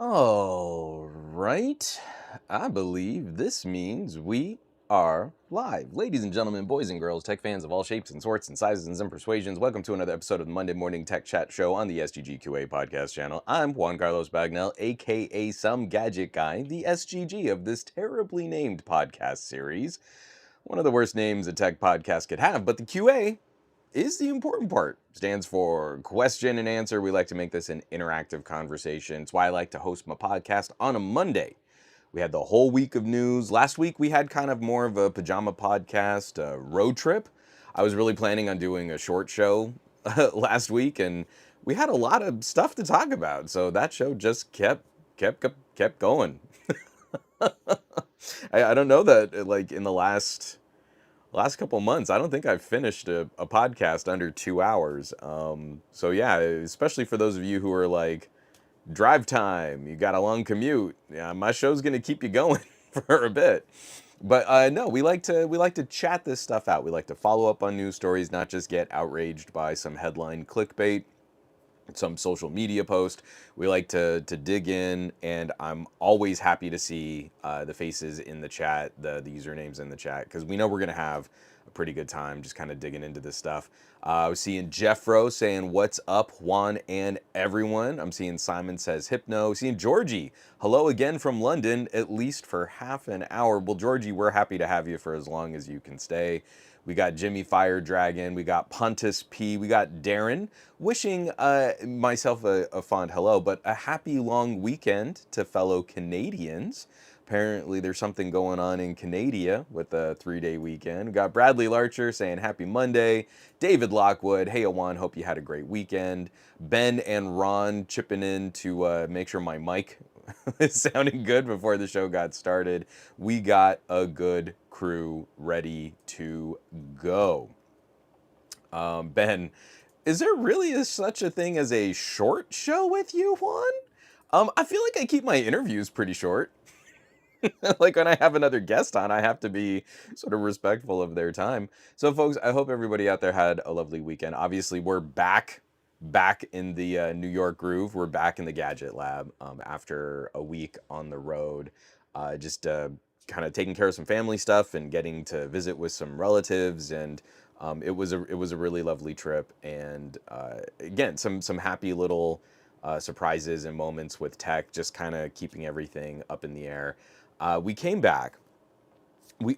All right. I believe this means we are live. Ladies and gentlemen, boys and girls, tech fans of all shapes and sorts and sizes and persuasions, welcome to another episode of the Monday Morning Tech Chat Show on the SGGQA podcast channel. I'm Juan Carlos Bagnell, aka Some Gadget Guy, the SGG of this terribly named podcast series. One of the worst names a tech podcast could have, but the QA is the important part. Stands for question and answer. We like to make this an interactive conversation. It's why I like to host my podcast on a Monday. We had the whole week of news. Last week we had kind of more of a pajama podcast, road trip. I was really planning on doing a short show last week, and we had a lot of stuff to talk about. So that show just kept going. I don't know that like in the last couple months, I don't think I've finished a podcast under 2 hours. So yeah, especially for those of you who are like drive time, you got a long commute. Yeah, my show's gonna keep you going for a bit. But no, we like to chat this stuff out. We like to follow up on news stories, not just get outraged by some headline clickbait, some social media post. We like to dig in, and I'm always happy to see the faces in the chat, the usernames in the chat, because we know we're gonna have a pretty good time just kind of digging into this stuff. I was seeing Jeffro saying what's up, Juan and everyone. I'm seeing Simon says hypno. Seeing Georgie, hello again from London, at least for half an hour. Well, Georgie, we're happy to have you for as long as you can stay. We got Jimmy Fire Dragon, we got Pontus P, we got Darren, wishing myself a fond hello, but a happy long weekend to fellow Canadians. Apparently there's something going on in Canada with a 3-day weekend. We got Bradley Larcher saying happy Monday. David Lockwood, hey Awan, hope you had a great weekend. Ben and Ron chipping in to make sure my mic is sounding good before the show got started. We got a good crew ready to go. Ben, is there really such a thing as a short show with you, Juan? I feel like I keep my interviews pretty short. Like when I have another guest on, I have to be sort of respectful of their time. So, folks, I hope everybody out there had a lovely weekend. Obviously, we're back in the New York groove. We're back in the Gadget Lab after a week on the road, just kind of taking care of some family stuff and getting to visit with some relatives. And it was a really lovely trip. And again, some happy little surprises and moments with tech, just kind of keeping everything up in the air. We came back.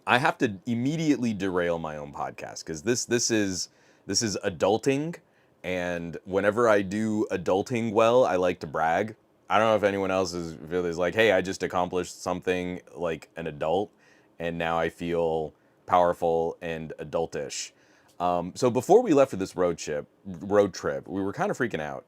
I have to immediately derail my own podcast because this is adulting, and whenever I do adulting well, I like to brag. I don't know if anyone else is like, hey, I just accomplished something like an adult, and now I feel powerful and adultish. So before we left for this road trip, we were kind of freaking out.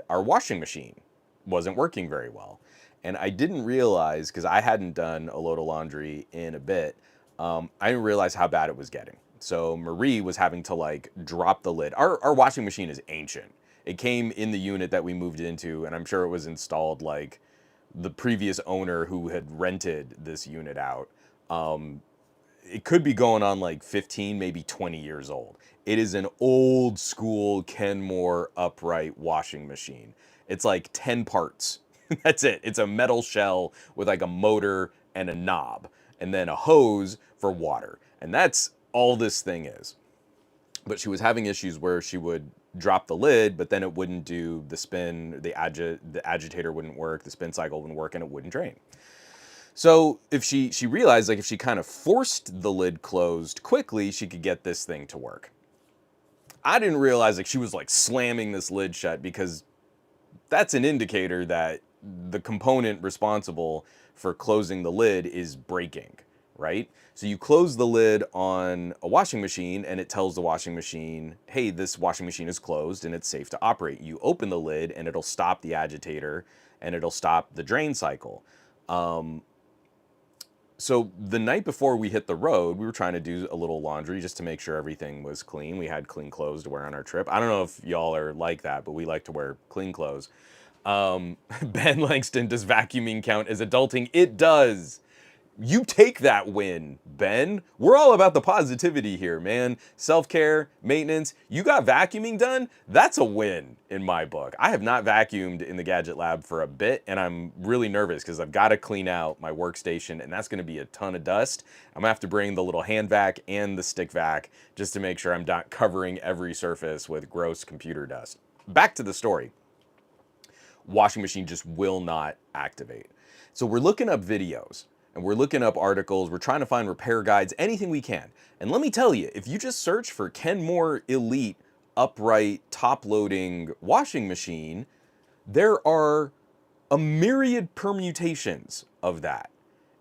Our washing machine wasn't working very well. And I didn't realize, because I hadn't done a load of laundry in a bit, I didn't realize how bad it was getting. So Marie was having to like drop the lid. Our washing machine is ancient. It came in the unit that we moved into, and I'm sure it was installed like the previous owner who had rented this unit out. It could be going on like 15, maybe 20 years old. It is an old school Kenmore upright washing machine. It's like 10 parts. That's it. It's a metal shell with like a motor and a knob, and then a hose for water. And that's all this thing is. But she was having issues where she would drop the lid, but then it wouldn't do the spin, the agitator wouldn't work, the spin cycle wouldn't work, and it wouldn't drain. So if she realized, like, if she kind of forced the lid closed quickly, she could get this thing to work. I didn't realize like she was like slamming this lid shut, because that's an indicator that the component responsible for closing the lid is breaking, right? So you close the lid on a washing machine and it tells the washing machine, hey, this washing machine is closed and it's safe to operate. You open the lid and it'll stop the agitator and it'll stop the drain cycle. So the night before we hit the road, we were trying to do a little laundry just to make sure everything was clean. We had clean clothes to wear on our trip. I don't know if y'all are like that, but we like to wear clean clothes. Ben Langston, does vacuuming count as adulting? It does. You take that win, Ben. We're all about the positivity here, man. Self-care, maintenance. You got vacuuming done? That's a win in my book. I have not vacuumed in the Gadget Lab for a bit, and I'm really nervous because I've got to clean out my workstation, and that's going to be a ton of dust. I'm going to have to bring the little hand vac and the stick vac just to make sure I'm not covering every surface with gross computer dust. Back to the story. Washing machine just will not activate. So we're looking up videos and we're looking up articles. We're trying to find repair guides, anything we can. And let me tell you, if you just search for Kenmore Elite upright top loading washing machine, there are a myriad permutations of that.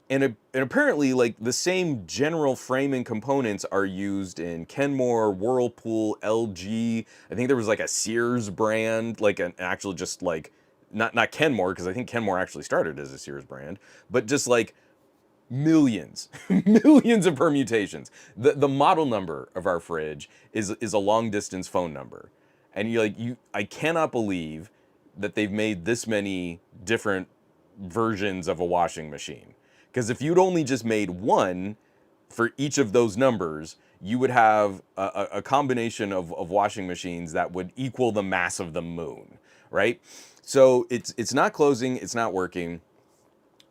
And apparently, like, the same general framing components are used in Kenmore, Whirlpool, LG. I think there was like a Sears brand, like an actual just like not Kenmore, because I think Kenmore actually started as a Sears brand, but just like millions, millions of permutations. The model number of our fridge is a long distance phone number, and I cannot believe that they've made this many different versions of a washing machine. Because if you'd only just made one for each of those numbers, you would have a combination of washing machines that would equal the mass of the moon, right? So it's not closing, it's not working.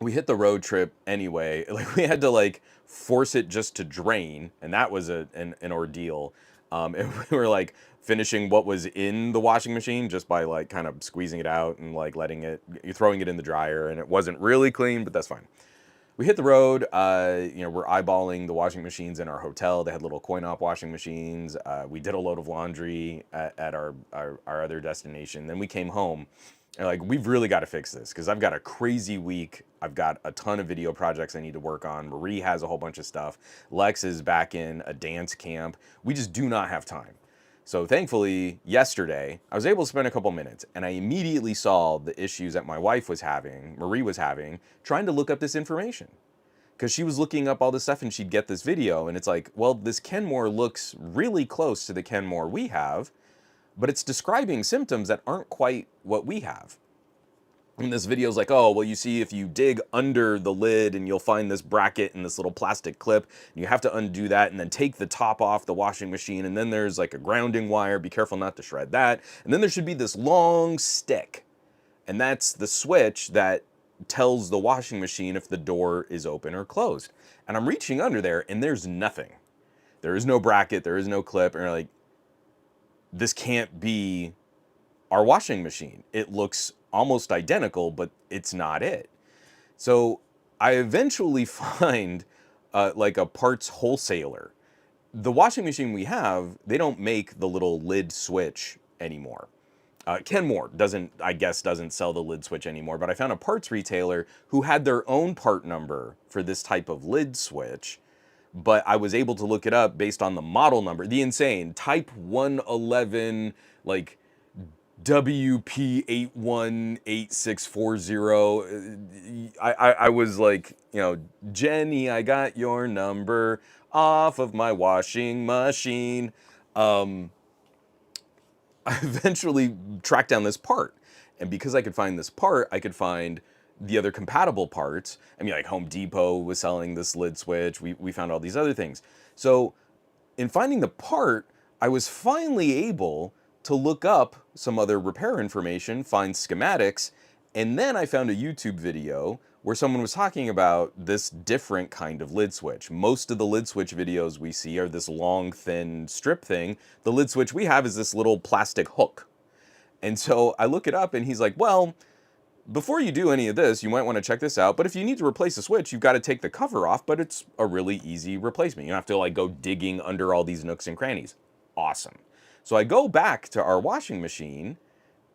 We hit the road trip anyway. Like, we had to like force it just to drain, and that was an ordeal. And we were like finishing what was in the washing machine just by like kind of squeezing it out and like throwing it in the dryer, and it wasn't really clean, but that's fine. We hit the road. We're eyeballing the washing machines in our hotel. They had little coin-op washing machines. We did a load of laundry at our other destination. Then we came home. And like, we've really got to fix this because I've got a crazy week. I've got a ton of video projects I need to work on. Marie has a whole bunch of stuff. Lex is back in a dance camp. We just do not have time. So thankfully, yesterday, I was able to spend a couple minutes, and I immediately saw the issues that my wife was having, Marie was having, trying to look up this information. Because she was looking up all this stuff, and she'd get this video, and it's like, well, this Kenmore looks really close to the Kenmore we have, but it's describing symptoms that aren't quite what we have. And this video is like, oh, well, you see, if you dig under the lid and you'll find this bracket and this little plastic clip, and you have to undo that and then take the top off the washing machine. And then there's like a grounding wire. Be careful not to shred that. And then there should be this long stick. And that's the switch that tells the washing machine if the door is open or closed. And I'm reaching under there and there's nothing. There is no bracket. There is no clip. And you're like, this can't be our washing machine. It looks almost identical, but it's not it. So I eventually find like a parts wholesaler. The washing machine we have, they don't make the little lid switch anymore. Kenmore doesn't sell the lid switch anymore, but I found a parts retailer who had their own part number for this type of lid switch, but I was able to look it up based on the model number. The insane type 111, like WP818640. I was like, Jenny, I got your number off of my washing machine. I eventually tracked down this part. And because I could find this part, I could find the other compatible parts. I mean, like Home Depot was selling this lid switch. We found all these other things. So in finding the part, I was finally able to look up some other repair information, find schematics, and then I found a YouTube video where someone was talking about this different kind of lid switch. Most of the lid switch videos we see are this long, thin strip thing. The lid switch we have is this little plastic hook. And so I look it up and he's like, well, before you do any of this, you might want to check this out. But if you need to replace the switch, you've got to take the cover off, but it's a really easy replacement. You don't have to like go digging under all these nooks and crannies. Awesome. So I go back to our washing machine,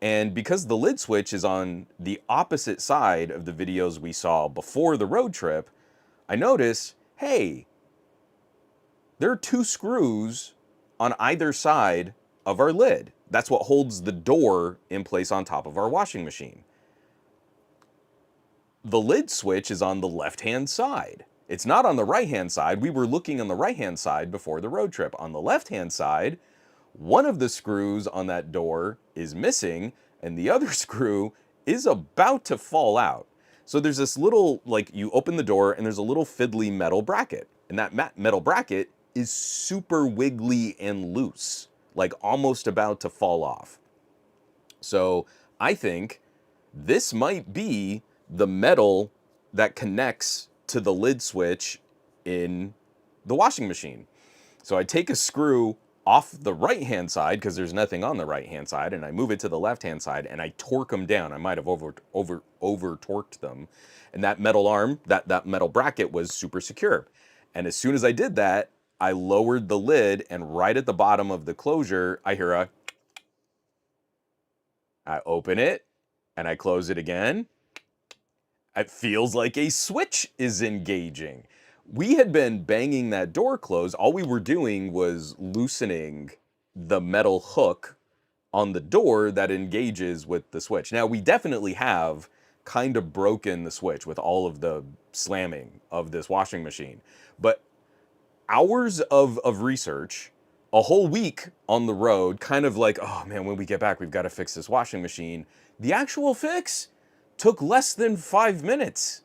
and because the lid switch is on the opposite side of the videos we saw before the road trip, I notice, hey, there are 2 screws on either side of our lid. That's what holds the door in place on top of our washing machine. The lid switch is on the left-hand side. It's not on the right-hand side. We were looking on the right-hand side before the road trip. On the left-hand side, one of the screws on that door is missing, and the other screw is about to fall out. So there's this little, like, you open the door and there's a little fiddly metal bracket. And that metal bracket is super wiggly and loose, like almost about to fall off. So I think this might be the metal that connects to the lid switch in the washing machine. So I take a screw off the right hand side because there's nothing on the right hand side, and I move it to the left hand side and I torque them down. I might have over torqued them, and that metal arm, that metal bracket was super secure. And as soon as I did that, I lowered the lid, and right at the bottom of the closure, I hear a. I open it and I close it again. It feels like a switch is engaging. We had been banging that door closed. All we were doing was loosening the metal hook on the door that engages with the switch. Now, we definitely have kind of broken the switch with all of the slamming of this washing machine. But hours of research, a whole week on the road, kind of like, oh man, when we get back, we've got to fix this washing machine. The actual fix took less than 5 minutes.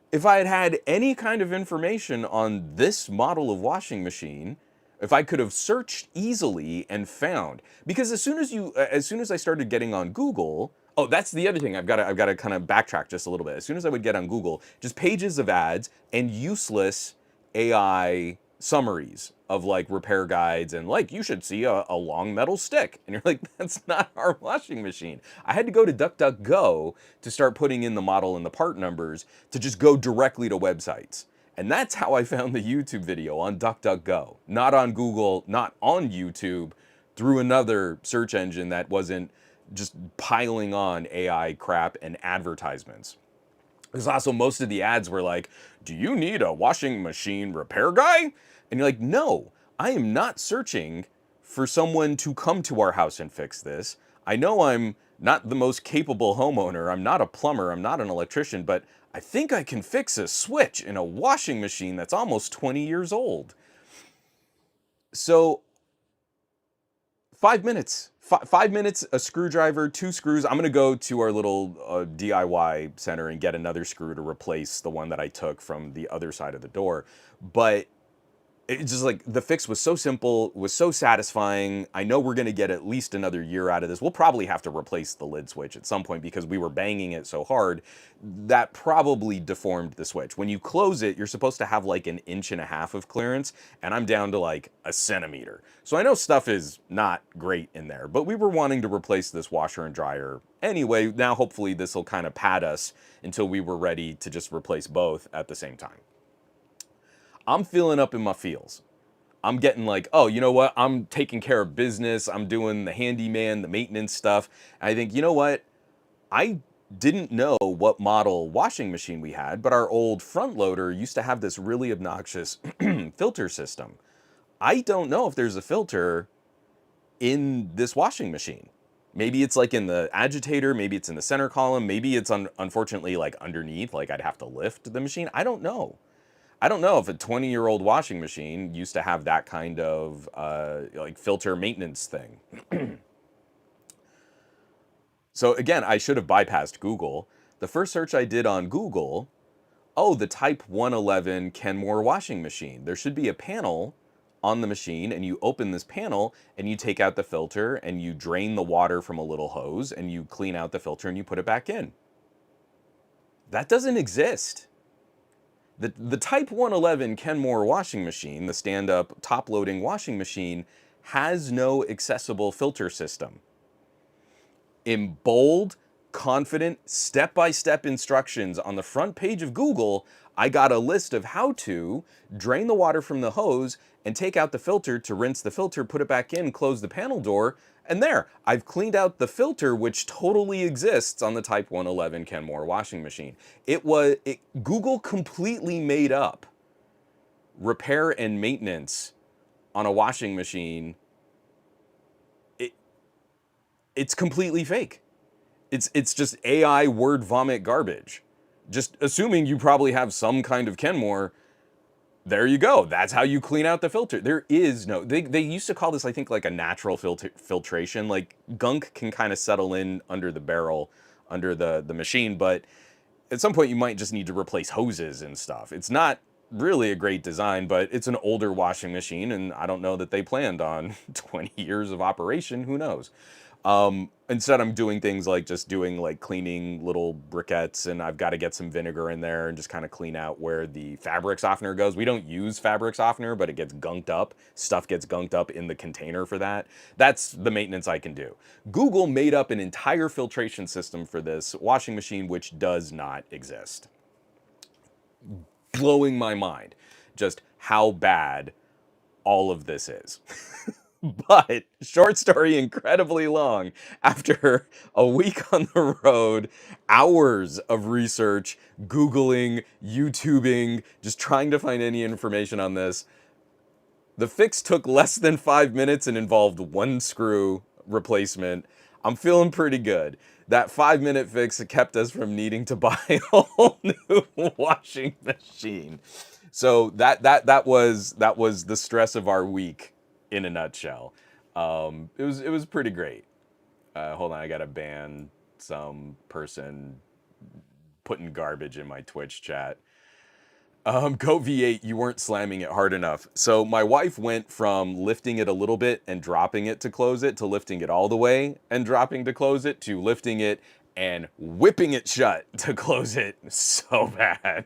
If I had had any kind of information on this model of washing machine, if I could have searched easily and found, because as soon as I started getting on Google, oh, that's the other thing. I've got to kind of backtrack just a little bit. As soon as I would get on Google, just pages of ads and useless AI summaries of like repair guides and like you should see a long metal stick, and you're like, that's not our washing machine. I had to go to DuckDuckGo to start putting in the model and the part numbers to just go directly to websites. And that's how I found the YouTube video, on DuckDuckGo, not on Google, not on YouTube, through another search engine that wasn't just piling on AI crap and advertisements. Because also most of the ads were like, do you need a washing machine repair guy? And you're like, no, I am not searching for someone to come to our house and fix this. I know I'm not the most capable homeowner. I'm not a plumber. I'm not an electrician, but I think I can fix a switch in a washing machine that's almost 20 years old. So 5 minutes. 5 minutes, a screwdriver, 2 screws. I'm going to go to our little DIY center and get another screw to replace the one that I took from the other side of the door. But it's just like the fix was so simple, was so satisfying. I know we're going to get at least another year out of this. We'll probably have to replace the lid switch at some point because we were banging it so hard. That probably deformed the switch. When you close it, you're supposed to have like 1.5 inches of clearance, and I'm down to like a centimeter. So I know stuff is not great in there, but we were wanting to replace this washer and dryer anyway. Now hopefully this will kind of pad us until we were ready to just replace both at the same time. I'm feeling up in my feels. I'm getting like, oh, you know what? I'm taking care of business. I'm doing the handyman, the maintenance stuff. And I think, you know what? I didn't know what model washing machine we had, but our old front loader used to have this really obnoxious filter system. I don't know if there's a filter in this washing machine. Maybe it's like in the agitator, maybe it's in the center column, maybe it's unfortunately like underneath, like I'd have to lift the machine. I don't know. I don't know if a 20-year-old washing machine used to have that kind of like filter maintenance thing. So again, I should have bypassed Google. The first search I did on Google, oh, the Type 111 Kenmore washing machine. There should be a panel on the machine, and you open this panel and you take out the filter and you drain the water from a little hose and you clean out the filter and you put it back in. That doesn't exist. The Type 111 Kenmore washing machine, the stand-up top-loading washing machine, has no accessible filter system. In bold, confident, step-by-step instructions on the front page of Google, I got a list of how to drain the water from the hose and take out the filter to rinse the filter, put it back in, close the panel door, and there, I've cleaned out the filter, which totally exists on the Type 111 Kenmore washing machine. Google completely made up repair and maintenance on a washing machine. It's completely fake. It's just AI word vomit garbage. Just assuming you probably have some kind of Kenmore. There you go. That's how you clean out the filter. There is no, they used to call this, I think, like a natural filtration. Like gunk can kind of settle in under the barrel, under the machine, but at some point you might just need to replace hoses and stuff. It's not really a great design, but it's an older washing machine, and I don't know that they planned on 20 years of operation. Who knows? Instead, I'm doing things like just doing like cleaning little briquettes, and I've got to get some vinegar in there and just kind of clean out where the fabric softener goes. We don't use fabric softener, but it gets gunked up. Stuff gets gunked up in the container for that. That's the maintenance I can do. Google made up an entire filtration system for this washing machine, which does not exist. Blowing my mind just how bad all of this is. But short story, incredibly long. After a week on the road, hours of research, Googling, YouTubing, just trying to find any information on this, the fix took less than 5 minutes and involved one screw replacement. I'm feeling pretty good. That 5 minute fix kept us from needing to buy a whole new washing machine. So that was the stress of our week in a nutshell. It was pretty great. Hold on, I gotta ban some person putting garbage in my Twitch chat. Go V8, you weren't slamming it hard enough. So my wife went from lifting it a little bit and dropping it to close it to lifting it all the way and dropping to close it to lifting it and whipping it shut to close it so bad.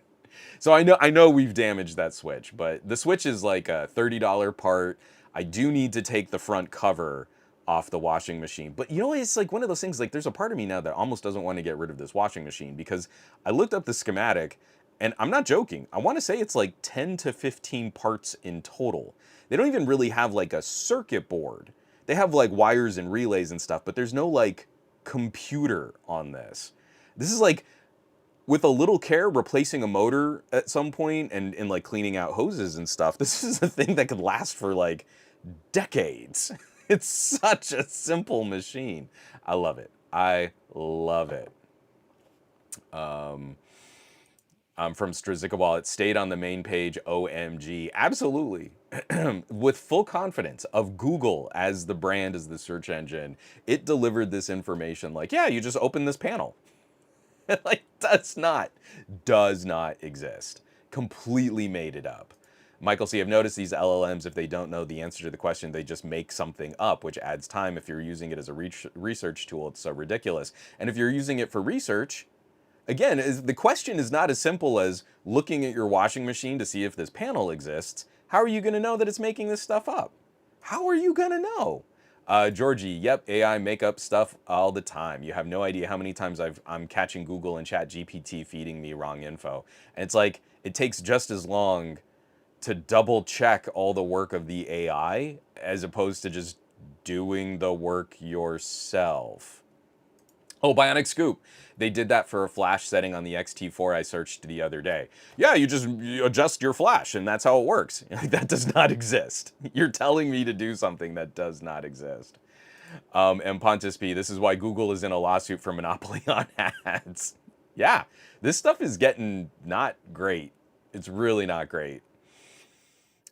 So I know we've damaged that switch, but the switch is like a $30 part. I do need to take the front cover off the washing machine. But you know, it's like one of those things, like there's a part of me now that almost doesn't want to get rid of this washing machine because I looked up the schematic and I'm not joking. I want to say it's like 10 to 15 parts in total. They don't even really have like a circuit board. They have like wires and relays and stuff, but there's no like computer on this. This is like with a little care replacing a motor at some point and like cleaning out hoses and stuff. This is a thing that could last for like decades. It's such a simple machine. I love it. I love it. From Strazikawal, it stayed on the main page. OMG. Absolutely. With full confidence of Google as the brand, as the search engine, it delivered this information like, yeah, you just open this panel. Like, does not exist. Completely made it up. Michael C, I've noticed these LLMs, if they don't know the answer to the question, they just make something up, which adds time. If you're using it as a research tool, it's so ridiculous. And if you're using it for research, again, the question is not as simple as looking at your washing machine to see if this panel exists. How are you going to know that it's making this stuff up? How are you going to know? Georgie, yep, AI make up stuff all the time. You have no idea how many times I'm catching Google and ChatGPT feeding me wrong info. And it's like, it takes just as long to double check all the work of the AI as opposed to just doing the work yourself. Oh, Bionic Scoop. They did that for a flash setting on the XT4 I searched the other day. Yeah, you adjust your flash and that's how it works. That does not exist. You're telling me to do something that does not exist. And Pontus P, this is why Google is in a lawsuit for monopoly on ads. Yeah, this stuff is getting not great. It's really not great.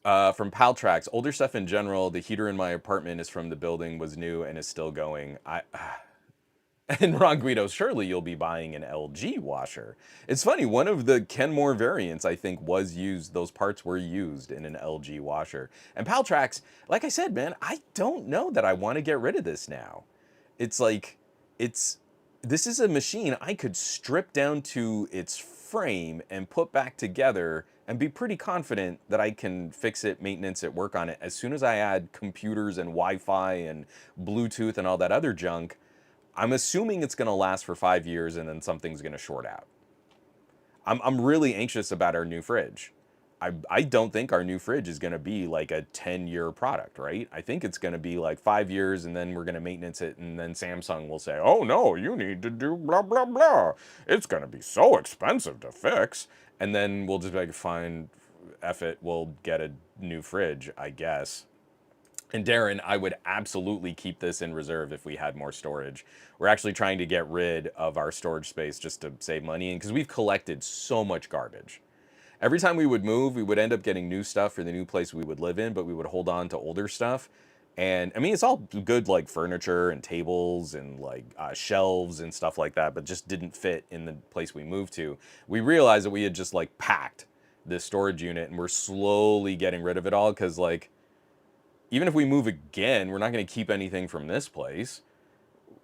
From Paltrax, older stuff in general, the heater in my apartment is from the building, was new, and is still going. And Ron Guido, surely you'll be buying an LG washer. It's funny, one of the Kenmore variants, I think, was used, those parts were used in an LG washer. And Paltrax, like I said, man, I don't know that I want to get rid of this now. It's like, this is a machine I could strip down to its frame and put back together and be pretty confident that I can fix it, maintenance it, work on it. As soon as I add computers and Wi-Fi and Bluetooth and all that other junk, I'm assuming it's going to last for 5 years and then something's going to short out. I'm really anxious about our new fridge. I don't think our new fridge is going to be like a 10-year product, right? I think it's going to be like 5 years and then we're going to maintenance it and then Samsung will say, oh no, you need to do blah, blah, blah. It's going to be so expensive to fix. And then we'll just like, fine, F it, we'll get a new fridge, I guess. And Darren, I would absolutely keep this in reserve if we had more storage. We're actually trying to get rid of our storage space just to save money, and because we've collected so much garbage. Every time we would move, we would end up getting new stuff for the new place we would live in, but we would hold on to older stuff. And I mean, it's all good like furniture and tables and like shelves and stuff like that, but just didn't fit in the place we moved to. We realized that we had just like packed this storage unit and we're slowly getting rid of it all because like even if we move again, we're not going to keep anything from this place.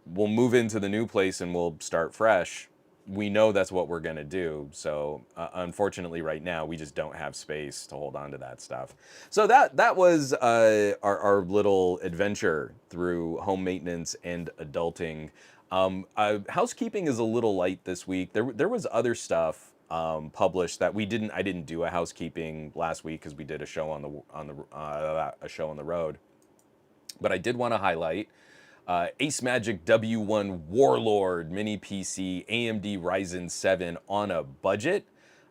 We'll move into the new place and we'll start fresh. We know that's what we're going to do. So unfortunately right now we just don't have space to hold on to that stuff. So that was our little adventure through home maintenance and adulting. Housekeeping is a little light this week. There was other stuff published that I didn't do a housekeeping last week because we did a show on a show on the road. But I did want to highlight Ace Magic W1 Warlord Mini PC AMD Ryzen 7 on a budget.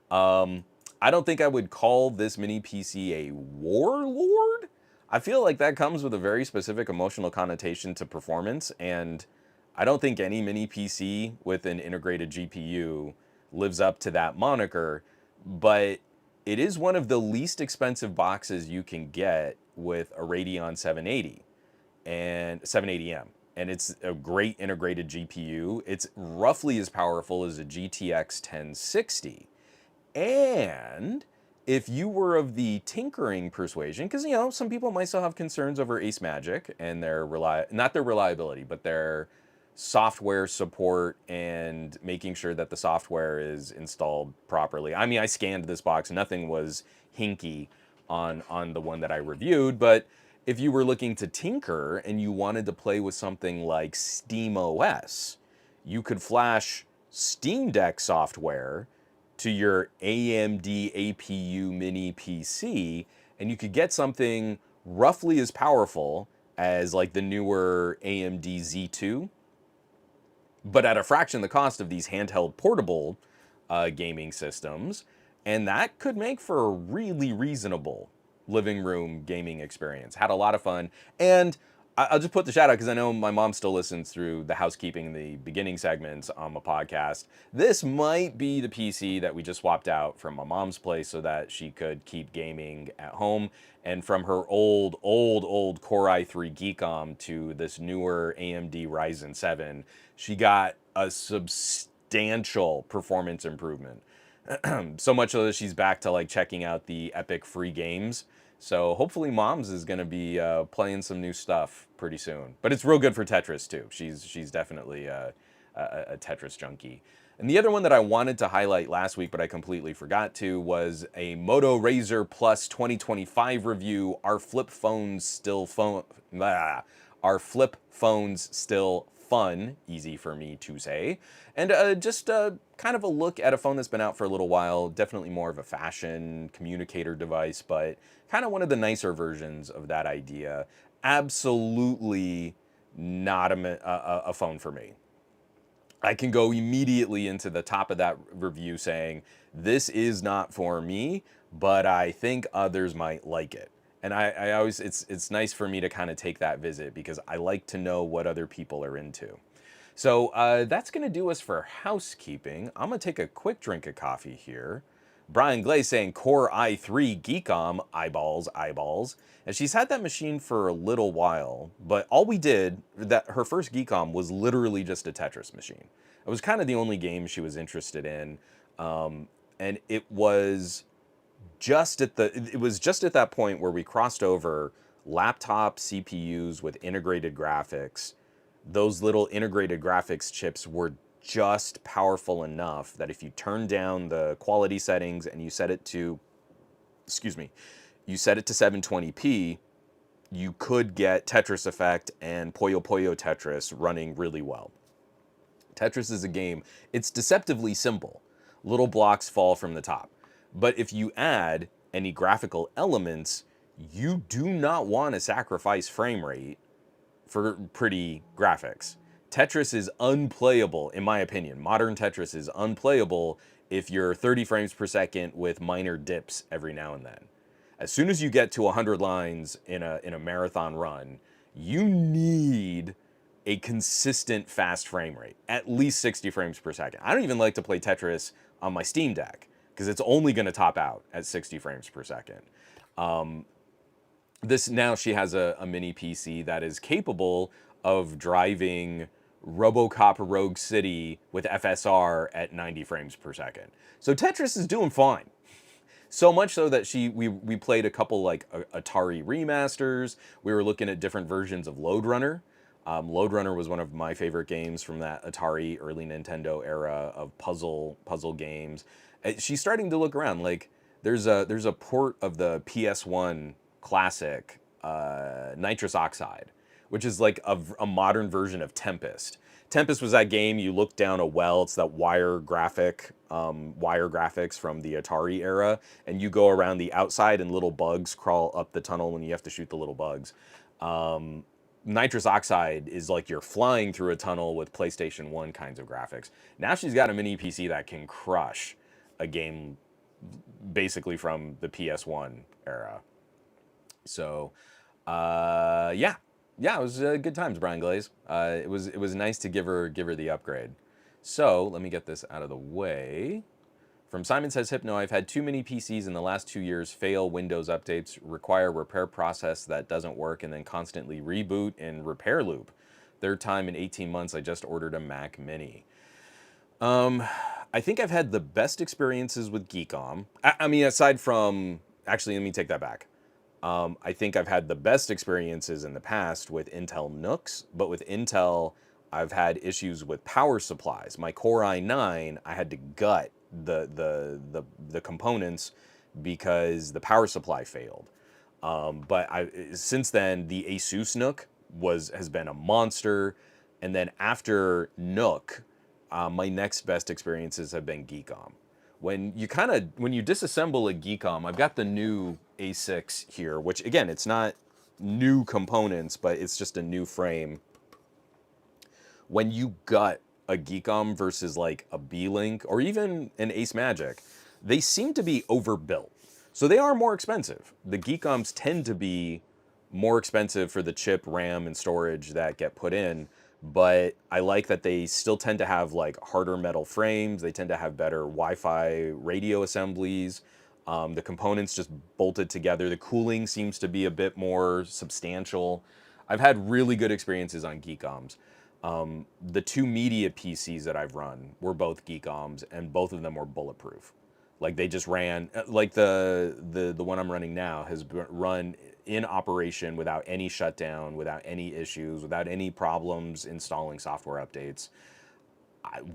I don't think I would call this Mini PC a Warlord. I feel like that comes with a very specific emotional connotation to performance, and I don't think any Mini PC with an integrated GPU lives up to that moniker, but it is one of the least expensive boxes you can get with a Radeon 780 and 780M. And it's a great integrated GPU. It's roughly as powerful as a GTX 1060. And if you were of the tinkering persuasion, because some people might still have concerns over Ace Magic and their not their reliability, but their software support and making sure that the software is installed properly. I mean, I scanned this box, nothing was hinky on the one that I reviewed, but if you were looking to tinker and you wanted to play with something like SteamOS, you could flash Steam Deck software to your AMD APU mini PC, and you could get something roughly as powerful as like the newer AMD Z2, but at a fraction of the cost of these handheld portable gaming systems. And that could make for a really reasonable living room gaming experience. Had a lot of fun. And I'll just put the shout out because I know my mom still listens through the housekeeping, the beginning segments on my podcast. This might be the PC that we just swapped out from my mom's place so that she could keep gaming at home. And from her old Core i3 Geekom to this newer AMD Ryzen 7, she got a substantial performance improvement. So much so that she's back to like checking out the Epic free games. So hopefully Mom's is going to be playing some new stuff pretty soon. But it's real good for Tetris too. She's definitely a Tetris junkie. And the other one that I wanted to highlight last week, but I completely forgot to, was a Moto Razr Plus 2025 review. Are flip phones still fun? Easy for me to say. And just kind of a look at a phone that's been out for a little while. Definitely more of a fashion communicator device, but kind of one of the nicer versions of that idea. Absolutely not a phone for me. I can go immediately into the top of that review saying, this is not for me, but I think others might like it. And I always, it's nice for me to kind of take that visit because I like to know what other people are into. So that's going to do us for housekeeping. I'm going to take a quick drink of coffee here. Brian Glaze saying Core i3 Geekom, eyeballs. And she's had that machine for a little while, but all we did, that her first Geekom was literally just a Tetris machine. It was kind of the only game she was interested in. And it was just at that point where we crossed over laptop CPUs with integrated graphics. Those little integrated graphics chips were just powerful enough that if you turn down the quality settings and you set it to 720p, you could get Tetris Effect and Puyo Puyo Tetris running really well. Tetris is a game, it's deceptively simple. Little blocks fall from the top. But if you add any graphical elements, you do not want to sacrifice frame rate for pretty graphics. Tetris is unplayable, in my opinion. Modern Tetris is unplayable if you're 30 frames per second with minor dips every now and then. As soon as you get to 100 lines in a marathon run, you need a consistent fast frame rate, at least 60 frames per second. I don't even like to play Tetris on my Steam Deck because it's only going to top out at 60 frames per second. this now she has a mini PC that is capable of driving RoboCop Rogue City with FSR at 90 frames per second. So Tetris is doing fine. So much so that we played a couple like Atari remasters. We were looking at different versions of Lode Runner. Lode Runner was one of my favorite games from that Atari early Nintendo era of puzzle games. She's starting to look around. Like there's a port of the PS1 classic Nitrous Oxide, which is like a modern version of Tempest. Tempest was that game you look down a well. It's that wire graphics from the Atari era, and you go around the outside, and little bugs crawl up the tunnel when you have to shoot the little bugs. Nitrous Oxide is like you're flying through a tunnel with PlayStation 1 kinds of graphics. Now she's got a mini PC that can crush a game basically from the PS1 era. So, yeah, yeah, it was good times, Brian Glaze. It was nice to give her the upgrade. So let me get this out of the way. From Simon Says Hypno, I've had too many PCs in the last 2 years fail Windows updates, require repair process that doesn't work, and then constantly reboot and repair loop. Third time in 18 months, I just ordered a Mac Mini. I think I've had the best experiences with Geekom. I mean, aside from, actually, let me take that back. I think I've had the best experiences in the past with Intel NUCs, but with Intel, I've had issues with power supplies. My Core i9, I had to gut the components because the power supply failed. But since then, the Asus NUC has been a monster, and then after NUC, my next best experiences have been Geekom. When you disassemble a Geekom, I've got the new A6 here, which again, it's not new components, but it's just a new frame. When you gut a Geekom versus like a B-Link or even an Ace Magic, they seem to be overbuilt. So they are more expensive. The Geekoms tend to be more expensive for the chip, RAM, and storage that get put in, but I like that they still tend to have like harder metal frames. They tend to have better Wi-Fi radio assemblies. The components just bolted together. The cooling seems to be a bit more substantial. I've had really good experiences on Geekoms. The two media PCs that I've run were both Geekoms, and both of them were bulletproof. Like they just ran, like the one I'm running now has run in operation without any shutdown, without any issues, without any problems installing software updates.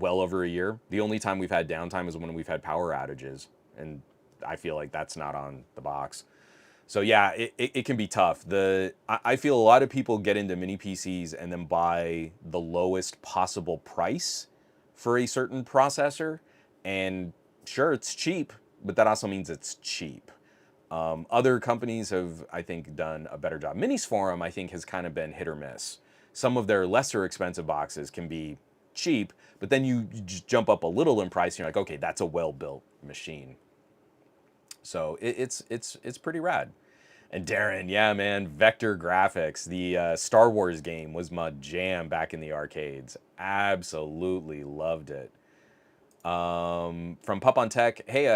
Well over a year. The only time we've had downtime is when we've had power outages, and I feel like that's not on the box. So yeah, it can be tough. I feel a lot of people get into mini PCs and then buy the lowest possible price for a certain processor, and sure, it's cheap, but that also means it's cheap. Other companies have, I think, done a better job. Minis Forum, I think, has kind of been hit or miss. Some of their lesser expensive boxes can be cheap, but then you just jump up a little in price, and you're like, okay, that's a well-built machine. So it's pretty rad. And Darren, yeah, man, Vector Graphics, the Star Wars game was my jam back in the arcades. Absolutely loved it. From Pup on Tech, hey,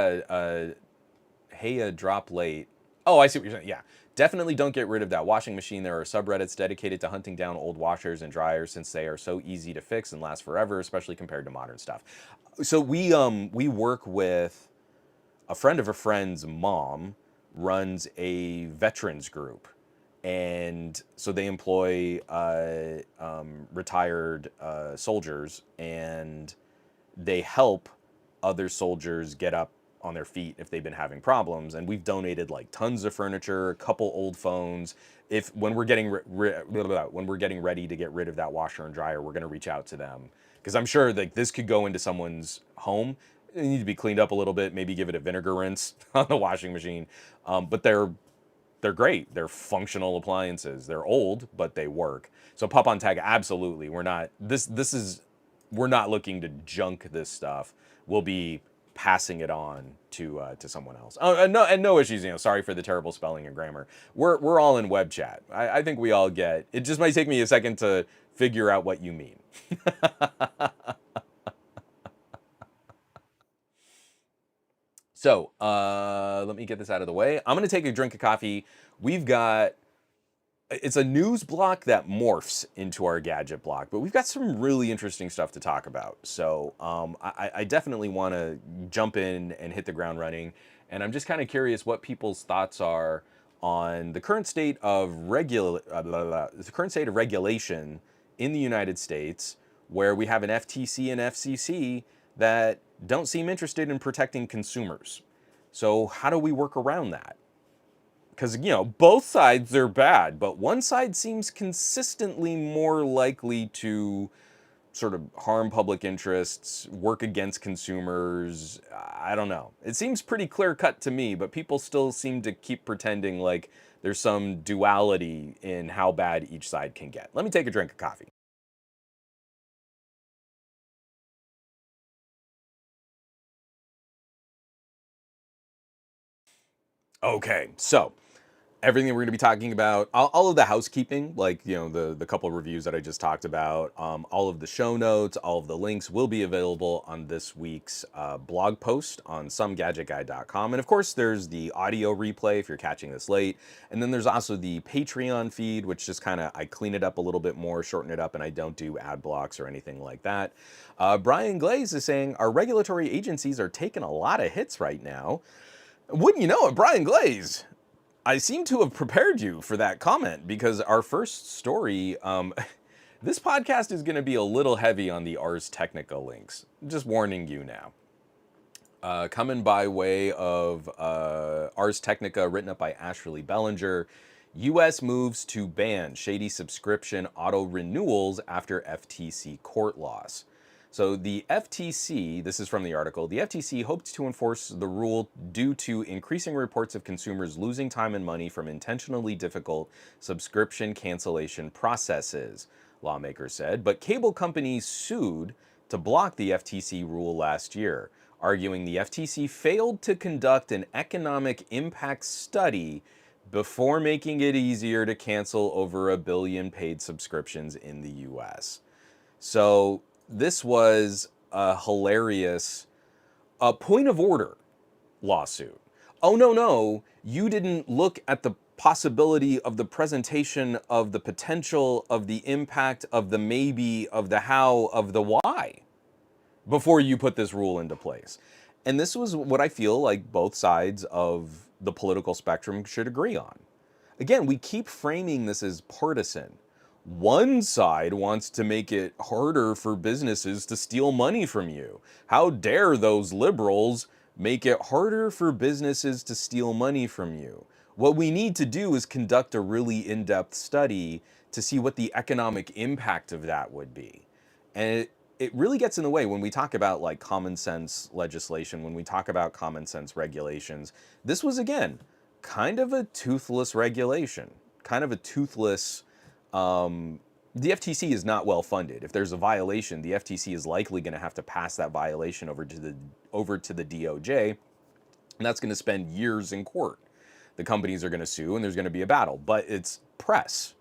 drop late. Oh, I see what you're saying. Yeah, definitely don't get rid of that washing machine. There are subreddits dedicated to hunting down old washers and dryers since they are so easy to fix and last forever, especially compared to modern stuff. So we work with a friend of a friend's mom runs a veterans group, and so they employ retired soldiers, and they help other soldiers get up on their feet if they've been having problems. And we've donated like tons of furniture, a couple old phones. If when we're getting when we're getting ready to get rid of that washer and dryer, we're going to reach out to them, because I'm sure like this could go into someone's home. They need to be cleaned up a little bit, maybe give it a vinegar rinse on the washing machine. But they're great. They're functional appliances. They're old, but they work. So Pup on Tag, absolutely. We're not looking to junk this stuff. We'll be passing it on to someone else. Oh, and no issues. Sorry for the terrible spelling and grammar. We're all in web chat. I think we all get. It just might take me a second to figure out what you mean. So let me get this out of the way. I'm gonna take a drink of coffee. We've got it's a news block that morphs into our gadget block, but we've got some really interesting stuff to talk about. So I definitely want to jump in and hit the ground running. And I'm just kind of curious what people's thoughts are on the current state of the current state of regulation in the United States, where we have an FTC and FCC that don't seem interested in protecting consumers. So how do we work around that? Because both sides are bad, but one side seems consistently more likely to sort of harm public interests, work against consumers. I don't know. It seems pretty clear cut to me, but people still seem to keep pretending like there's some duality in how bad each side can get. Let me take a drink of coffee. Okay, so everything we're going to be talking about, all of the housekeeping, like the couple of reviews that I just talked about, all of the show notes, all of the links will be available on this week's blog post on somegadgetguy.com. And of course, there's the audio replay if you're catching this late, and then there's also the Patreon feed, which just kind of I clean it up a little bit more, shorten it up, and I don't do ad blocks or anything like that. Brian Glaze is saying our regulatory agencies are taking a lot of hits right now. Wouldn't you know it, Brian Glaze? I seem to have prepared you for that comment because our first story, this podcast is going to be a little heavy on the Ars Technica links. Just warning you now. Coming by way of Ars Technica, written up by Ashley Bellinger. U.S. moves to ban shady subscription auto renewals after FTC court loss. So the FTC, this is from the article, the FTC hoped to enforce the rule due to increasing reports of consumers losing time and money from intentionally difficult subscription cancellation processes, lawmakers said. But cable companies sued to block the FTC rule last year, arguing the FTC failed to conduct an economic impact study before making it easier to cancel over 1 billion paid subscriptions in the US. So this was a hilarious point of order lawsuit. Oh, no, no, you didn't look at the possibility of the presentation of the potential of the impact of the maybe of the how of the why before you put this rule into place. And this was what I feel like both sides of the political spectrum should agree on. Again, we keep framing this as partisan. One side wants to make it harder for businesses to steal money from you. How dare those liberals make it harder for businesses to steal money from you? What we need to do is conduct a really in-depth study to see what the economic impact of that would be. And it really gets in the way when we talk about like common sense legislation, when we talk about common sense regulations. This was, again, kind of a toothless regulation, kind of a toothless. The FTC is not well funded. If there's a violation, the FTC is likely going to have to pass that violation over to the DOJ, and that's going to spend years in court. The companies are going to sue, and there's going to be a battle. But it's press.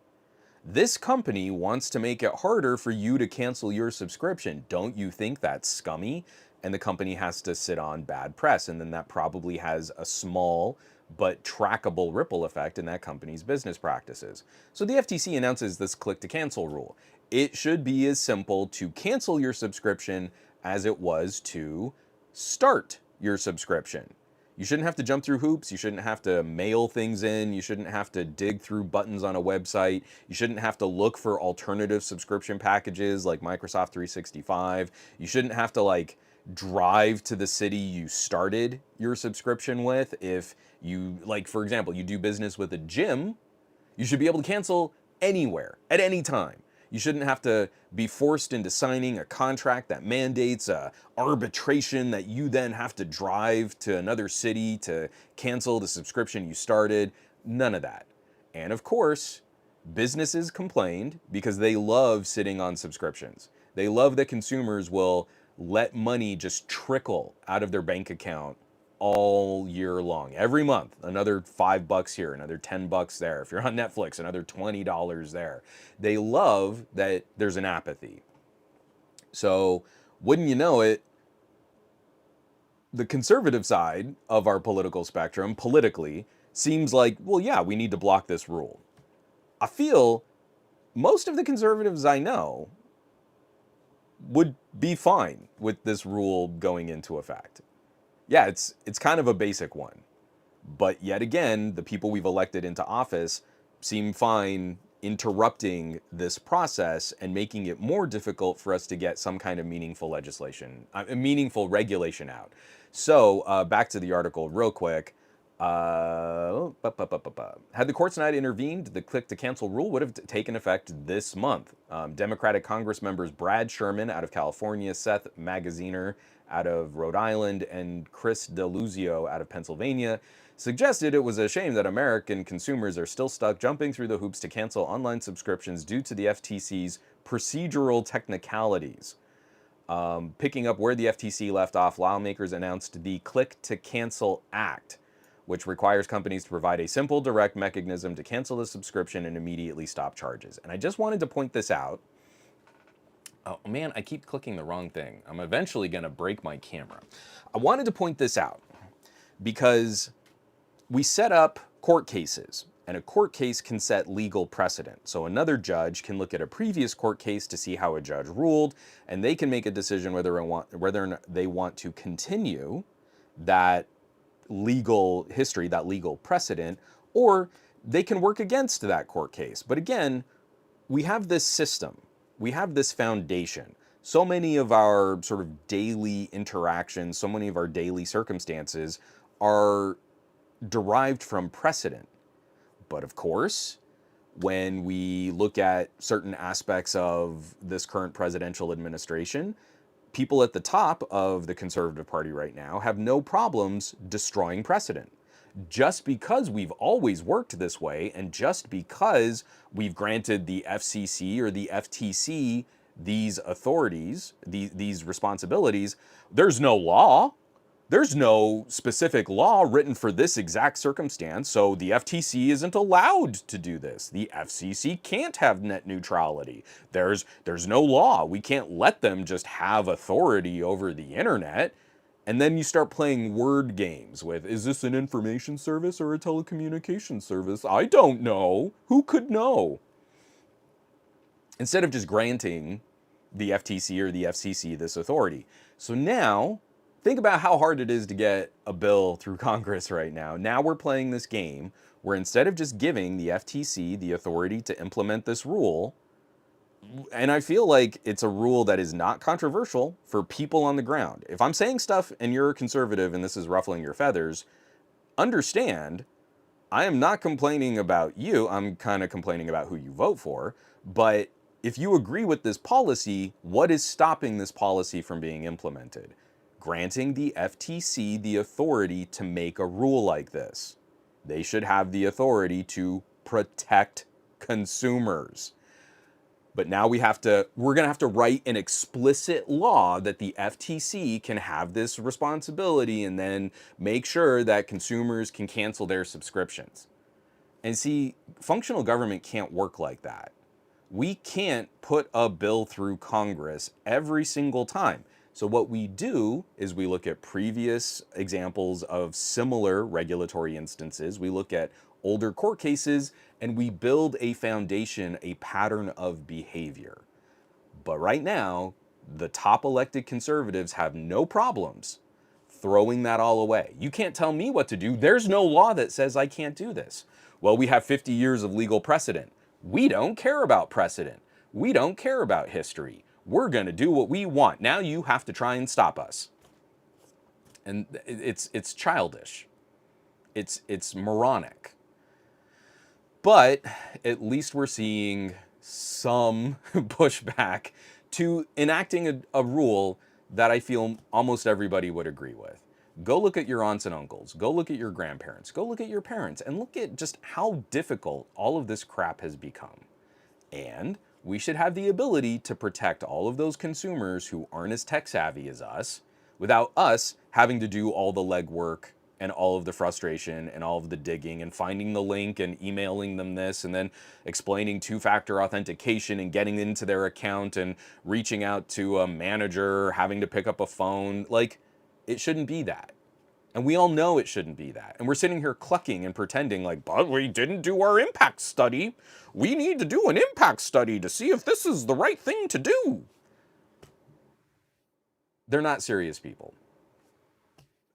This company wants to make it harder for you to cancel your subscription. Don't you think that's scummy? And the company has to sit on bad press, and then that probably has a small but trackable ripple effect in that company's business practices. So the FTC announces this click to cancel rule. It should be as simple to cancel your subscription as it was to start your subscription. You shouldn't have to jump through hoops. You shouldn't have to mail things in. You shouldn't have to dig through buttons on a website. You shouldn't have to look for alternative subscription packages like Microsoft 365. You shouldn't have to like drive to the city you started your subscription with. If you, like, for example, you do business with a gym, you should be able to cancel anywhere at any time. You shouldn't have to be forced into signing a contract that mandates a arbitration that you then have to drive to another city to cancel the subscription you started. None of that. And of course, businesses complained because they love sitting on subscriptions. They love that consumers will let money just trickle out of their bank account all year long. Every month, another $5 here, another $10 there. If you're on Netflix, another $20 there. They love that there's an apathy. So, wouldn't you know it, the conservative side of our political spectrum, politically, seems like, well, yeah, we need to block this rule. I feel most of the conservatives I know would be fine with this rule going into effect. Yeah, it's kind of a basic one. But yet again, the people we've elected into office seem fine interrupting this process and making it more difficult for us to get some kind of meaningful legislation, meaningful regulation out. So back to the article real quick. Had the courts not intervened, the click to cancel rule would have taken effect this month. Democratic Congress members Brad Sherman out of California, Seth Magaziner out of Rhode Island, and Chris DeLuzio out of Pennsylvania suggested it was a shame that American consumers are still stuck jumping through the hoops to cancel online subscriptions due to the FTC's procedural technicalities. Picking up where the FTC left off, lawmakers announced the Click to Cancel Act, which requires companies to provide a simple, direct mechanism to cancel the subscription and immediately stop charges. And I just wanted to point this out. Oh man, I keep clicking the wrong thing. I'm eventually going to break my camera. I wanted to point this out because we set up court cases, and a court case can set legal precedent. So another judge can look at a previous court case to see how a judge ruled, and they can make a decision whether or not they want to continue that legal history, that legal precedent, or they can work against that court case. But again, we have this system, we have this foundation. So many of our sort of daily interactions, so many of our daily circumstances are derived from precedent. But of course, when we look at certain aspects of this current presidential administration, people at the top of the Conservative Party right now have no problems destroying precedent. Just because we've always worked this way, and just because we've granted the FCC or the FTC these authorities, these responsibilities, there's no law. There's no specific law written for this exact circumstance, so the FTC isn't allowed to do this. The FCC can't have net neutrality. There's no law. We can't let them just have authority over the internet. And then you start playing word games with, is this an information service or a telecommunications service? I don't know. Who could know? Instead of just granting the FTC or the FCC this authority. So now, think about how hard it is to get a bill through Congress right now. Now we're playing this game where instead of just giving the FTC the authority to implement this rule, and I feel like it's a rule that is not controversial for people on the ground. If I'm saying stuff and you're a conservative and this is ruffling your feathers, understand I am not complaining about you. I'm kind of complaining about who you vote for. But if you agree with this policy, what is stopping this policy from being implemented? Granting the FTC the authority to make a rule like this. They should have the authority to protect consumers. But now we're going to have to write an explicit law that the FTC can have this responsibility and then make sure that consumers can cancel their subscriptions. And see, functional government can't work like that. We can't put a bill through Congress every single time. So what we do is we look at previous examples of similar regulatory instances. We look at older court cases and we build a foundation, a pattern of behavior. But right now, the top elected conservatives have no problems throwing that all away. You can't tell me what to do. There's no law that says I can't do this. Well, we have 50 years of legal precedent. We don't care about precedent. We don't care about history. We're going to do what we want. Now you have to try and stop us. And it's childish. It's moronic. But at least we're seeing some pushback to enacting a rule that I feel almost everybody would agree with. Go look at your aunts and uncles. Go look at your grandparents. Go look at your parents and look at just how difficult all of this crap has become. And we should have the ability to protect all of those consumers who aren't as tech savvy as us without us having to do all the legwork and all of the frustration and all of the digging and finding the link and emailing them this and then explaining two-factor authentication and getting into their account and reaching out to a manager, having to pick up a phone. Like, it shouldn't be that. And we all know it shouldn't be that. And we're sitting here clucking and pretending like, but we didn't do our impact study. We need to do an impact study to see if this is the right thing to do. They're not serious people.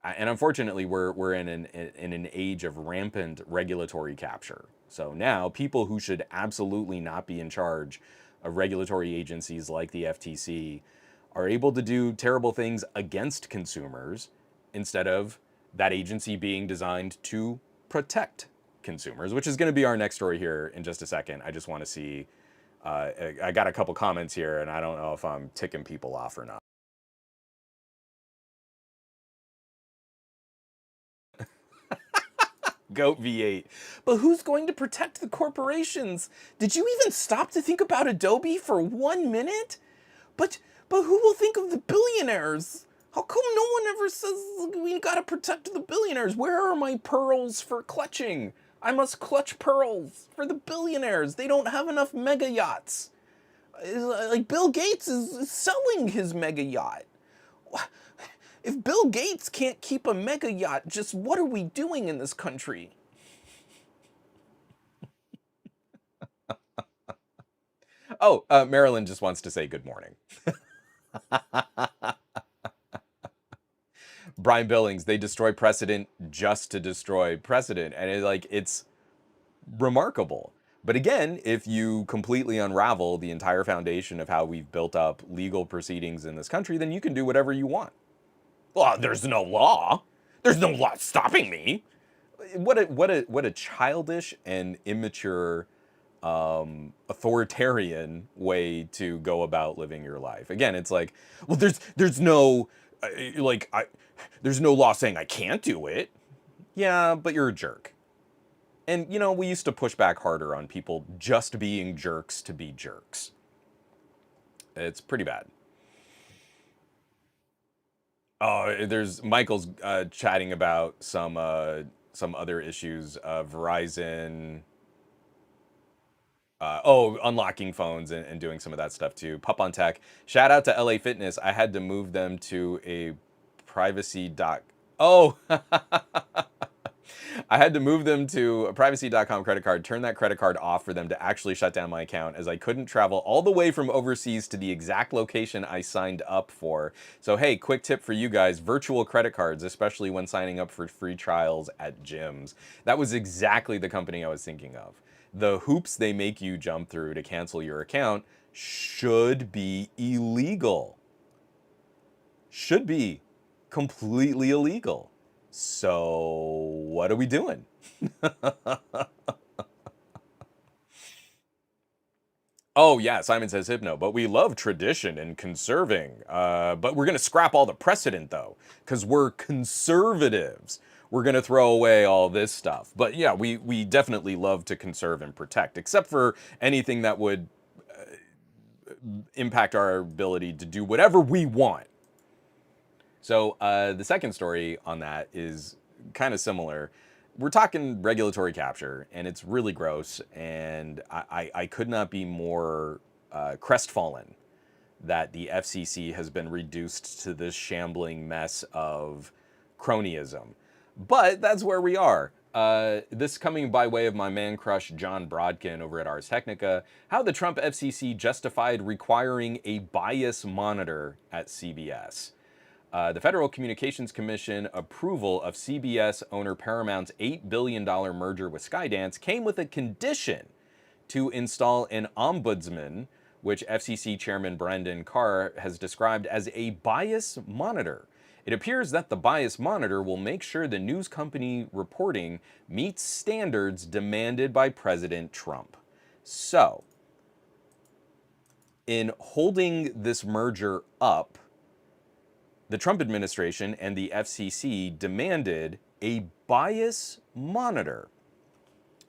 And unfortunately, we're in an age of rampant regulatory capture. So now people who should absolutely not be in charge of regulatory agencies like the FTC are able to do terrible things against consumers instead of that agency being designed to protect consumers, which is going to be our next story here in just a second. I just want to see. I got a couple comments here, and I don't know if I'm ticking people off or not. Goat V8. But who's going to protect the corporations? Did you even stop to think about Adobe for 1 minute? But who will think of the billionaires? How come no one ever says we gotta protect the billionaires? Where are my pearls for clutching? I must clutch pearls for the billionaires. They don't have enough mega yachts. Like Bill Gates is selling his mega yacht. If Bill Gates can't keep a mega yacht, just what are we doing in this country? Oh, Marilyn just wants to say good morning. Brian Billings, they destroy precedent just to destroy precedent. And it's remarkable. But again, if you completely unravel the entire foundation of how we've built up legal proceedings in this country, then you can do whatever you want. Well, there's no law. There's no law stopping me. What a childish and immature authoritarian way to go about living your life. Again, it's like, well, there's no there's no law saying I can't do it. Yeah, but you're a jerk. And we used to push back harder on people just being jerks to be jerks. It's pretty bad. Oh, there's Michael's chatting about some other issues. Verizon. Unlocking phones and doing some of that stuff too. Pup on Tech. Shout out to LA Fitness. I had to move them to a privacy doc. Oh, I had to move them to a privacy.com credit card, turn that credit card off for them to actually shut down my account as I couldn't travel all the way from overseas to the exact location I signed up for. So, hey, quick tip for you guys, virtual credit cards, especially when signing up for free trials at gyms. That was exactly the company I was thinking of. The hoops they make you jump through to cancel your account should be illegal. Should be completely illegal. So, what are we doing? Oh, yeah, Simon says hypno, but we love tradition and conserving. But we're going to scrap all the precedent, though, because we're conservatives. We're going to throw away all this stuff. But yeah, we definitely love to conserve and protect, except for anything that would impact our ability to do whatever we want. So the second story on that is kind of similar. We're talking regulatory capture, and it's really gross, and I could not be more crestfallen that the FCC has been reduced to this shambling mess of cronyism. But that's where we are. This coming by way of my man crush John Brodkin over at Ars Technica, how the Trump FCC justified requiring a bias monitor at CBS. The Federal Communications Commission approval of CBS owner Paramount's $8 billion merger with Skydance came with a condition to install an ombudsman, which FCC Chairman Brendan Carr has described as a bias monitor. It appears that the bias monitor will make sure the news company reporting meets standards demanded by President Trump. So, in holding this merger up, the Trump administration and the FCC demanded a bias monitor.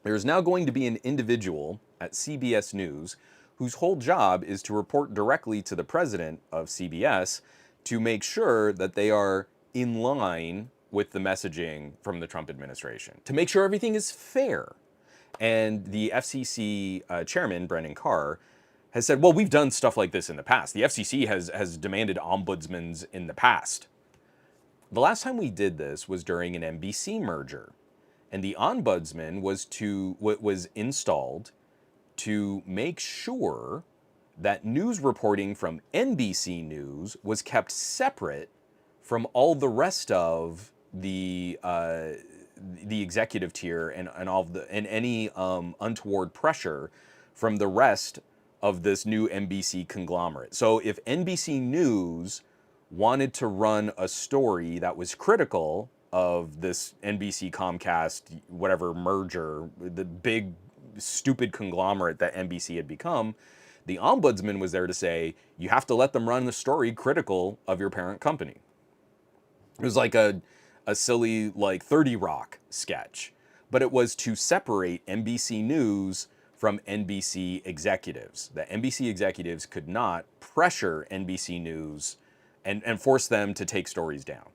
There is now going to be an individual at CBS News whose whole job is to report directly to the president of CBS to make sure that they are in line with the messaging from the Trump administration, to make sure everything is fair. And the FCC chairman, Brendan Carr, has said, well, we've done stuff like this in the past. The FCC has demanded ombudsmans in the past. The last time we did this was during an NBC merger, and the ombudsman was installed to make sure that news reporting from NBC News was kept separate from all the rest of the executive tier and all of the and any untoward pressure from the rest of this new NBC conglomerate. So if NBC News wanted to run a story that was critical of this NBC Comcast whatever merger, the big stupid conglomerate that NBC had become, the ombudsman was there to say, you have to let them run the story critical of your parent company. It was like a silly like 30 Rock sketch, but it was to separate NBC News from NBC executives. The NBC executives could not pressure NBC News and force them to take stories down.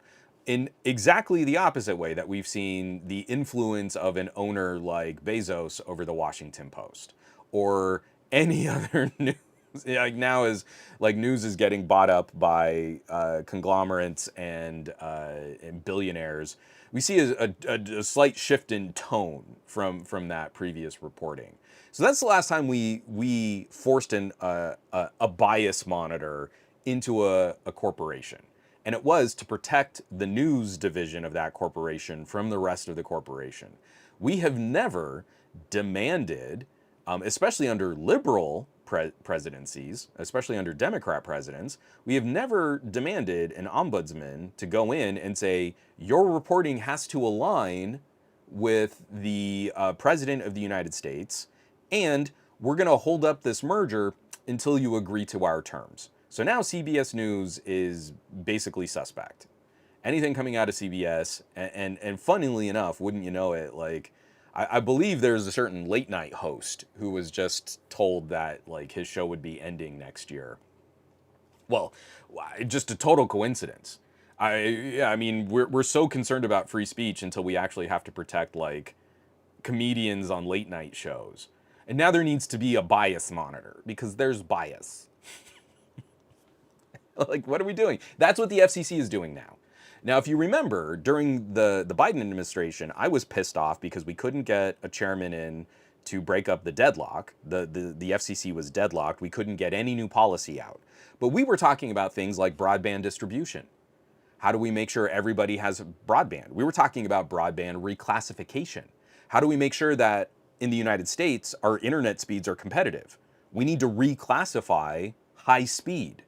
In exactly the opposite way that we've seen the influence of an owner like Bezos over the Washington Post or any other news. Like now is like news is getting bought up by conglomerates and billionaires. We see a slight shift in tone from that previous reporting. So that's the last time we forced a bias monitor into a corporation. And it was to protect the news division of that corporation from the rest of the corporation. We have never demanded, especially under liberal presidencies, especially under Democrat presidents, we have never demanded an ombudsman to go in and say, your reporting has to align with the president of the United States, and we're going to hold up this merger until you agree to our terms. So now CBS News is basically suspect. Anything coming out of CBS, and funnily enough, wouldn't you know it, like, I believe there's a certain late night host who was just told that like his show would be ending next year. Well, just a total coincidence. I mean, we're so concerned about free speech until we actually have to protect like comedians on late night shows. And now there needs to be a bias monitor because there's bias. Like, what are we doing? That's what the FCC is doing now. Now, if you remember, during the Biden administration, I was pissed off because we couldn't get a chairman in to break up the deadlock. The FCC was deadlocked. We couldn't get any new policy out. But we were talking about things like broadband distribution. How do we make sure everybody has broadband? We were talking about broadband reclassification. How do we make sure that in the United States, our internet speeds are competitive? We need to reclassify high speed.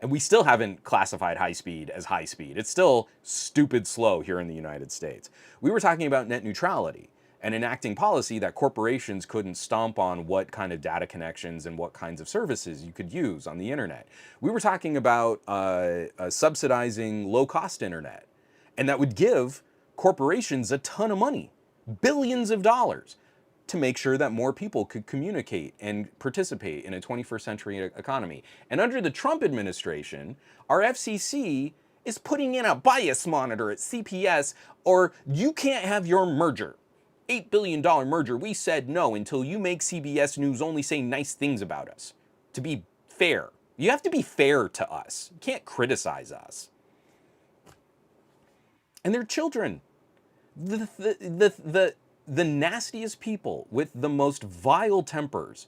And we still haven't classified high speed as high speed. It's still stupid slow here in the United States. We were talking about net neutrality and enacting policy that corporations couldn't stomp on what kind of data connections and what kinds of services you could use on the internet. We were talking about subsidizing low-cost internet, and that would give corporations a ton of money, billions of dollars, to make sure that more people could communicate and participate in a 21st century economy. And under the Trump administration, our FCC is putting in a bias monitor at CPS, or you can't have your merger. $8 billion merger. We said no until you make CBS News only say nice things about us. To be fair. You have to be fair to us. You can't criticize us. And they're children. The nastiest people with the most vile tempers,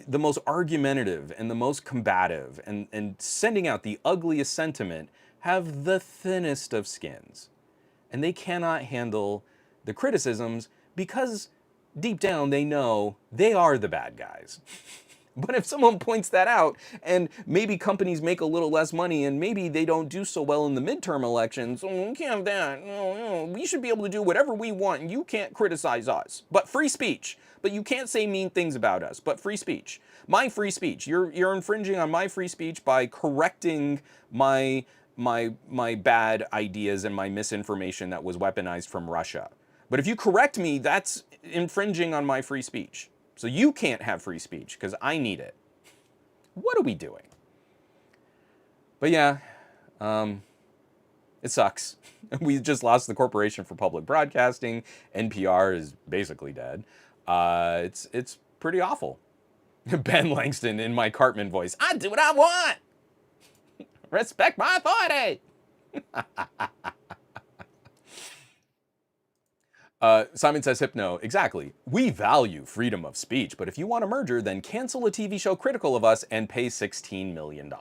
the most argumentative and the most combative and sending out the ugliest sentiment have the thinnest of skins. And they cannot handle the criticisms because deep down they know they are the bad guys. But if someone points that out, and maybe companies make a little less money, and maybe they don't do so well in the midterm elections, we can't have that. We should be able to do whatever we want, and you can't criticize us. But free speech. But you can't say mean things about us. But free speech. My free speech. You're infringing on my free speech by correcting my bad ideas and my misinformation that was weaponized from Russia. But if you correct me, that's infringing on my free speech. So you can't have free speech because I need it. What are we doing? But yeah, it sucks. We just lost the Corporation for Public Broadcasting. NPR is basically dead. It's pretty awful. Ben Langston in my Cartman voice. I do what I want. Respect my authority. Simon says, Hypno, exactly. We value freedom of speech, but if you want a merger, then cancel a TV show critical of us and pay $16 million.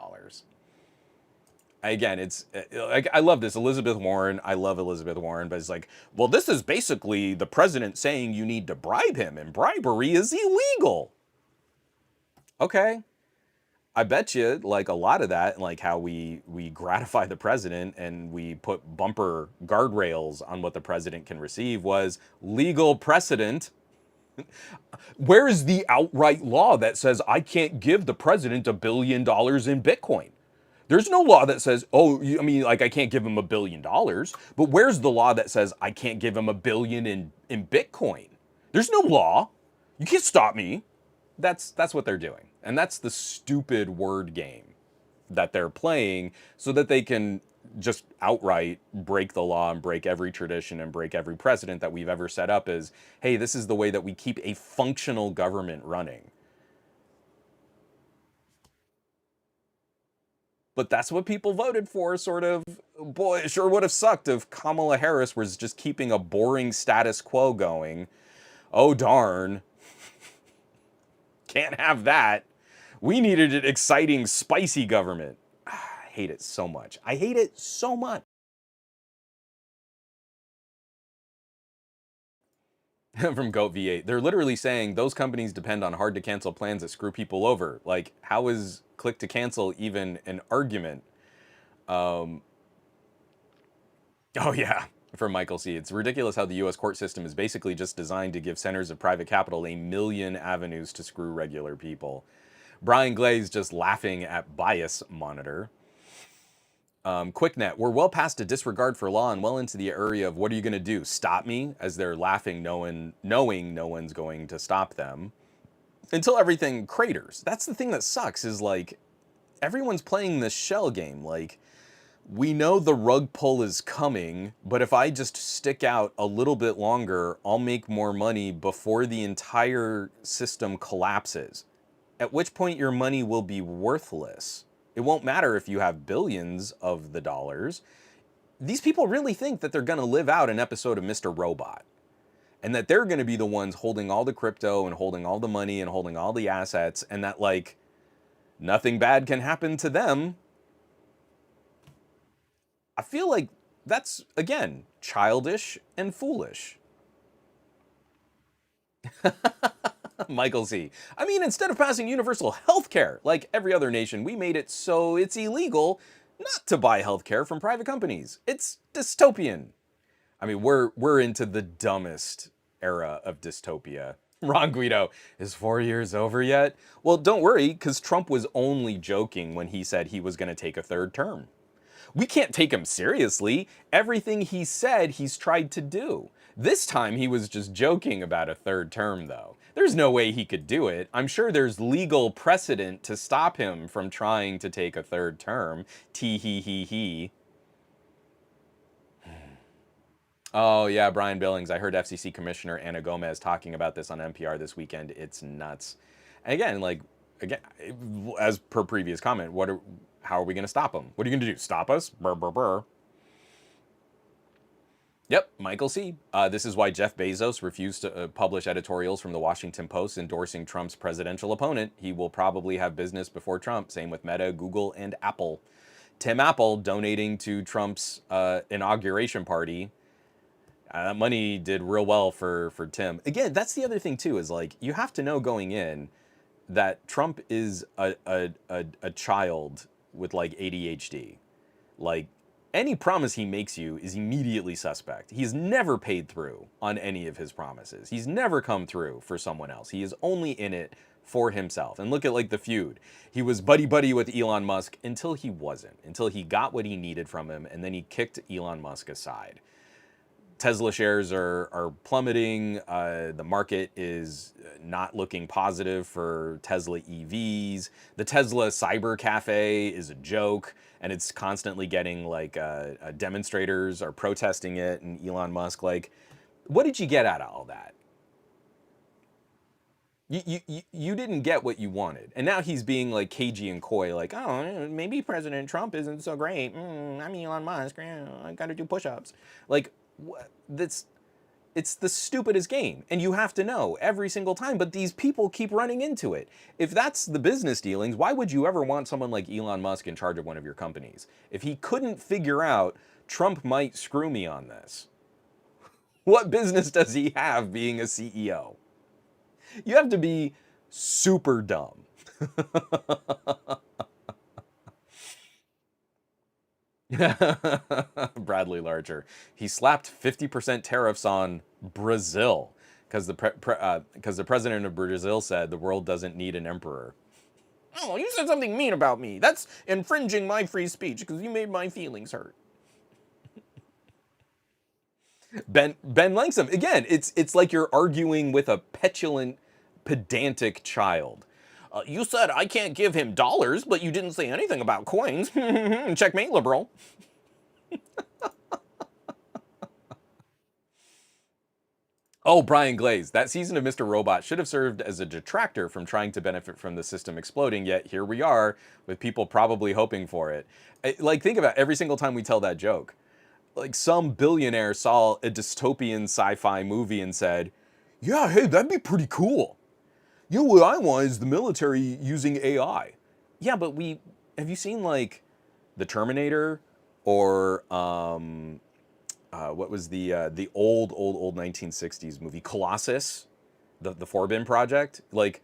Again, it's like I love this Elizabeth Warren. I love Elizabeth Warren, but it's like, well, this is basically the president saying you need to bribe him, and bribery is illegal. Okay, I bet you like a lot of that, like how we gratify the president and we put bumper guardrails on what the president can receive was legal precedent. Where is the outright law that says I can't give the president $1 billion in Bitcoin? There's no law that says, oh, I mean, like I can't give him $1 billion. But where's the law that says I can't give him $1 billion in Bitcoin? There's no law. You can't stop me. That's what they're doing, and that's the stupid word game that they're playing so that they can just outright break the law and break every tradition and break every precedent that we've ever set up as, hey, this is the way that we keep a functional government running. But that's what people voted for, sort of. Boy, it sure would have sucked if Kamala Harris was just keeping a boring status quo going. Oh, darn. Can't have that. We needed an exciting, spicy government. I hate it so much. I hate it so much. From Goat V8, they're literally saying those companies depend on hard to cancel plans that screw people over. Like, how is click to cancel even an argument? Um, oh, yeah. From Michael C. It's ridiculous how the US court system is basically just designed to give centers of private capital a million avenues to screw regular people. Brian Glaze just laughing at Bias Monitor. QuickNet, we're well past a disregard for law and well into the area of what are you going to do? Stop me? As they're laughing, knowing no one's going to stop them. Until everything craters. That's the thing that sucks is like everyone's playing this shell game. Like, we know the rug pull is coming, but if I just stick out a little bit longer, I'll make more money before the entire system collapses. At which point your money will be worthless. It won't matter if you have billions of the dollars. These people really think that they're going to live out an episode of Mr. Robot and that they're going to be the ones holding all the crypto and holding all the money and holding all the assets and that like nothing bad can happen to them. I feel like that's, again, childish and foolish. Michael Z. I mean, instead of passing universal health care like every other nation, we made it so it's illegal not to buy health care from private companies. It's dystopian. I mean, we're into the dumbest era of dystopia. Ron Guido, is 4 years over yet? Well, don't worry, because Trump was only joking when he said he was going to take a third term. We can't take him seriously. Everything he said, he's tried to do. This time he was just joking about a third term, though. There's no way he could do it. I'm sure there's legal precedent to stop him from trying to take a third term. Tee hee hee hee. Oh, yeah, Brian Billings. I heard FCC Commissioner Anna Gomez talking about this on NPR this weekend. It's nuts. And again, like, again, as per previous comment, how are we going to stop them? What are you going to do? Stop us? Brr, brr, brr. Yep, Michael C. This is why Jeff Bezos refused to publish editorials from the Washington Post endorsing Trump's presidential opponent. He will probably have business before Trump. Same with Meta, Google, and Apple. Tim Apple donating to Trump's inauguration party. That money did real well for Tim. Again, that's the other thing too. Is like you have to know going in that Trump is a child with like ADHD. Like any promise he makes you is immediately suspect. He's never paid through on any of his promises. He's never come through for someone else. He is only in it for himself. And look at like the feud. He was buddy buddy with Elon Musk until he wasn't, until he got what he needed from him, and then he kicked Elon Musk aside. Tesla shares are plummeting. The market is not looking positive for Tesla EVs. The Tesla Cyber Cafe is a joke, and it's constantly getting like demonstrators are protesting it. And Elon Musk, like, what did you get out of all that? You didn't get what you wanted, and now he's being like cagey and coy, like, oh, maybe President Trump isn't so great. I'm Elon Musk. I got to do push-ups. Like, that's It's the stupidest game, and you have to know every single time, but these people keep running into it. If that's the business dealings, why would you ever want someone like Elon Musk in charge of one of your companies? If he couldn't figure out Trump might screw me on this, what business does he have being a CEO? You have to be super dumb. Bradley Larger. He slapped 50% tariffs on Brazil because the president of Brazil said the world doesn't need an emperor. Oh, you said something mean about me. That's infringing my free speech because you made my feelings hurt. Ben Langsam again. It's like you're arguing with a petulant, pedantic child. You said I can't give him dollars, but you didn't say anything about coins. Checkmate, liberal. Oh, Brian Glaze. That season of Mr. Robot should have served as a detractor from trying to benefit from the system exploding, yet here we are with people probably hoping for it. Like, think about every single time we tell that joke. Like, some billionaire saw a dystopian sci-fi movie and said, yeah, hey, that'd be pretty cool. You know, what I want is the military using AI. Yeah, but have you seen, like, The Terminator or what was the old 1960s movie Colossus, the Forbin project? Like,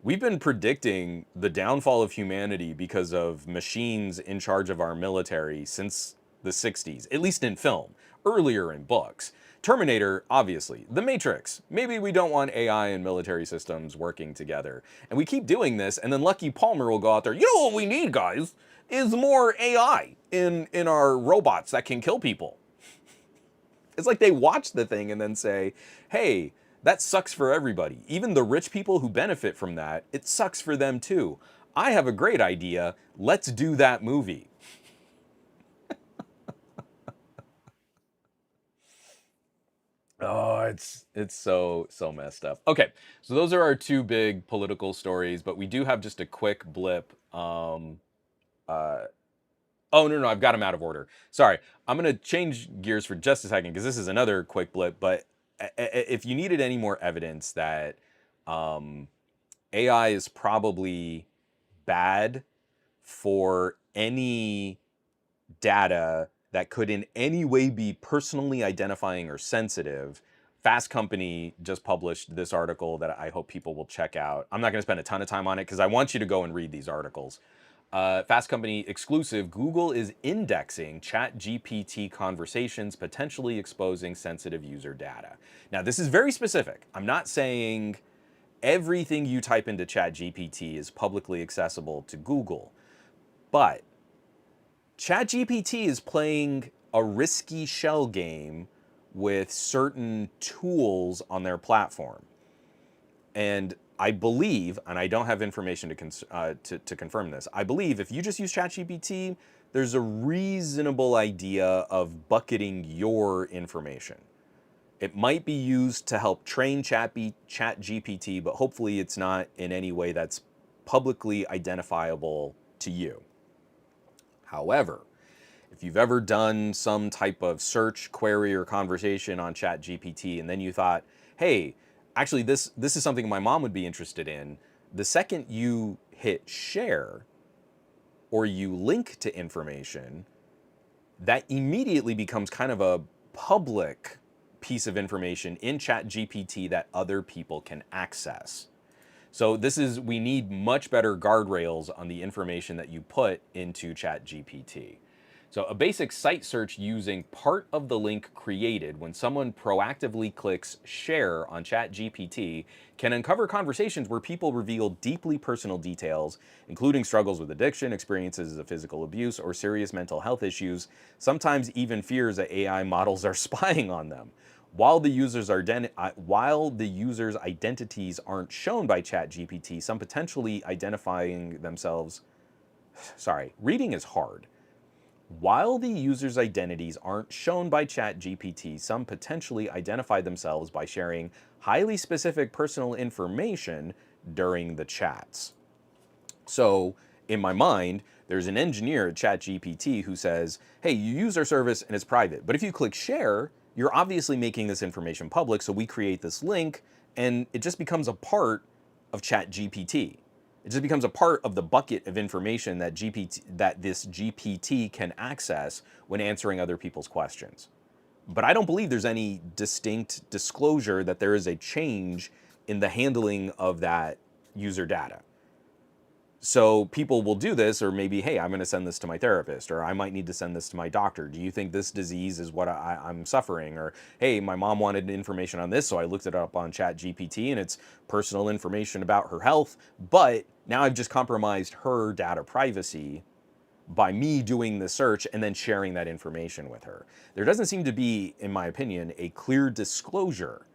we've been predicting the downfall of humanity because of machines in charge of our military since the 60s, at least in film, earlier in books. Terminator, obviously. The Matrix. Maybe we don't want AI and military systems working together. And we keep doing this, and then Lucky Palmer will go out there, you know what we need, guys, is more AI in our robots that can kill people. It's like they watch the thing and then say, hey, that sucks for everybody. Even the rich people who benefit from that, it sucks for them too. I have a great idea. Let's do that movie. Oh, it's so messed up. Okay, so those are our two big political stories, but we do have just a quick blip. Uh, oh no, I've got them out of order. Sorry, I'm gonna change gears for just a second because this is another quick blip. But if you needed any more evidence that AI is probably bad for any data that could in any way be personally identifying or sensitive, Fast Company just published this article that I hope people will check out. I'm not going to spend a ton of time on it because I want you to go and read these articles. Fast Company exclusive, Google is indexing ChatGPT conversations, potentially exposing sensitive user data. Now, this is very specific. I'm not saying everything you type into ChatGPT is publicly accessible to Google, but ChatGPT is playing a risky shell game with certain tools on their platform. And I believe, and I don't have information to confirm this, I believe if you just use ChatGPT, there's a reasonable idea of bucketing your information. It might be used to help train ChatGPT, but hopefully it's not in any way that's publicly identifiable to you. However, if you've ever done some type of search, query, or conversation on ChatGPT, and then you thought, hey, actually this is something my mom would be interested in, the second you hit share or you link to information, that immediately becomes kind of a public piece of information in ChatGPT that other people can access. So we need much better guardrails on the information that you put into ChatGPT. So a basic site search using part of the link created when someone proactively clicks share on ChatGPT can uncover conversations where people reveal deeply personal details, including struggles with addiction, experiences of physical abuse, or serious mental health issues, sometimes even fears that AI models are spying on them. While the user's identities aren't shown by ChatGPT, some potentially identifying themselves. Sorry, reading is hard. While the user's identities aren't shown by ChatGPT, some potentially identify themselves by sharing highly specific personal information during the chats. So, in my mind, there's an engineer at ChatGPT who says, hey, you use our service and it's private, but if you click share, you're obviously making this information public, so we create this link, and it just becomes a part of ChatGPT. It just becomes a part of the bucket of information that this GPT can access when answering other people's questions. But I don't believe there's any distinct disclosure that there is a change in the handling of that user data. So people will do this, or maybe, hey, I'm going to send this to my therapist, or I might need to send this to my doctor. Do you think this disease is what I'm suffering? Or, hey, my mom wanted information on this, so I looked it up on ChatGPT, and it's personal information about her health. But now I've just compromised her data privacy by me doing the search and then sharing that information with her. There doesn't seem to be, in my opinion, a clear disclosure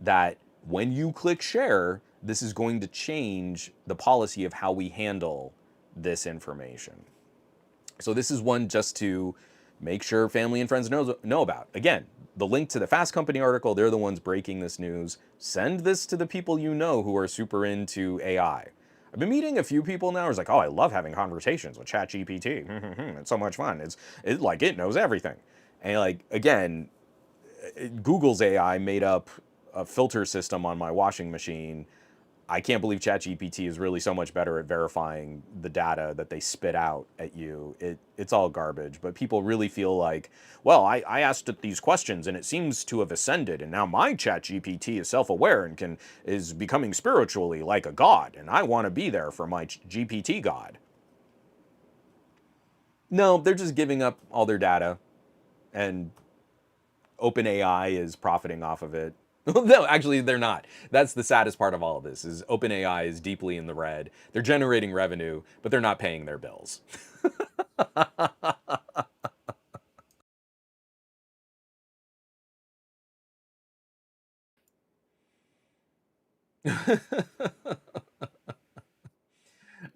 that when you click share, this is going to change the policy of how we handle this information. So this is one just to make sure family and friends know about. Again, the link to the Fast Company article, they're the ones breaking this news. Send this to the people you know who are super into AI. I've been meeting a few people now who's like, oh, I love having conversations with ChatGPT. It's so much fun. It's like it knows everything. And like, again, Google's AI made up a filter system on my washing machine. I can't believe ChatGPT is really so much better at verifying the data that they spit out at you. It's all garbage, but people really feel like, well, I asked it these questions and it seems to have ascended, and now my ChatGPT is self-aware and is becoming spiritually like a god, and I want to be there for my GPT god. No, they're just giving up all their data, and OpenAI is profiting off of it. No, actually, they're not. That's the saddest part of all of this, is OpenAI is deeply in the red. They're generating revenue, but they're not paying their bills.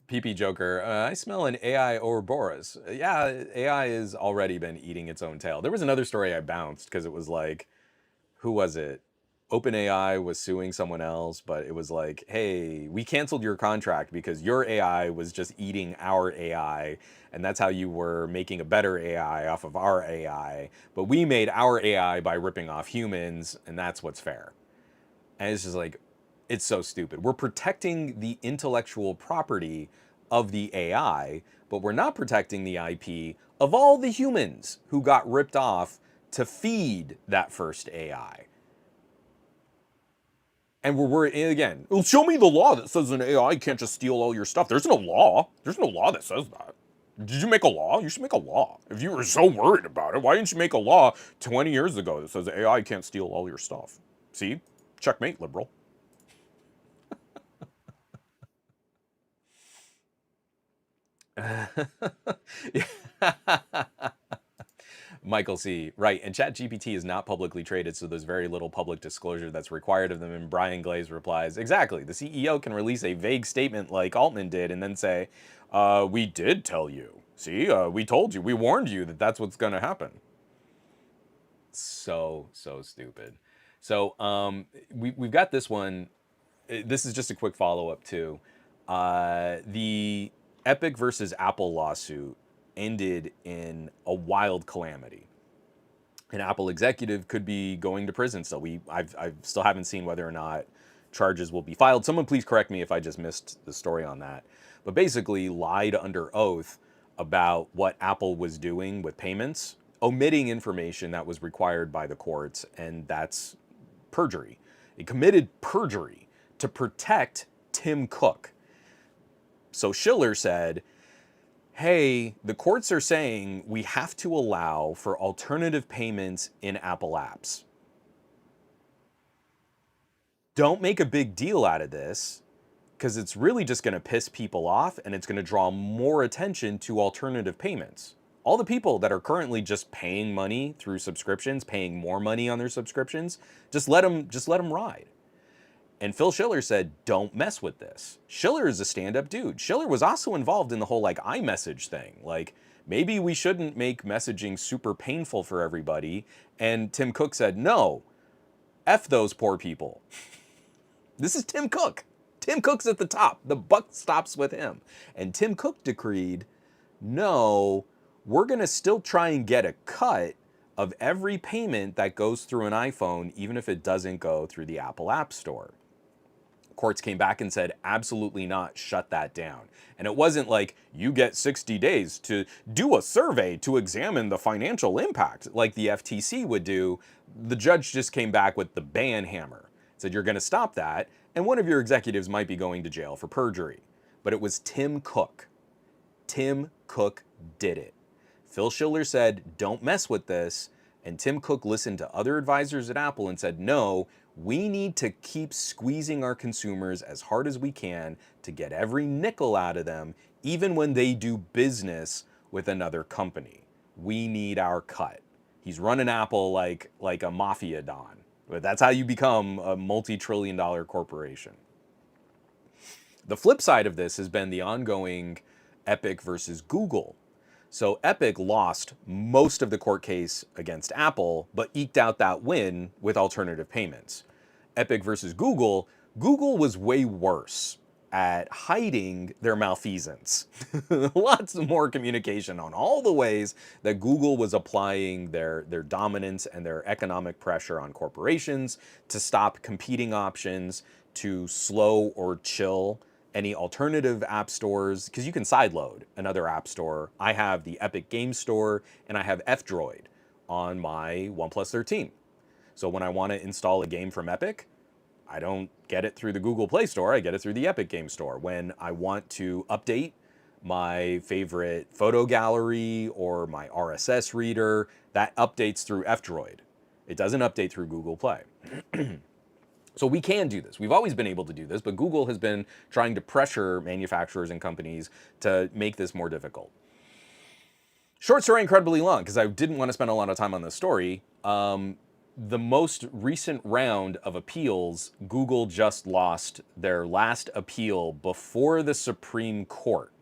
PP Joker, I smell an AI Ouroboros. Yeah, AI has already been eating its own tail. There was another story I bounced because it was like, who was it? OpenAI was suing someone else, but it was like, hey, we canceled your contract because your AI was just eating our AI, and that's how you were making a better AI off of our AI. But we made our AI by ripping off humans, and that's what's fair. And it's just like, it's so stupid. We're protecting the intellectual property of the AI, but we're not protecting the IP of all the humans who got ripped off to feed that first AI. And we're again, well, show me the law that says an AI can't just steal all your stuff. There's no law. There's no law that says that. Did you make a law? You should make a law. If you were so worried about it, why didn't you make a law 20 years ago that says AI can't steal all your stuff? See? Checkmate, liberal. Michael C. Right, and ChatGPT is not publicly traded, so there's very little public disclosure that's required of them. And Brian Glaze replies, exactly. The CEO can release a vague statement like Altman did and then say, we did tell you. See, we told you. We warned you that that's what's going to happen. So stupid. So we've got this one. This is just a quick follow-up, too. The Epic versus Apple lawsuit ended in a wild calamity. An Apple executive could be going to prison still. I still haven't seen whether or not charges will be filed. Someone please correct me if I just missed the story on that. But basically lied under oath about what Apple was doing with payments, omitting information that was required by the courts, and that's perjury. It committed perjury to protect Tim Cook. So Schiller said, hey, the courts are saying we have to allow for alternative payments in Apple apps. Don't make a big deal out of this, because it's really just going to piss people off and it's going to draw more attention to alternative payments. All the people that are currently just paying money through subscriptions, paying more money on their subscriptions, just let them ride. And Phil Schiller said, don't mess with this. Schiller is a stand-up dude. Schiller was also involved in the whole like iMessage thing. Like, maybe we shouldn't make messaging super painful for everybody. And Tim Cook said, no, F those poor people. This is Tim Cook. Tim Cook's at the top. The buck stops with him. And Tim Cook decreed, no, we're going to still try and get a cut of every payment that goes through an iPhone, even if it doesn't go through the Apple App Store. Courts came back and said, absolutely not, shut that down. And it wasn't like you get 60 days to do a survey to examine the financial impact like the FTC would do. The judge just came back with the ban hammer, said you're going to stop that, and one of your executives might be going to jail for perjury. But it was Tim Cook. Tim Cook did it. Phil Schiller said, don't mess with this. And Tim Cook listened to other advisors at Apple and said, no, we need to keep squeezing our consumers as hard as we can to get every nickel out of them, even when they do business with another company. We need our cut. He's running Apple like a mafia don. But that's how you become a multi-trillion-dollar corporation. The flip side of this has been the ongoing Epic versus Google. So Epic lost most of the court case against Apple, but eked out that win with alternative payments. Epic versus Google, Google was way worse at hiding their malfeasance. Lots more communication on all the ways that Google was applying their dominance and their economic pressure on corporations to stop competing options, to slow or chill any alternative app stores, because you can sideload another app store. I have the Epic Game Store and I have F-Droid on my OnePlus 13. So when I want to install a game from Epic, I don't get it through the Google Play Store, I get it through the Epic Game Store. When I want to update my favorite photo gallery or my RSS reader, that updates through F-Droid. It doesn't update through Google Play. So we can do this. We've always been able to do this, but Google has been trying to pressure manufacturers and companies to make this more difficult. Short story, incredibly long, because I didn't want to spend a lot of time on this story. The most recent round of appeals, Google just lost their last appeal before the Supreme Court.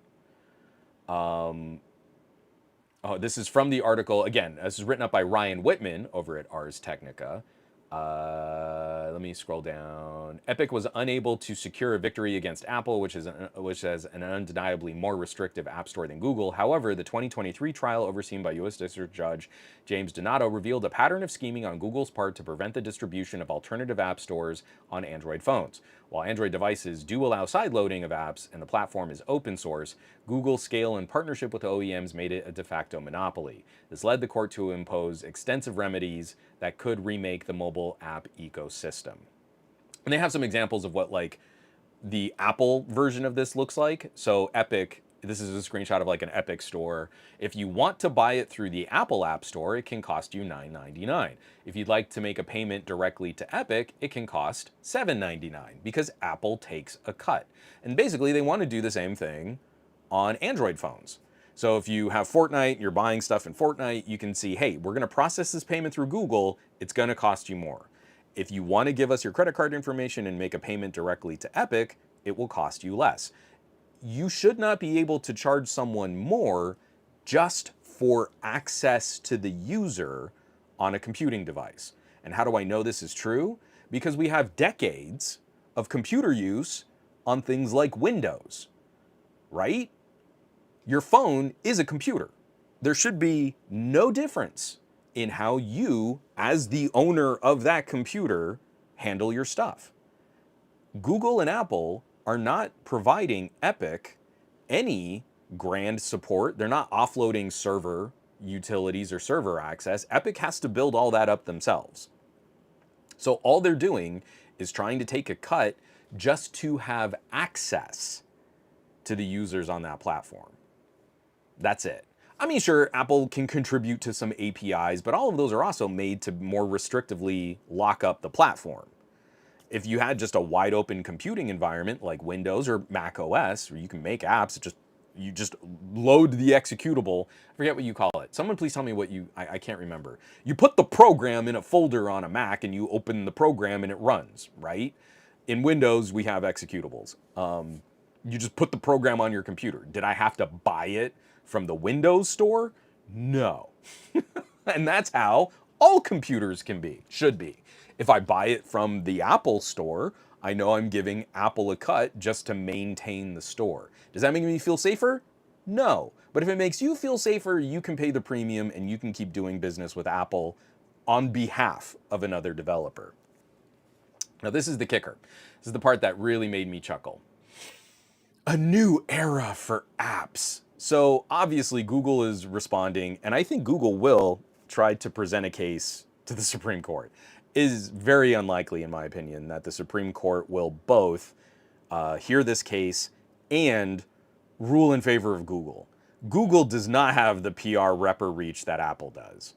This is from the article, again, this is written up by Ryan Whitman over at Ars Technica. Let me scroll down. Epic was unable to secure a victory against Apple, which has an undeniably more restrictive app store than Google. However, the 2023 trial overseen by U.S. District Judge James Donato revealed a pattern of scheming on Google's part to prevent the distribution of alternative app stores on Android phones. While Android devices do allow sideloading of apps and the platform is open source, Google's scale in partnership with OEMs made it a de facto monopoly. This led the court to impose extensive remedies that could remake the mobile app ecosystem. And they have some examples of what like the Apple version of this looks like. So Epic, this is a screenshot of like an Epic store. If you want to buy it through the Apple App Store, it can cost you $9.99. If you'd like to make a payment directly to Epic, it can cost $7.99 because Apple takes a cut. And basically they want to do the same thing on Android phones. So if you have Fortnite, you're buying stuff in Fortnite, you can see, hey, we're going to process this payment through Google, it's going to cost you more. If you want to give us your credit card information and make a payment directly to Epic, it will cost you less. You should not be able to charge someone more just for access to the user on a computing device. And how do I know this is true? Because we have decades of computer use on things like Windows, right? Your phone is a computer. There should be no difference in how you, as the owner of that computer, handle your stuff. Google and Apple are not providing Epic any grand support. They're not offloading server utilities or server access. Epic has to build all that up themselves. So all they're doing is trying to take a cut just to have access to the users on that platform. That's it. I mean, sure, Apple can contribute to some APIs, but all of those are also made to more restrictively lock up the platform. If you had just a wide open computing environment like Windows or Mac OS, where you can make apps, you just load the executable. I forget what you call it. Someone please tell me what I can't remember. You put the program in a folder on a Mac and you open the program and it runs, right? In Windows, we have executables. You just put the program on your computer. Did I have to buy it from the Windows store? No. And that's how all computers should be. If I buy it from the Apple store, I know I'm giving Apple a cut just to maintain the store. Does that make me feel safer? No. But if it makes you feel safer, you can pay the premium and you can keep doing business with Apple on behalf of another developer. Now, this is the kicker. This is the part that really made me chuckle. A new era for apps. So obviously, Google is responding, and I think Google will try to present a case to the Supreme Court. It is very unlikely, in my opinion, that the Supreme Court will both hear this case and rule in favor of Google. Google does not have the PR rep or reach that Apple does.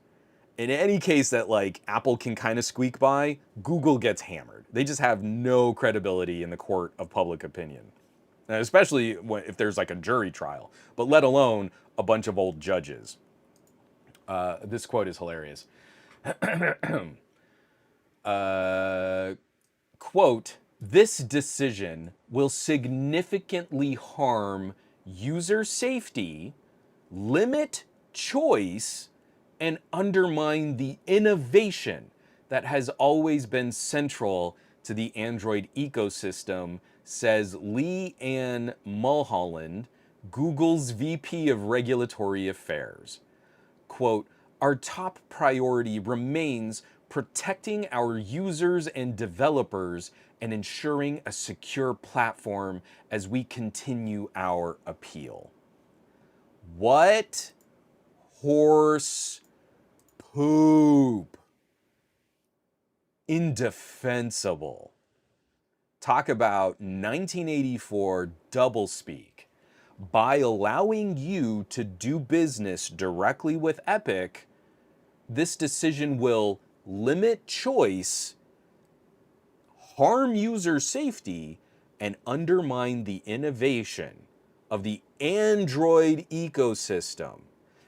In any case that like Apple can kind of squeak by, Google gets hammered. They just have no credibility in the court of public opinion. And especially if there's like a jury trial, but let alone a bunch of old judges. This quote is hilarious. Quote, this decision will significantly harm user safety, limit choice, and undermine the innovation that has always been central to the Android ecosystem, says Lee Ann Mulholland, Google's VP of Regulatory Affairs. Quote, our top priority remains protecting our users and developers and ensuring a secure platform as we continue our appeal. What horse poop. Indefensible. Talk about 1984 doublespeak. By allowing you to do business directly with Epic, this decision will limit choice, harm user safety, and undermine the innovation of the Android ecosystem.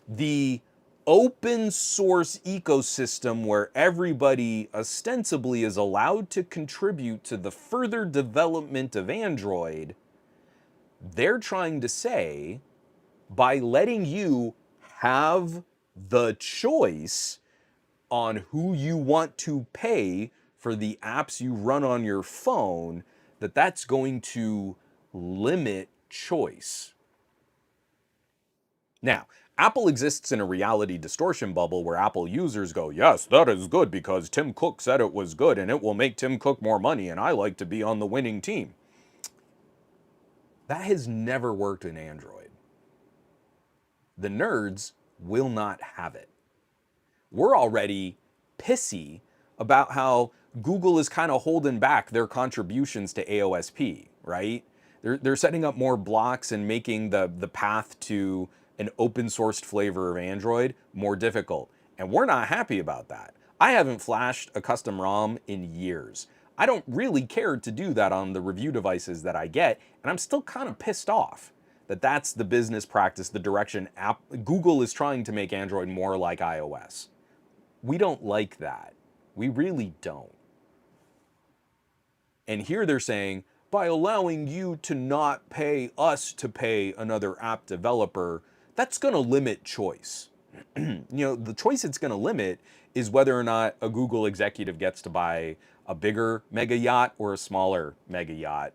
The open source ecosystem where everybody ostensibly is allowed to contribute to the further development of Android. They're trying to say, by letting you have the choice on who you want to pay for the apps you run on your phone, that's going to limit choice. Now, Apple exists in a reality distortion bubble where Apple users go, yes, that is good because Tim Cook said it was good and it will make Tim Cook more money and I like to be on the winning team. That has never worked in Android. The nerds will not have it. We're already pissy about how Google is kind of holding back their contributions to AOSP, right? They're setting up more blocks and making the path to an open sourced flavor of Android more difficult. And we're not happy about that. I haven't flashed a custom ROM in years. I don't really care to do that on the review devices that I get, and I'm still kind of pissed off that that's the business practice, the direction Google is trying to make Android more like iOS. We don't like that. We really don't. And here they're saying, by allowing you to not pay us to pay another app developer, that's going to limit choice. The choice it's going to limit is whether or not a Google executive gets to buy a bigger mega yacht or a smaller mega yacht.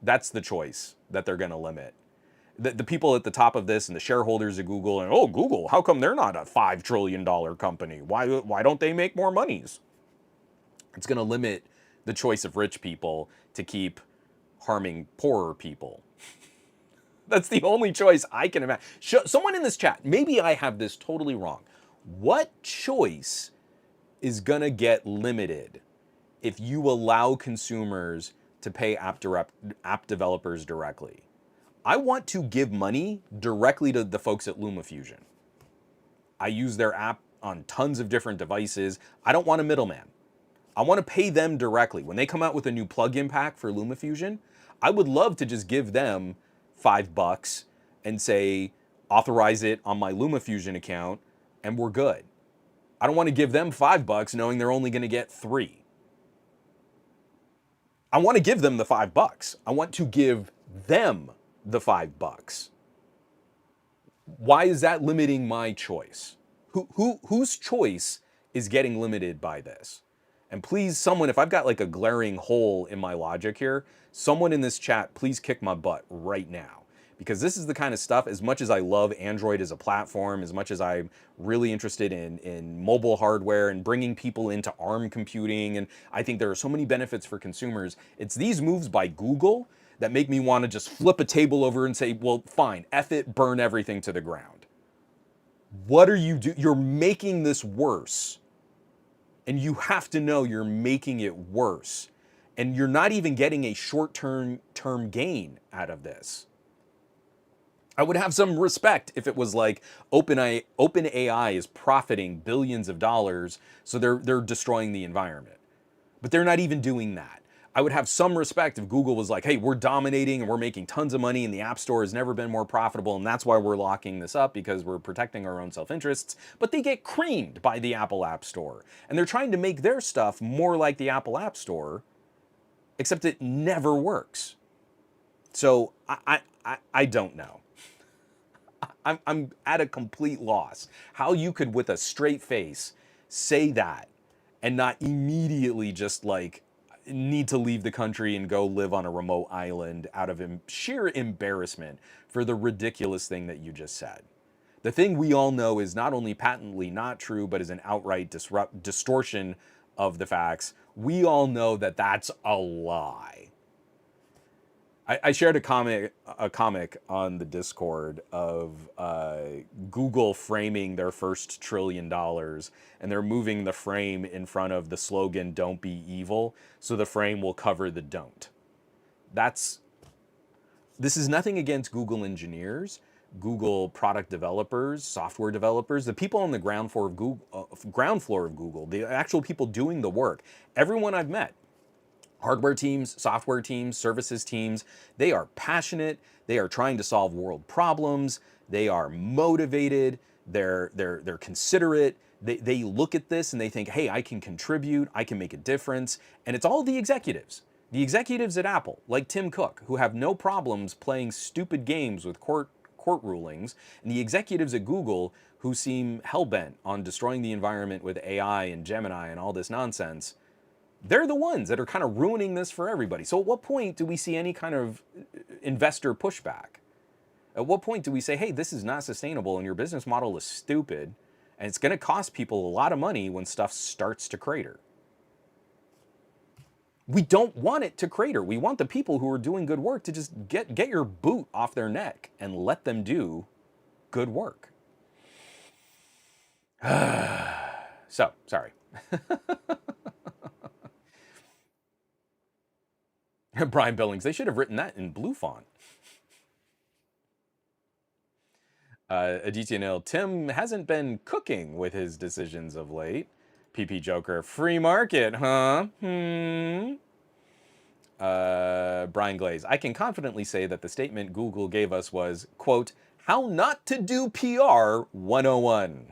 That's the choice that they're going to limit. The people at the top of this and the shareholders of Google, and oh, Google, how come they're not a $5 trillion company? Why don't they make more monies? It's going to limit the choice of rich people to keep harming poorer people. That's the only choice I can imagine. Someone in this chat, maybe I have this totally wrong. What choice is going to get limited if you allow consumers to pay app developers directly? I want to give money directly to the folks at LumaFusion. I use their app on tons of different devices. I don't want a middleman. I want to pay them directly. When they come out with a new plugin pack for LumaFusion, I would love to just give them $5 and say, authorize it on my LumaFusion account, and we're good. I don't want to give them $5 knowing they're only going to get 3. I want to give them the $5. I want to give them the $5. Why is that limiting my choice? Whose choice is getting limited by this? And please, someone, if I've got like a glaring hole in my logic here, someone in this chat, please kick my butt right now. because this is the kind of stuff, as much as I love Android as a platform, as much as I'm really interested in mobile hardware and bringing people into ARM computing, and I think there are so many benefits for consumers, it's these moves by Google that make me want to just flip a table over and say, well, fine, F it, burn everything to the ground. What are you doing? You're making this worse. And you have to know you're making it worse. And you're not even getting a short-term gain out of this. I would have some respect if it was like OpenAI is profiting billions of dollars, so they're destroying the environment. But they're not even doing that. I would have some respect if Google was like, hey, we're dominating and we're making tons of money and the App Store has never been more profitable and that's why we're locking this up because we're protecting our own self-interests. But they get creamed by the Apple App Store. And they're trying to make their stuff more like the Apple App Store, except it never works. So I don't know. I'm at a complete loss. How you could, with a straight face, say that and not immediately just like need to leave the country and go live on a remote island out of sheer embarrassment for the ridiculous thing that you just said. The thing we all know is not only patently not true, but is an outright distortion of the facts. We all know that that's a lie. I shared a comic on the Discord of Google framing their first $1 trillion, and they're moving the frame in front of the slogan "Don't be evil," so the frame will cover the "don't." This is nothing against Google engineers, Google product developers, software developers, the people on the ground floor of Google, the actual people doing the work. Everyone I've met, hardware teams, software teams, services teams, they are passionate, they are trying to solve world problems, they are motivated, they're considerate, they look at this and they think, hey, I can contribute, I can make a difference. And it's all the executives at Apple, like Tim Cook, who have no problems playing stupid games with court rulings, and the executives at Google who seem hell-bent on destroying the environment with AI and Gemini and all this nonsense. They're the ones that are kind of ruining this for everybody. So at what point do we see any kind of investor pushback? At what point do we say, hey, this is not sustainable and your business model is stupid and it's going to cost people a lot of money when stuff starts to crater? We don't want it to crater. We want the people who are doing good work to just get your boot off their neck and let them do good work. So, sorry. Brian Billings, they should have written that in blue font. Aditya Nil, Tim hasn't been cooking with his decisions of late. PP Joker, free market, huh? Brian Glaze, I can confidently say that the statement Google gave us was, quote, how not to do PR 101.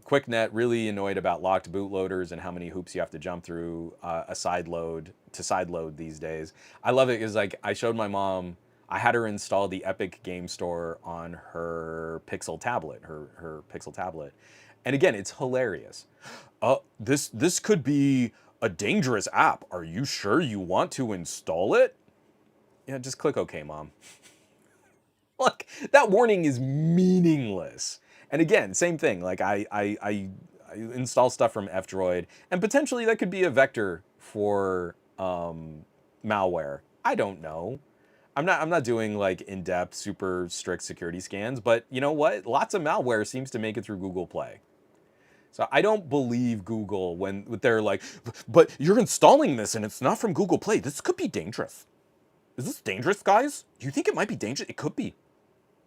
QuickNet, really annoyed about locked bootloaders and how many hoops you have to jump through a sideload these days. I love it because like I showed my mom, I had her install the Epic Game Store on her Pixel tablet, her Pixel tablet. And again, it's hilarious. This could be a dangerous app. Are you sure you want to install it? Yeah, just click OK, Mom. Like, that warning is meaningless. And again, same thing. Like I install stuff from F-Droid, and potentially that could be a vector for malware. I don't know. I'm not doing like in-depth, super strict security scans, but you know what? Lots of malware seems to make it through Google Play. So I don't believe Google when they're like, but you're installing this and it's not from Google Play. This could be dangerous. Is this dangerous, guys? Do you think it might be dangerous? It could be.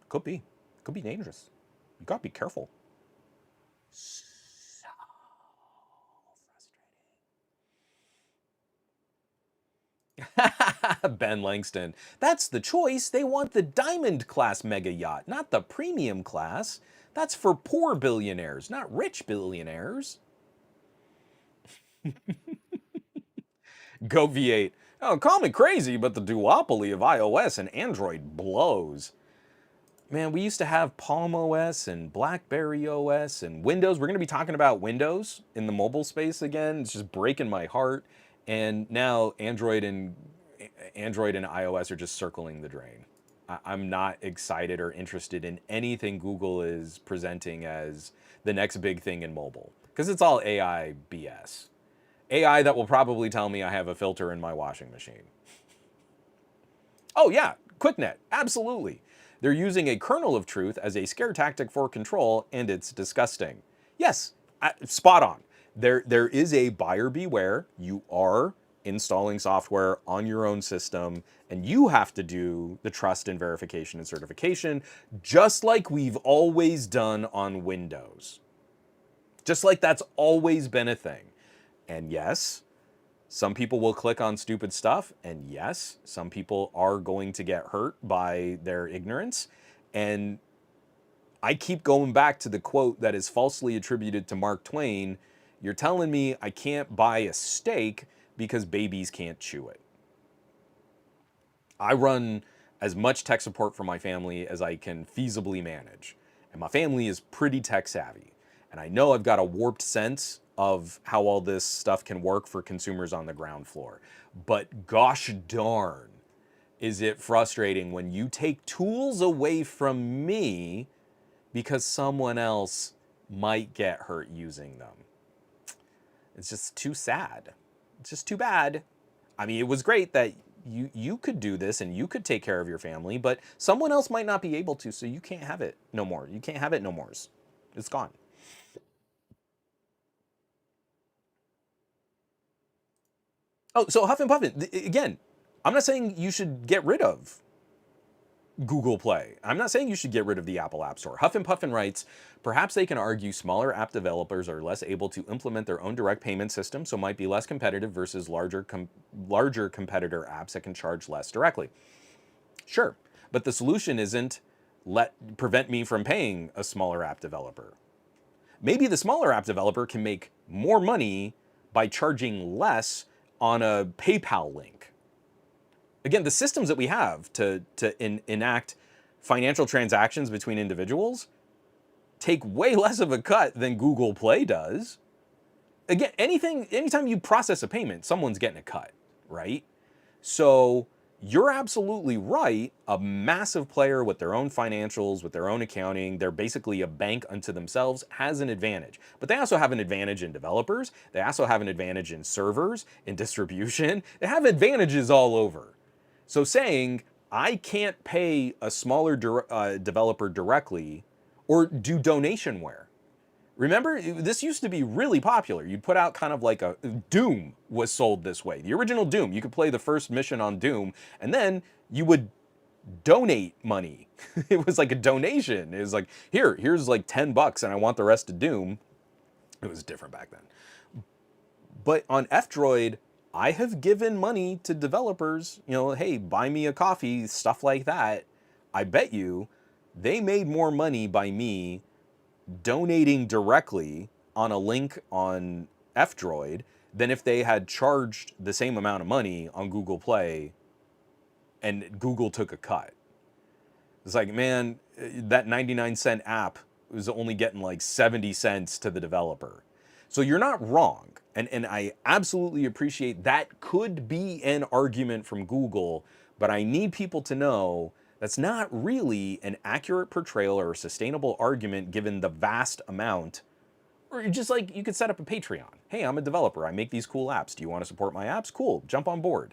Could be. Could be dangerous. You gotta be careful. So frustrating. Ben Langston. That's the choice. They want the Diamond class mega yacht, not the premium class. That's for poor billionaires, not rich billionaires. Go V8. Oh, call me crazy, but the duopoly of iOS and Android blows. Man, we used to have Palm OS and BlackBerry OS and Windows. We're going to be talking about Windows in the mobile space again. It's just breaking my heart. And now Android and iOS are just circling the drain. I'm not excited or interested in anything Google is presenting as the next big thing in mobile because it's all AI BS. AI that will probably tell me I have a filter in my washing machine. Oh yeah, QuickNet, absolutely. They're using a kernel of truth as a scare tactic for control, and it's disgusting. Yes, spot on. There is a buyer beware. You are installing software on your own system, and you have to do the trust and verification and certification, just like we've always done on Windows. Just like that's always been a thing. And yes, some people will click on stupid stuff, and yes, some people are going to get hurt by their ignorance. And I keep going back to the quote that is falsely attributed to Mark Twain. You're telling me I can't buy a steak because babies can't chew it. I run as much tech support for my family as I can feasibly manage. And my family is pretty tech savvy. And I know I've got a warped sense of how all this stuff can work for consumers on the ground floor. But gosh darn, is it frustrating when you take tools away from me because someone else might get hurt using them. It's just too sad. It's just too bad. I mean, it was great that you could do this and you could take care of your family, but someone else might not be able to, so you can't have it no more. You can't have it no more. It's gone. Oh, so Huff and Puffin, again, I'm not saying you should get rid of Google Play. I'm not saying you should get rid of the Apple App Store. Huff and Puffin writes, perhaps they can argue smaller app developers are less able to implement their own direct payment system, so might be less competitive versus larger competitor apps that can charge less directly. Sure, but the solution isn't prevent me from paying a smaller app developer. Maybe the smaller app developer can make more money by charging less on a PayPal link. Again, the systems that we have to enact financial transactions between individuals take way less of a cut than Google Play does. Again, anytime you process a payment, someone's getting a cut, right? So you're absolutely right. A massive player with their own financials, with their own accounting, they're basically a bank unto themselves, has an advantage. But they also have an advantage in developers. They also have an advantage in servers, in distribution. They have advantages all over. So saying, I can't pay a smaller developer directly or do donationware. Remember, this used to be really popular. You'd put out kind of like a Doom was sold this way. The original Doom, you could play the first mission on Doom, and then you would donate money. It was like a donation. It was like, here's like $10 and I want the rest of Doom. It was different back then. But on F-Droid, I have given money to developers, hey, buy me a coffee, stuff like that. I bet you they made more money by me donating directly on a link on F-Droid than if they had charged the same amount of money on Google Play and Google took a cut. It's like, man, that 99-cent app was only getting like 70 cents to the developer. So you're not wrong. And I absolutely appreciate that could be an argument from Google, but I need people to know that's not really an accurate portrayal or a sustainable argument given the vast amount. Or just like you could set up a Patreon. Hey, I'm a developer. I make these cool apps. Do you want to support my apps? Cool. Jump on board.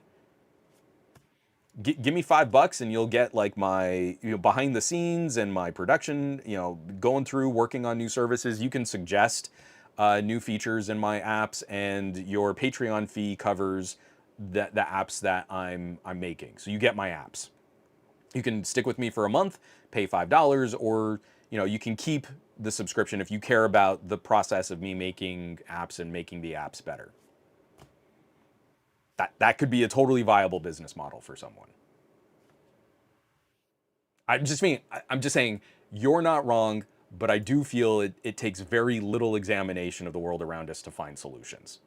Give me $5 and you'll get like my behind the scenes and my production, going through working on new services. You can suggest new features in my apps, and your Patreon fee covers the apps that I'm making. So you get my apps. You can stick with me for a month, pay $5, or you can keep the subscription if you care about the process of me making apps and making the apps better. That could be a totally viable business model for someone. I'm just saying you're not wrong, but I do feel it takes very little examination of the world around us to find solutions.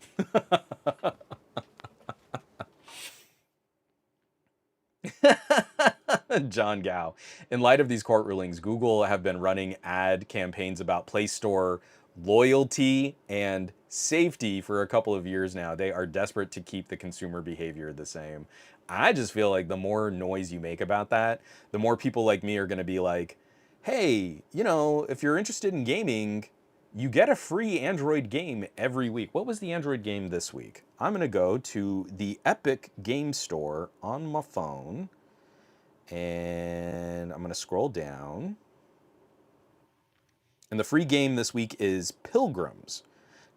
John Gao. In light of these court rulings, Google have been running ad campaigns about Play Store loyalty and safety for a couple of years now. They are desperate to keep the consumer behavior the same. I just feel like the more noise you make about that, the more people like me are going to be like, hey, if you're interested in gaming, you get a free Android game every week. What was the Android game this week? I'm going to go to the Epic Game Store on my phone, and I'm going to scroll down. And the free game this week is Pilgrims.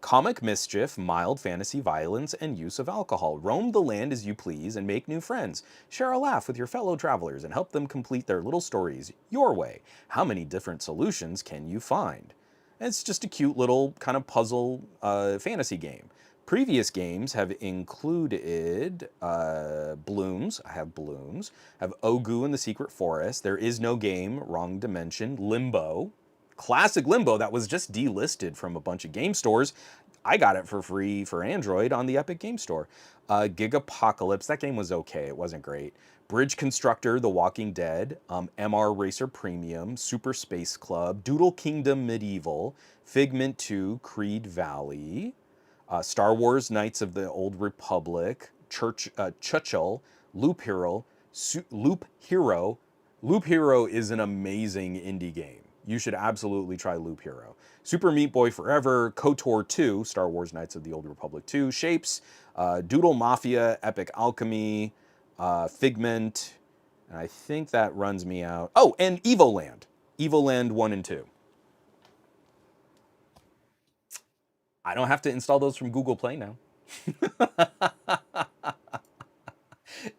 Comic mischief, mild fantasy violence, and use of alcohol. Roam the land as you please and make new friends. Share a laugh with your fellow travelers and help them complete their little stories your way. How many different solutions can you find? And it's just a cute little kind of puzzle fantasy game. Previous games have included Blooms. I have Blooms. I have Ogu and the Secret Forest. There is no game. Wrong Dimension. Limbo. Classic Limbo that was just delisted from a bunch of game stores. I got it for free for Android on the Epic Game Store. Gigapocalypse, that game was okay. It wasn't great. Bridge Constructor, The Walking Dead, MR Racer Premium, Super Space Club, Doodle Kingdom Medieval, Figment 2, Creed Valley, Star Wars Knights of the Old Republic, Churchill, Loop Hero, Loop Hero. Loop Hero is an amazing indie game. You should absolutely try Loop Hero. Super Meat Boy Forever, KOTOR 2, Star Wars Knights of the Old Republic 2, Shapes, Doodle Mafia, Epic Alchemy, Figment, and I think that runs me out. Oh, and Evoland. Evoland 1 and 2. I don't have to install those from Google Play now.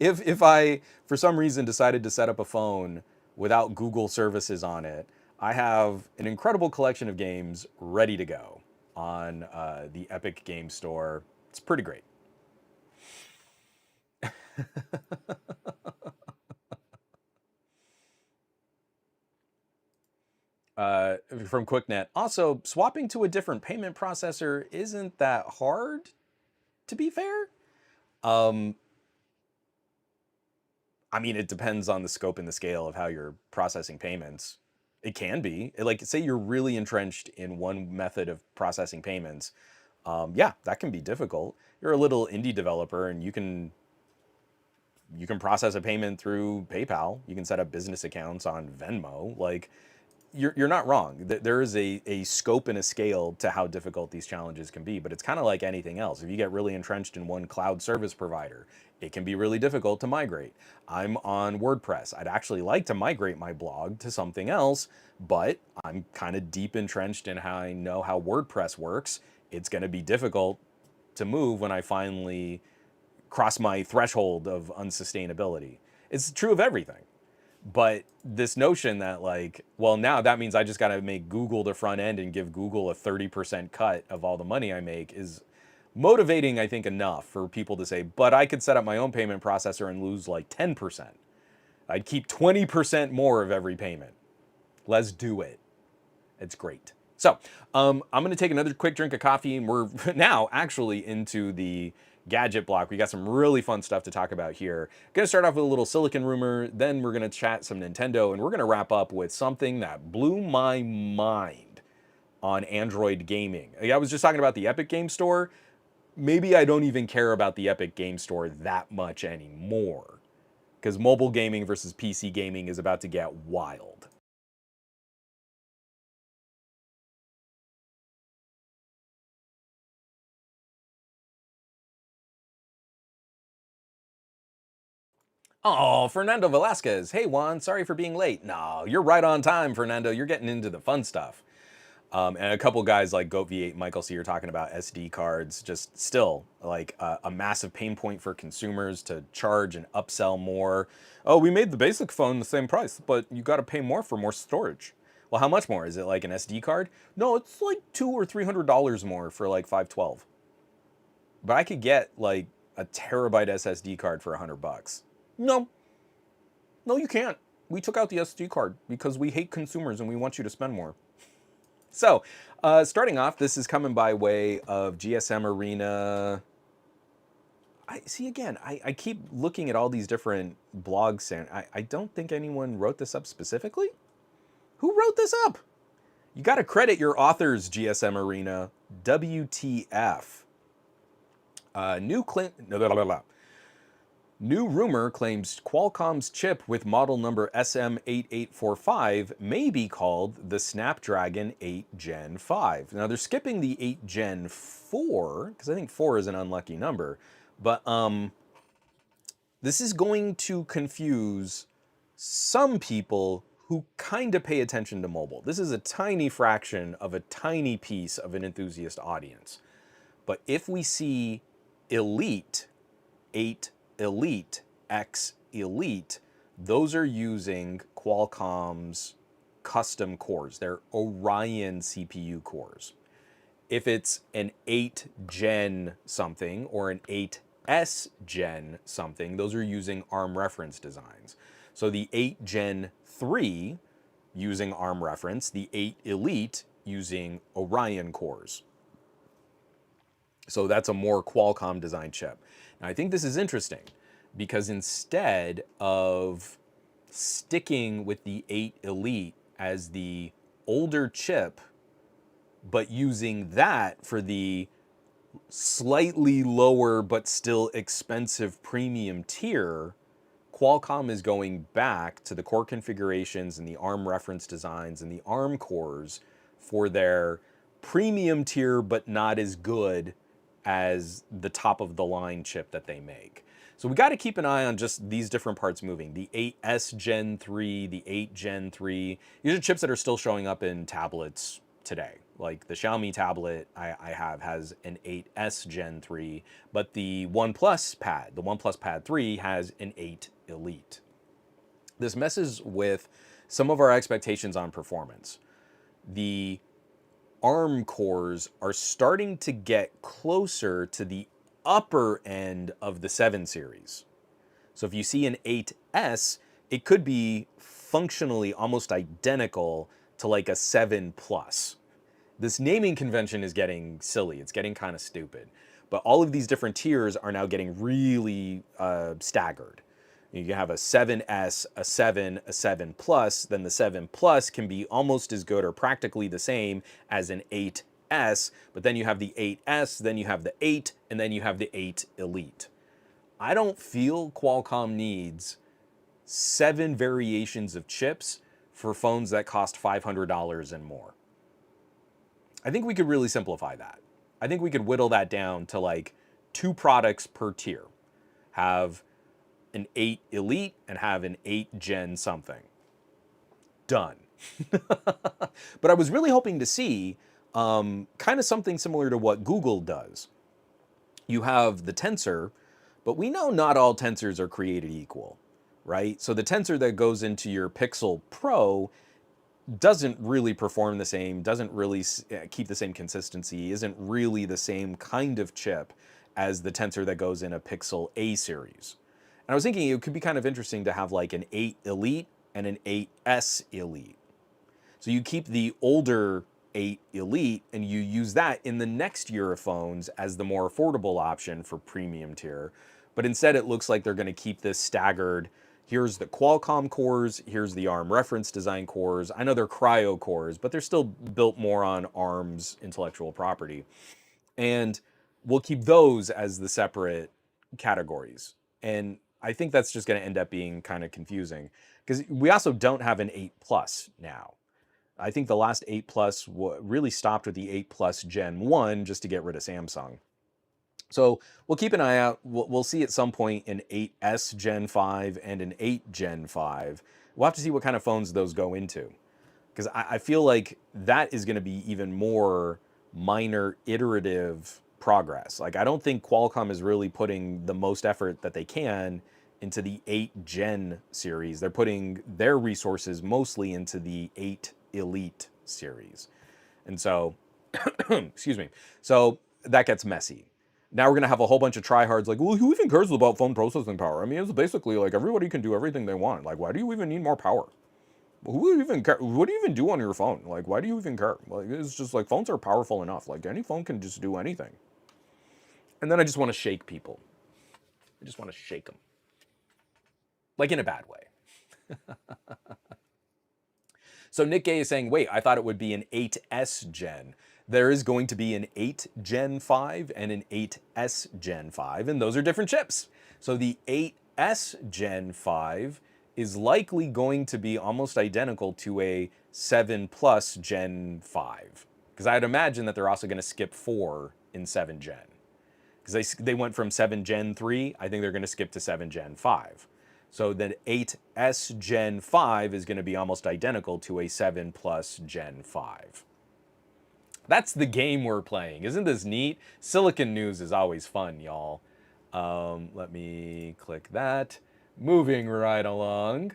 If I, for some reason, decided to set up a phone without Google services on it, I have an incredible collection of games ready to go on the Epic Game Store. It's pretty great. From QuickNet. Also, swapping to a different payment processor isn't that hard, to be fair. I mean, it depends on the scope and the scale of how you're processing payments. It can be. Like, say you're really entrenched in one method of processing payments. Yeah, that can be difficult. You're a little indie developer and you can process a payment through PayPal. You can set up business accounts on Venmo. Like, you're not wrong. There is a scope and a scale to how difficult these challenges can be, but it's kind of like anything else. If you get really entrenched in one cloud service provider, it can be really difficult to migrate. I'm on WordPress. I'd actually like to migrate my blog to something else, but I'm kind of deep entrenched in how I know how WordPress works. It's going to be difficult to move when I finally cross my threshold of unsustainability. It's true of everything. But this notion that like, well, now that means I just got to make Google the front end and give Google a 30% cut of all the money I make is motivating, I think, enough for people to say, but I could set up my own payment processor and lose like 10%. I'd keep 20% more of every payment. Let's do it. It's great. So I'm going to take another quick drink of coffee, and we're now actually into the gadget block. We got some really fun stuff to talk about here. Going to start off with a little silicon rumor, then we're going to chat some Nintendo, and we're going to wrap up with something that blew my mind on Android gaming. I was just talking about the Epic Game Store. Maybe I don't even care about the Epic Game Store that much anymore, because mobile gaming versus PC gaming is about to get wild. Oh, Fernando Velasquez. Hey, Juan, sorry for being late. No, you're right on time, Fernando. You're getting into the fun stuff. And a couple guys like Goat V8, Michael C are talking about SD cards, just still like a massive pain point for consumers to charge and upsell more. Oh, we made the basic phone the same price, but you got to pay more for more storage. Well, how much more? Is it like an SD card? No, it's like $200 or $300 more for like 512. But I could get like a terabyte SSD card for $100. No, no, you can't. We took out the SD card because we hate consumers and we want you to spend more. So, starting off, this is coming by way of GSM Arena. I see again. I keep looking at all these different blogs, and I don't think anyone wrote this up specifically. Who wrote this up? You got to credit your authors, GSM Arena. WTF? New claim. No, blah, blah, blah. New rumor claims Qualcomm's chip with model number SM8845 may be called the Snapdragon 8 Gen 5. Now they're skipping the 8 Gen 4 because I think 4 is an unlucky number, but this is going to confuse some people who kind of pay attention to mobile. This is a tiny fraction of a tiny piece of an enthusiast audience. But if we see Elite, 8 Elite, X Elite, those are using Qualcomm's custom cores. They're Orion CPU cores. If it's an 8 Gen something or an 8S Gen something, those are using ARM reference designs. So the 8 Gen 3 using ARM reference, the 8 Elite using Orion cores. So that's a more Qualcomm designed chip. Now I think this is interesting because instead of sticking with the 8 Elite as the older chip, but using that for the slightly lower but still expensive premium tier, Qualcomm is going back to the core configurations and the ARM reference designs and the ARM cores for their premium tier but not as good as the top of the line chip that they make. So we got to keep an eye on just these different parts moving. The 8S Gen 3, the 8 Gen 3. These are chips that are still showing up in tablets today. Like the Xiaomi tablet I have has an 8S Gen 3, but the OnePlus Pad, the OnePlus Pad 3 has an 8 Elite. This messes with some of our expectations on performance. The ARM cores are starting to get closer to the upper end of the 7 series. So if you see an 8S, it could be functionally almost identical to like a 7 Plus. This naming convention is getting silly. It's getting kind of stupid. But all of these different tiers are now getting really staggered. You can have a 7S, a 7, a 7 Plus. Then the 7 Plus can be almost as good or practically the same as an 8S. But then you have the 8S, then you have the 8, and then you have the 8 Elite. I don't feel Qualcomm needs 7 variations of chips for phones that cost $500 and more. I think we could really simplify that. I think we could whittle that down to like 2 products per tier. Have an 8 Elite and have an 8 Gen something. Done. But I was really hoping to see kind of something similar to what Google does. You have the Tensor, but we know not all Tensors are created equal, right? So the Tensor that goes into your Pixel Pro doesn't really perform the same, doesn't really keep the same consistency, isn't really the same kind of chip as the Tensor that goes in a Pixel A series. And I was thinking it could be kind of interesting to have like an 8 Elite and an 8S Elite. So you keep the older 8 Elite and you use that in the next year of phones as the more affordable option for premium tier. But instead it looks like they're going to keep this staggered. Here's the Qualcomm cores, here's the ARM reference design cores. I know they're Cryo cores, but they're still built more on ARM's intellectual property. And we'll keep those as the separate categories. And I think that's just going to end up being kind of confusing because we also don't have an 8 Plus now. I think the last 8 Plus really stopped with the 8 Plus Gen 1 just to get rid of Samsung. So we'll keep an eye out. We'll see at some point an 8S Gen 5 and an 8 Gen 5. We'll have to see what kind of phones those go into. Because I feel like that is going to be even more minor iterative progress. Like I don't think Qualcomm is really putting the most effort that they can into the 8 Gen series. They're putting their resources mostly into the 8 Elite series. And so, excuse me. So that gets messy. Now we're going to have a whole bunch of tryhards like, well, who even cares about phone processing power? I mean, it's basically like everybody can do everything they want. Like, why do you even need more power? Who even care? What do you even do on your phone? Like, why do you even care? Like, it's just like phones are powerful enough. Like, any phone can just do anything. And then I just want to shake people. I just want to shake them. Like in a bad way. So Nick Gay is saying, wait, I thought it would be an 8S Gen. There is going to be an 8 Gen 5 and an 8S Gen 5, and those are different chips. So the 8S Gen 5 is likely going to be almost identical to a 7 Plus Gen 5. Because I'd imagine that they're also going to skip 4 in 7 Gen. Because they went from 7 Gen 3, I think they're going to skip to 7 Gen 5. So that 8S Gen 5 is going to be almost identical to a 7 Plus Gen 5. That's the game we're playing. Isn't this neat? Silicon news is always fun, y'all. Let me click that. Moving right along.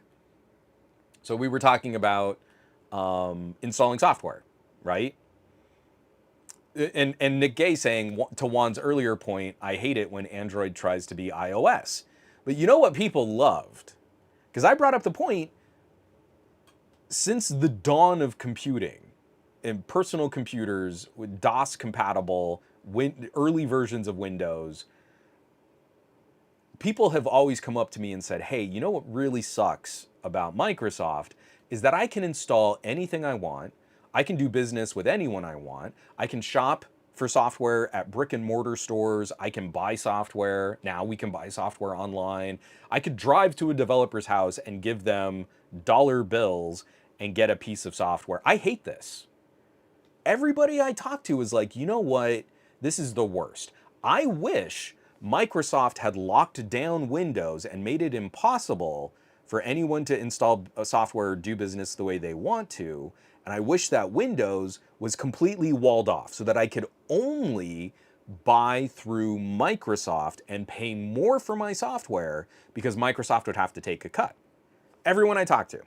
So we were talking about installing software, right? And Nick Gay saying, to Juan's earlier point, I hate it when Android tries to be iOS. But you know what people loved? Because I brought up the point, since the dawn of computing and personal computers with DOS compatible early versions of Windows, people have always come up to me and said, hey, you know what really sucks about Microsoft is that I can install anything I want. I can do business with anyone I want. I can shop for software at brick and mortar stores. I can buy software. Now we can buy software online. I could drive to a developer's house and give them dollar bills and get a piece of software. I hate this. Everybody I talk to is like, you know what? This is the worst. I wish Microsoft had locked down Windows and made it impossible for anyone to install a software or do business the way they want to. And I wish that Windows was completely walled off so that I could only buy through Microsoft and pay more for my software because Microsoft would have to take a cut. Everyone I talk to.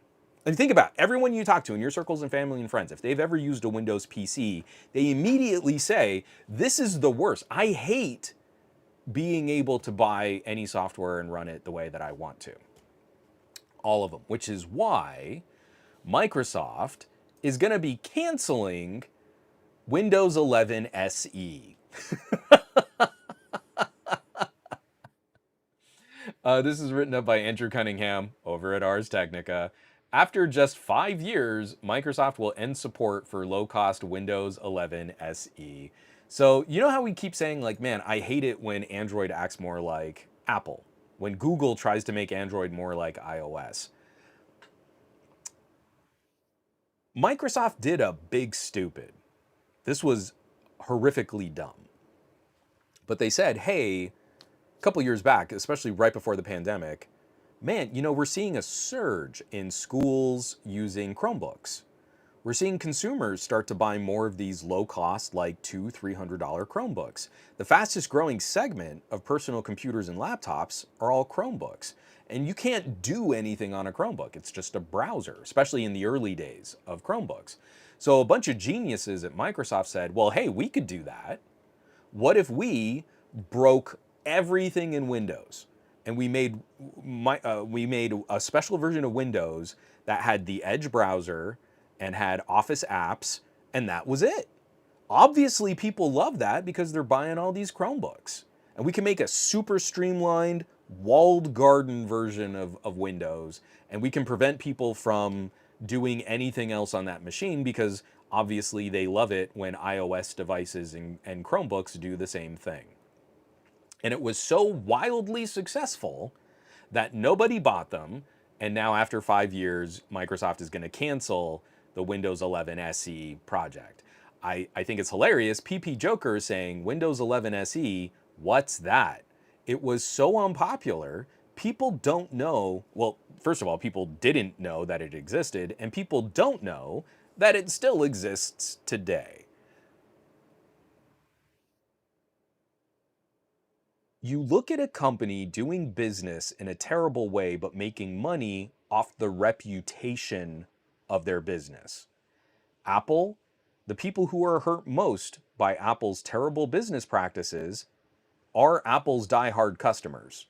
And think about it, everyone you talk to in your circles and family and friends, if they've ever used a Windows PC, they immediately say, this is the worst. I hate being able to buy any software and run it the way that I want to. All of them, which is why Microsoft is going to be canceling Windows 11 SE. This is written up by Andrew Cunningham over at Ars Technica. After just 5 years, Microsoft will end support for low-cost Windows 11 SE. So you know how we keep saying, like, man, I hate it when Android acts more like Apple, when Google tries to make Android more like iOS. Microsoft did a big stupid. This was horrifically dumb. But they said, hey, a couple years back, especially right before the pandemic, man, you know, we're seeing a surge in schools using Chromebooks. We're seeing consumers start to buy more of these low-cost, like $200, $300 Chromebooks. The fastest growing segment of personal computers and laptops are all Chromebooks. And you can't do anything on a Chromebook. It's just a browser, especially in the early days of Chromebooks. So a bunch of geniuses at Microsoft said, well, hey, we could do that. What if we broke everything in Windows and we made a special version of Windows that had the Edge browser and had Office apps, and that was it. Obviously, people love that because they're buying all these Chromebooks. And we can make a super streamlined, walled garden version of Windows, and we can prevent people from doing anything else on that machine because obviously they love it when iOS devices and Chromebooks do the same thing. And it was so wildly successful that nobody bought them, and now after 5 years, Microsoft is going to cancel the Windows 11 SE project. I think it's hilarious. PP Joker is saying, Windows 11 SE, what's that? It was so unpopular, people don't know, well, first of all, people didn't know that it existed, and people don't know that it still exists today. You look at a company doing business in a terrible way, but making money off the reputation of their business. Apple, the people who are hurt most by Apple's terrible business practices are Apple's diehard customers.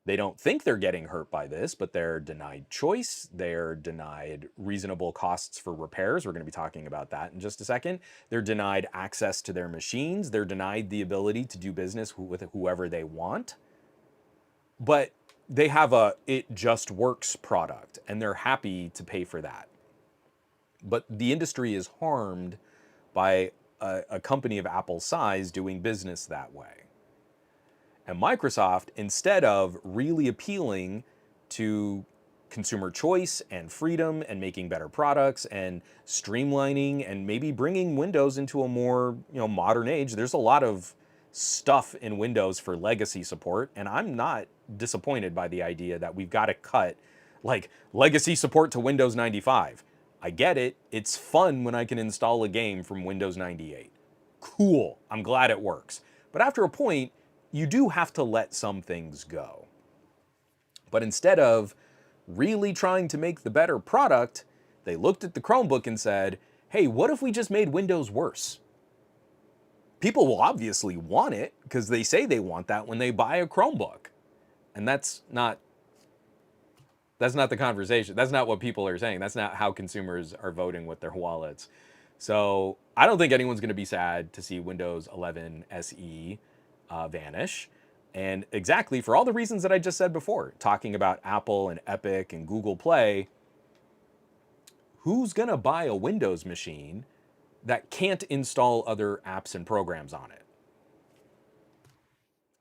They don't think they're getting hurt by this, but they're denied choice. They're denied reasonable costs for repairs. We're going to be talking about that in just a second. They're denied access to their machines. They're denied the ability to do business with whoever they want. But they have a it just works product and they're happy to pay for that. But the industry is harmed by a company of Apple's size doing business that way. And Microsoft, instead of really appealing to consumer choice and freedom and making better products and streamlining and maybe bringing Windows into a more, modern age, there's a lot of stuff in Windows for legacy support, and I'm not disappointed by the idea that we've got to cut like legacy support to Windows 95. I get it. It's fun when I can install a game from Windows 98. Cool. I'm glad it works. But after a point, you do have to let some things go. But instead of really trying to make the better product, they looked at the Chromebook and said, hey, what if we just made Windows worse? People will obviously want it because they say they want that when they buy a Chromebook. And that's not the conversation. That's not what people are saying. That's not how consumers are voting with their wallets. So I don't think anyone's going to be sad to see Windows 11 SE vanish. And exactly for all the reasons that I just said before, talking about Apple and Epic and Google Play, who's going to buy a Windows machine that can't install other apps and programs on it?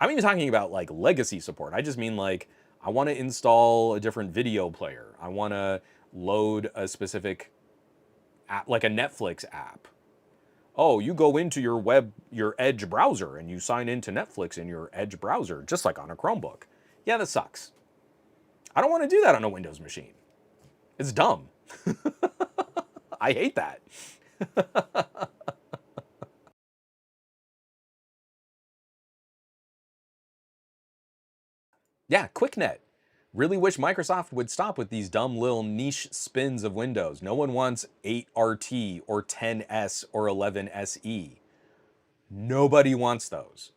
I'm even talking about like legacy support. I just mean like I want to install a different video player. I want to load a specific app, like a Netflix app. Oh, you go into your Edge browser and you sign into Netflix in your Edge browser, just like on a Chromebook. Yeah, that sucks. I don't want to do that on a Windows machine. It's dumb. I hate that. Yeah, QuickNet. Really wish Microsoft would stop with these dumb little niche spins of Windows. No one wants 8RT or 10S or 11SE. Nobody wants those.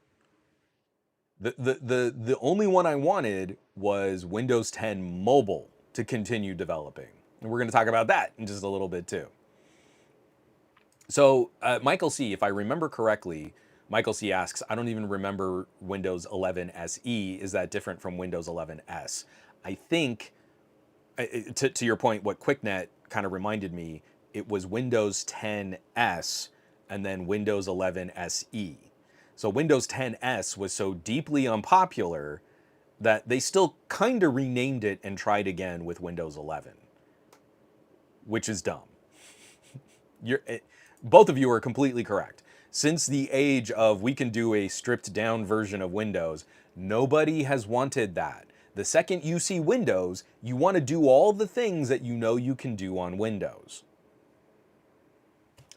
The only one I wanted was Windows 10 Mobile to continue developing. And we're going to talk about that in just a little bit too. So, Michael C., if I remember correctly, Michael C. asks, I don't even remember Windows 11 SE. Is that different from Windows 11S? I think, to your point, what QuickNet kind of reminded me, it was Windows 10S and then Windows 11 SE. So Windows 10S was so deeply unpopular that they still kind of renamed it and tried again with Windows 11, which is dumb. Both of you are completely correct. Since the age of we can do a stripped down version of Windows, nobody has wanted that. The second you see Windows, you want to do all the things that you know you can do on Windows.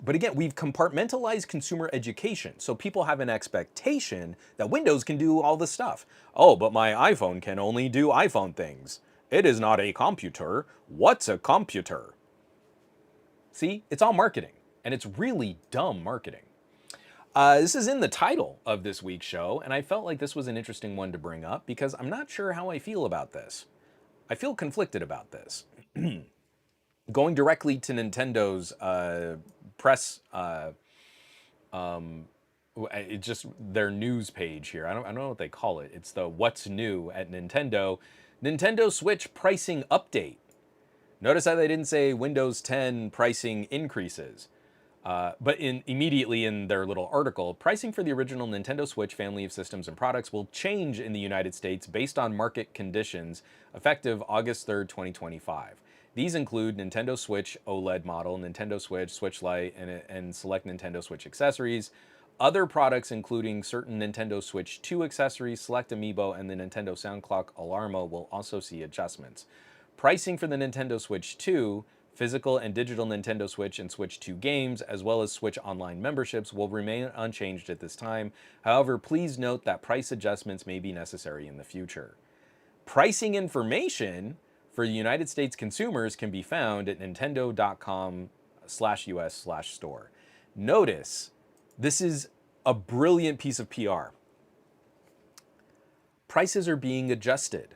But again, we've compartmentalized consumer education, so people have an expectation that Windows can do all the stuff. Oh, but my iPhone can only do iPhone things. It is not a computer. What's a computer? See, it's all marketing, and it's really dumb marketing. This is in the title of this week's show, and I felt like this was an interesting one to bring up because I'm not sure how I feel about this. I feel conflicted about this. Going directly to Nintendo's press, it's just their news page here. I don't know what they call it. It's the What's New at Nintendo. Nintendo Switch pricing update. Notice how they didn't say Windows 10 pricing increases. But immediately in their little article, pricing for the original Nintendo Switch family of systems and products will change in the United States based on market conditions, effective August 3rd, 2025. These include Nintendo Switch OLED model, Nintendo Switch, Switch Lite, and select Nintendo Switch accessories. Other products, including certain Nintendo Switch 2 accessories, Select Amiibo, and the Nintendo Sound Clock Alarmo, will also see adjustments. Pricing for the Nintendo Switch 2, physical and digital Nintendo Switch and Switch 2 games, as well as Switch Online memberships, will remain unchanged at this time. However, please note that price adjustments may be necessary in the future. Pricing information for United States consumers can be found at nintendo.com/us/store. Notice, this is a brilliant piece of PR. Prices are being adjusted.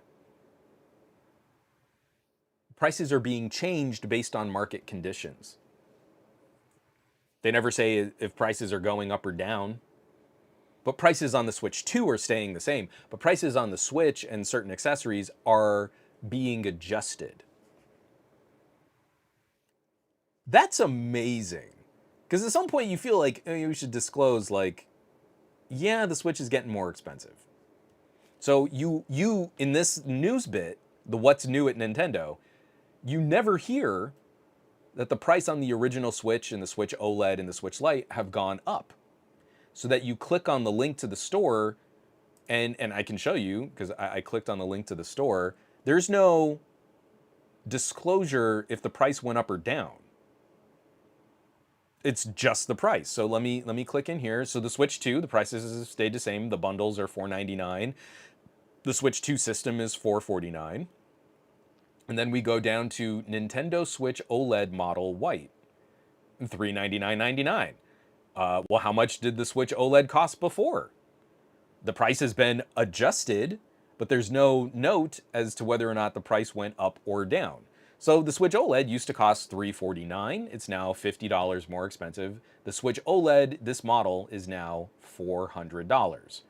Prices are being changed based on market conditions. They never say if prices are going up or down. But prices on the Switch 2 are staying the same. But prices on the Switch and certain accessories are being adjusted. That's amazing. Because at some point you feel like you should disclose, like, yeah, the Switch is getting more expensive. So you in this news bit, the what's new at Nintendo, you never hear that the price on the original Switch and the Switch OLED and the Switch Lite have gone up. So that you click on the link to the store, and I can show you because I clicked on the link to the store. There's no disclosure if the price went up or down. It's just the price. So let me click in here. So the Switch 2, the prices have stayed the same. The bundles are $499. The Switch 2 system is $449. And then we go down to Nintendo Switch OLED model white, $399.99. Well, how much did the Switch OLED cost before? The price has been adjusted, but there's no note as to whether or not the price went up or down. So the Switch OLED used to cost $349. It's now $50 more expensive. The Switch OLED, this model, is now $400.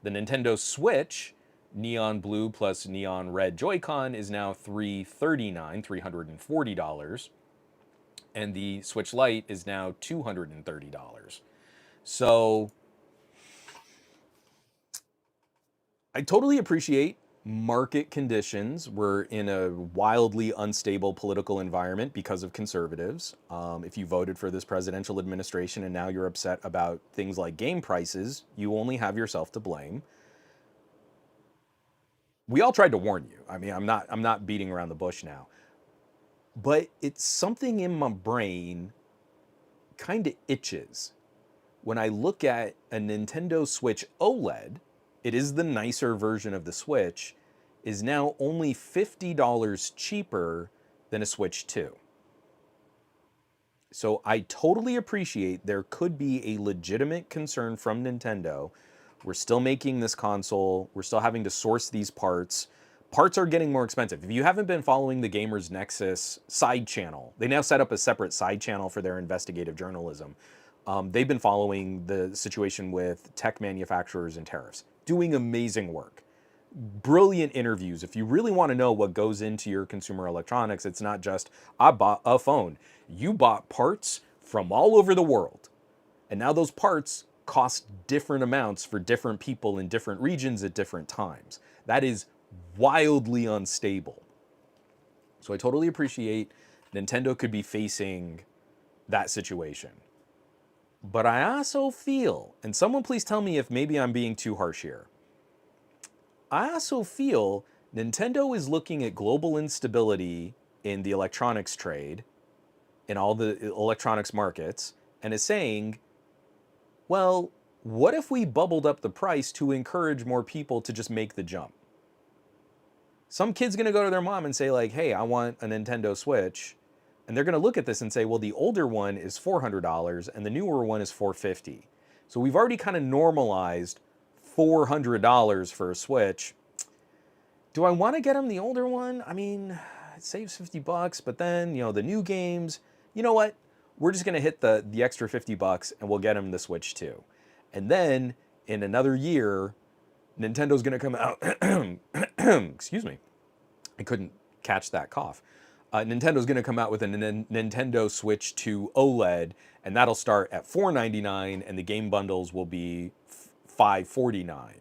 The Nintendo Switch neon blue plus neon red Joy-Con is now $340. And the Switch Lite is now $230. So I totally appreciate market conditions. We're in a wildly unstable political environment because of conservatives. If you voted for this presidential administration and now you're upset about things like game prices, you only have yourself to blame. We all tried to warn you. I mean, I'm not beating around the bush now. But it's something in my brain kind of itches when I look at a Nintendo Switch OLED. It is the nicer version of the Switch, is now only $50 cheaper than a Switch 2. So I totally appreciate there could be a legitimate concern from Nintendo. We're still making this console. We're still having to source these parts. Parts are getting more expensive. If you haven't been following the Gamers Nexus side channel, they now set up a separate side channel for their investigative journalism. They've been following the situation with tech manufacturers and tariffs, doing amazing work. Brilliant interviews. If you really want to know what goes into your consumer electronics, it's not just, I bought a phone. You bought parts from all over the world. And now those parts cost different amounts for different people in different regions at different times. That is wildly unstable. So I totally appreciate Nintendo could be facing that situation. But I also feel, and someone please tell me if maybe I'm being too harsh here. I also feel Nintendo is looking at global instability in the electronics trade, in all the electronics markets, and is saying, well, what if we bubbled up the price to encourage more people to just make the jump? Some kid's gonna go to their mom and say, like, hey, I want a Nintendo Switch. And they're gonna look at this and say, well, the older one is $400 and the newer one is $450. So we've already kind of normalized $400 for a Switch. Do I want to get them the older one? I mean, it saves $50, but then, the new games, you know what? We're just going to hit the extra $50 and we'll get them the Switch 2. And then in another year, Nintendo's going to come out, excuse me, I couldn't catch that cough. Nintendo's going to come out with a Nintendo Switch 2 OLED, and that'll start at $499, and the game bundles will be $549.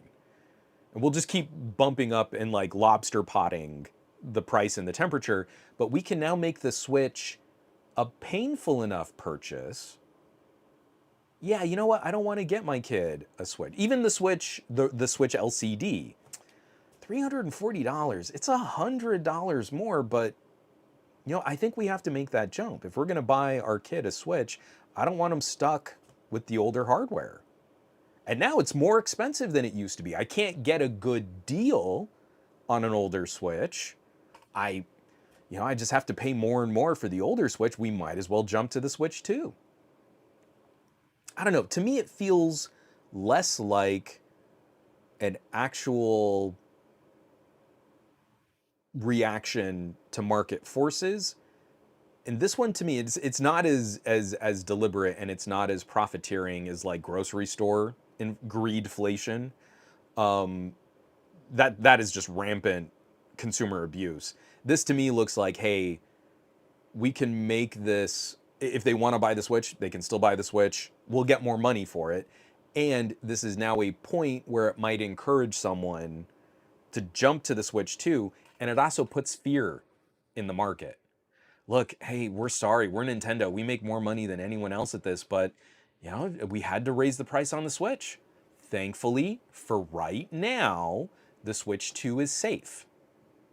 And we'll just keep bumping up and like lobster potting the price and the temperature, but we can now make the Switch a painful enough purchase. Yeah, you know what? I don't want to get my kid a Switch. Even the Switch, the Switch LCD, $340. It's $100 more, but I think we have to make that jump. If we're going to buy our kid a Switch, I don't want them stuck with the older hardware. And now it's more expensive than it used to be. I can't get a good deal on an older Switch. I just have to pay more and more for the older Switch. We might as well jump to the Switch 2. I don't know. To me, it feels less like an actual reaction to market forces. And this one, to me, it's not as deliberate and it's not as profiteering as like grocery store greedflation, that is just rampant consumer abuse. This to me looks like, hey, we can make this, if they want to buy the Switch, they can still buy the Switch. We'll get more money for it. And this is now a point where it might encourage someone to jump to the Switch too. And it also puts fear in the market. Look, hey, we're sorry, we're Nintendo. We make more money than anyone else at this, but we had to raise the price on the Switch. Thankfully, for right now, the Switch 2 is safe.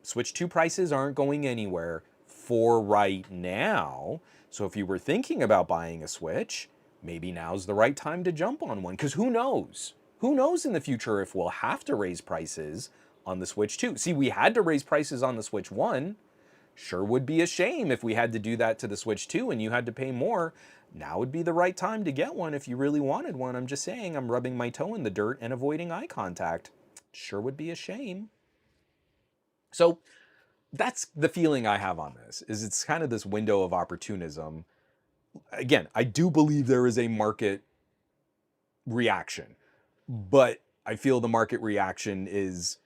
Switch 2 prices aren't going anywhere for right now. So if you were thinking about buying a Switch, maybe now's the right time to jump on one. Because who knows? Who knows in the future if we'll have to raise prices on the Switch 2? See, we had to raise prices on the Switch 1. Sure would be a shame if we had to do that to the Switch 2 and you had to pay more. Now would be the right time to get one if you really wanted one. I'm just saying, I'm rubbing my toe in the dirt and avoiding eye contact. Sure would be a shame. So that's the feeling I have on this, is it's kind of this window of opportunism. Again, I do believe there is a market reaction, but I feel the market reaction is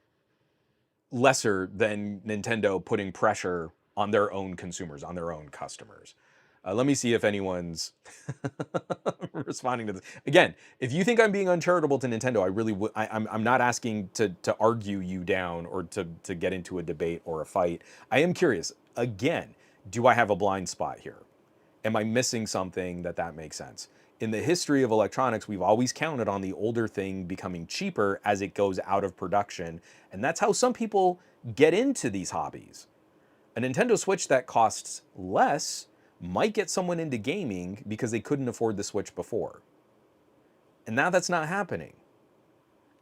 lesser than Nintendo putting pressure on their own consumers, on their own customers. Let me see if anyone's responding to this. Again, if you think I'm being uncharitable to Nintendo, I really would. I'm not asking to argue you down or to get into a debate or a fight. I am curious. Again, do I have a blind spot here? Am I missing something that makes sense? In the history of electronics, we've always counted on the older thing becoming cheaper as it goes out of production. And that's how some people get into these hobbies. A Nintendo Switch that costs less might get someone into gaming because they couldn't afford the Switch before. And now that's not happening.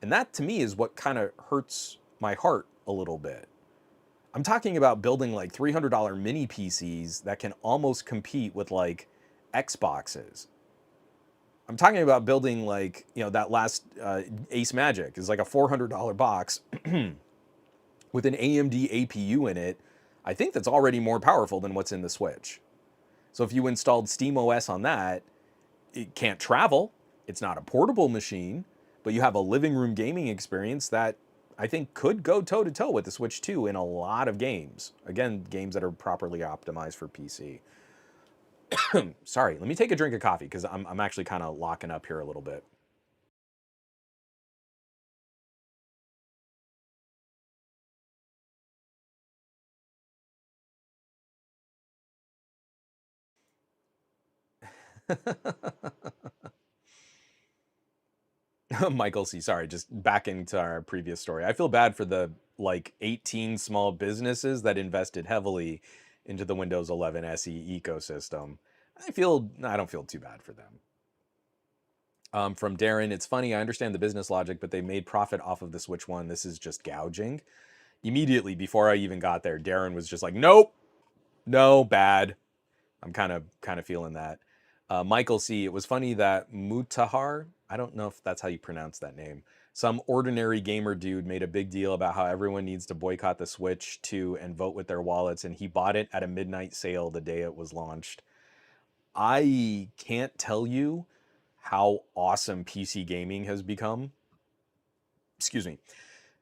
And that to me is what kind of hurts my heart a little bit. I'm talking about building like $300 mini PCs that can almost compete with like Xboxes. I'm talking about building like, that last Ace Magic is like a $400 box with an AMD APU in it. I think that's already more powerful than what's in the Switch. So if you installed SteamOS on that, it can't travel. It's not a portable machine, but you have a living room gaming experience that I think could go toe-to-toe with the Switch 2 in a lot of games. Again, games that are properly optimized for PC. Sorry, let me take a drink of coffee because I'm actually kind of locking up here a little bit. Michael C. Sorry, just back into our previous story. I feel bad for the like 18 small businesses that invested heavily into the Windows 11 SE ecosystem. I don't feel too bad for them. From Darren, it's funny, I understand the business logic, but they made profit off of the Switch 1. This is just gouging. Immediately before I even got there, Darren was just like, nope, no, bad. I'm kind of feeling that. Michael C. It was funny that Mutahar, I don't know if that's how you pronounce that name. Some ordinary gamer dude made a big deal about how everyone needs to boycott the Switch 2 and vote with their wallets, and he bought it at a midnight sale the day it was launched. I can't tell you how awesome PC gaming has become. Excuse me.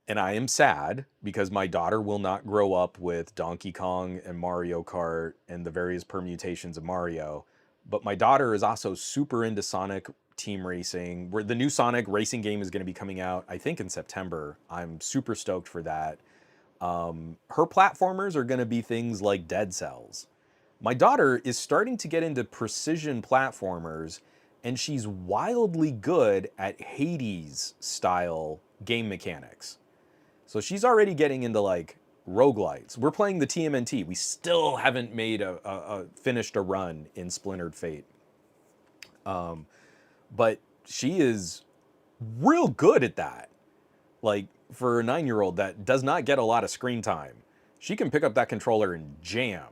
And I am sad because my daughter will not grow up with Donkey Kong and Mario Kart and the various permutations of Mario. But my daughter is also super into Sonic Team Racing, where the new Sonic racing game is going to be coming out, I think, in September. I'm super stoked for that. Her platformers are going to be things like Dead Cells. My daughter is starting to get into precision platformers, and she's wildly good at Hades style game mechanics. So she's already getting into like roguelites. We're playing the TMNT. We still haven't made finished a run in Splintered Fate. But she is real good at that. Like for a 9-year-old that does not get a lot of screen time, she can pick up that controller and jam.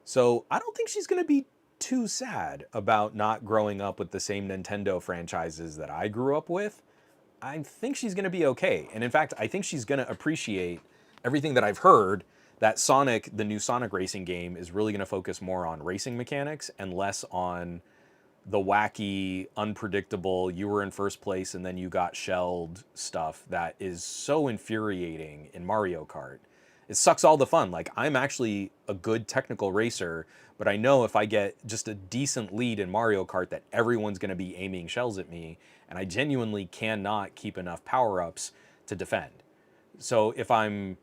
So I don't think she's going to be too sad about not growing up with the same Nintendo franchises that I grew up with. I think she's going to be okay. And in fact, I think she's going to appreciate everything that I've heard, that Sonic, the new Sonic racing game, is really going to focus more on racing mechanics and less on the wacky, unpredictable, you were in first place and then you got shelled stuff that is so infuriating in Mario Kart. It sucks all the fun. Like, I'm actually a good technical racer, but I know if I get just a decent lead in Mario Kart that everyone's going to be aiming shells at me, and I genuinely cannot keep enough power-ups to defend. So if I'm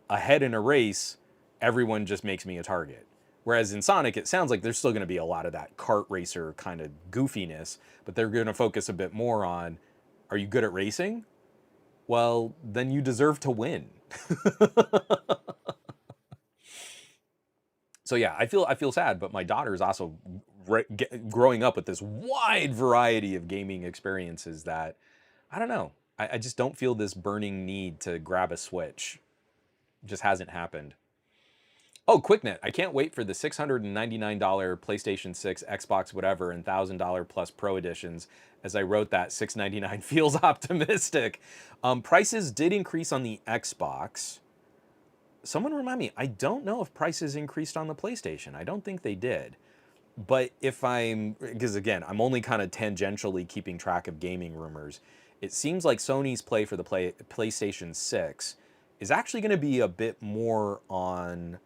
ahead in a race, everyone just makes me a target. Whereas in Sonic, it sounds like there's still going to be a lot of that kart racer kind of goofiness, but they're going to focus a bit more on, are you good at racing? Well, then you deserve to win. So yeah, I feel sad, but my daughter is also growing up with this wide variety of gaming experiences that I don't know. I just don't feel this burning need to grab a Switch. It just hasn't happened. Oh, QuickNet. I can't wait for the $699 PlayStation 6, Xbox, whatever, and $1,000 plus Pro editions. As I wrote that, $699 feels optimistic. Prices did increase on the Xbox. Someone remind me, I don't know if prices increased on the PlayStation. I don't think they did. But if because again, I'm only kind of tangentially keeping track of gaming rumors. It seems like Sony's play for the PlayStation 6 is actually going to be a bit more on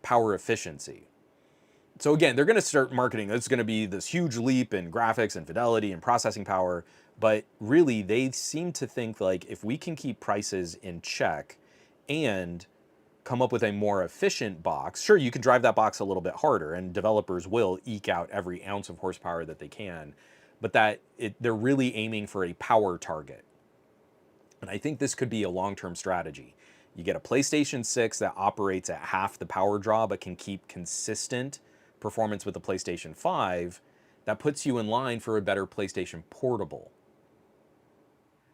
power efficiency. So again, they're going to start marketing. It's going to be this huge leap in graphics and fidelity and processing power. But really, they seem to think like if we can keep prices in check and come up with a more efficient box, sure, you can drive that box a little bit harder, and developers will eke out every ounce of horsepower that they can. But they're really aiming for a power target. And I think this could be a long-term strategy. You get a PlayStation 6 that operates at half the power draw but can keep consistent performance with the PlayStation 5. That puts you in line for a better PlayStation Portable.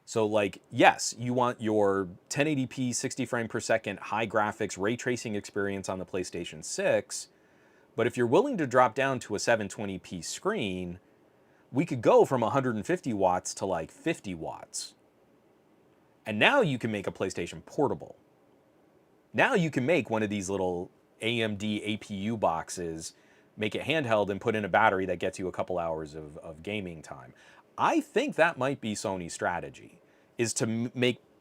So like, yes, you want your 1080p 60 frame per second high graphics ray tracing experience on the PlayStation 6, but if you're willing to drop down to a 720p screen, we could go from 150 watts to like 50 watts. And now you can make a PlayStation Portable. Now you can make one of these little AMD APU boxes, make it handheld, and put in a battery that gets you a couple hours of gaming time. I think that might be Sony's strategy, is to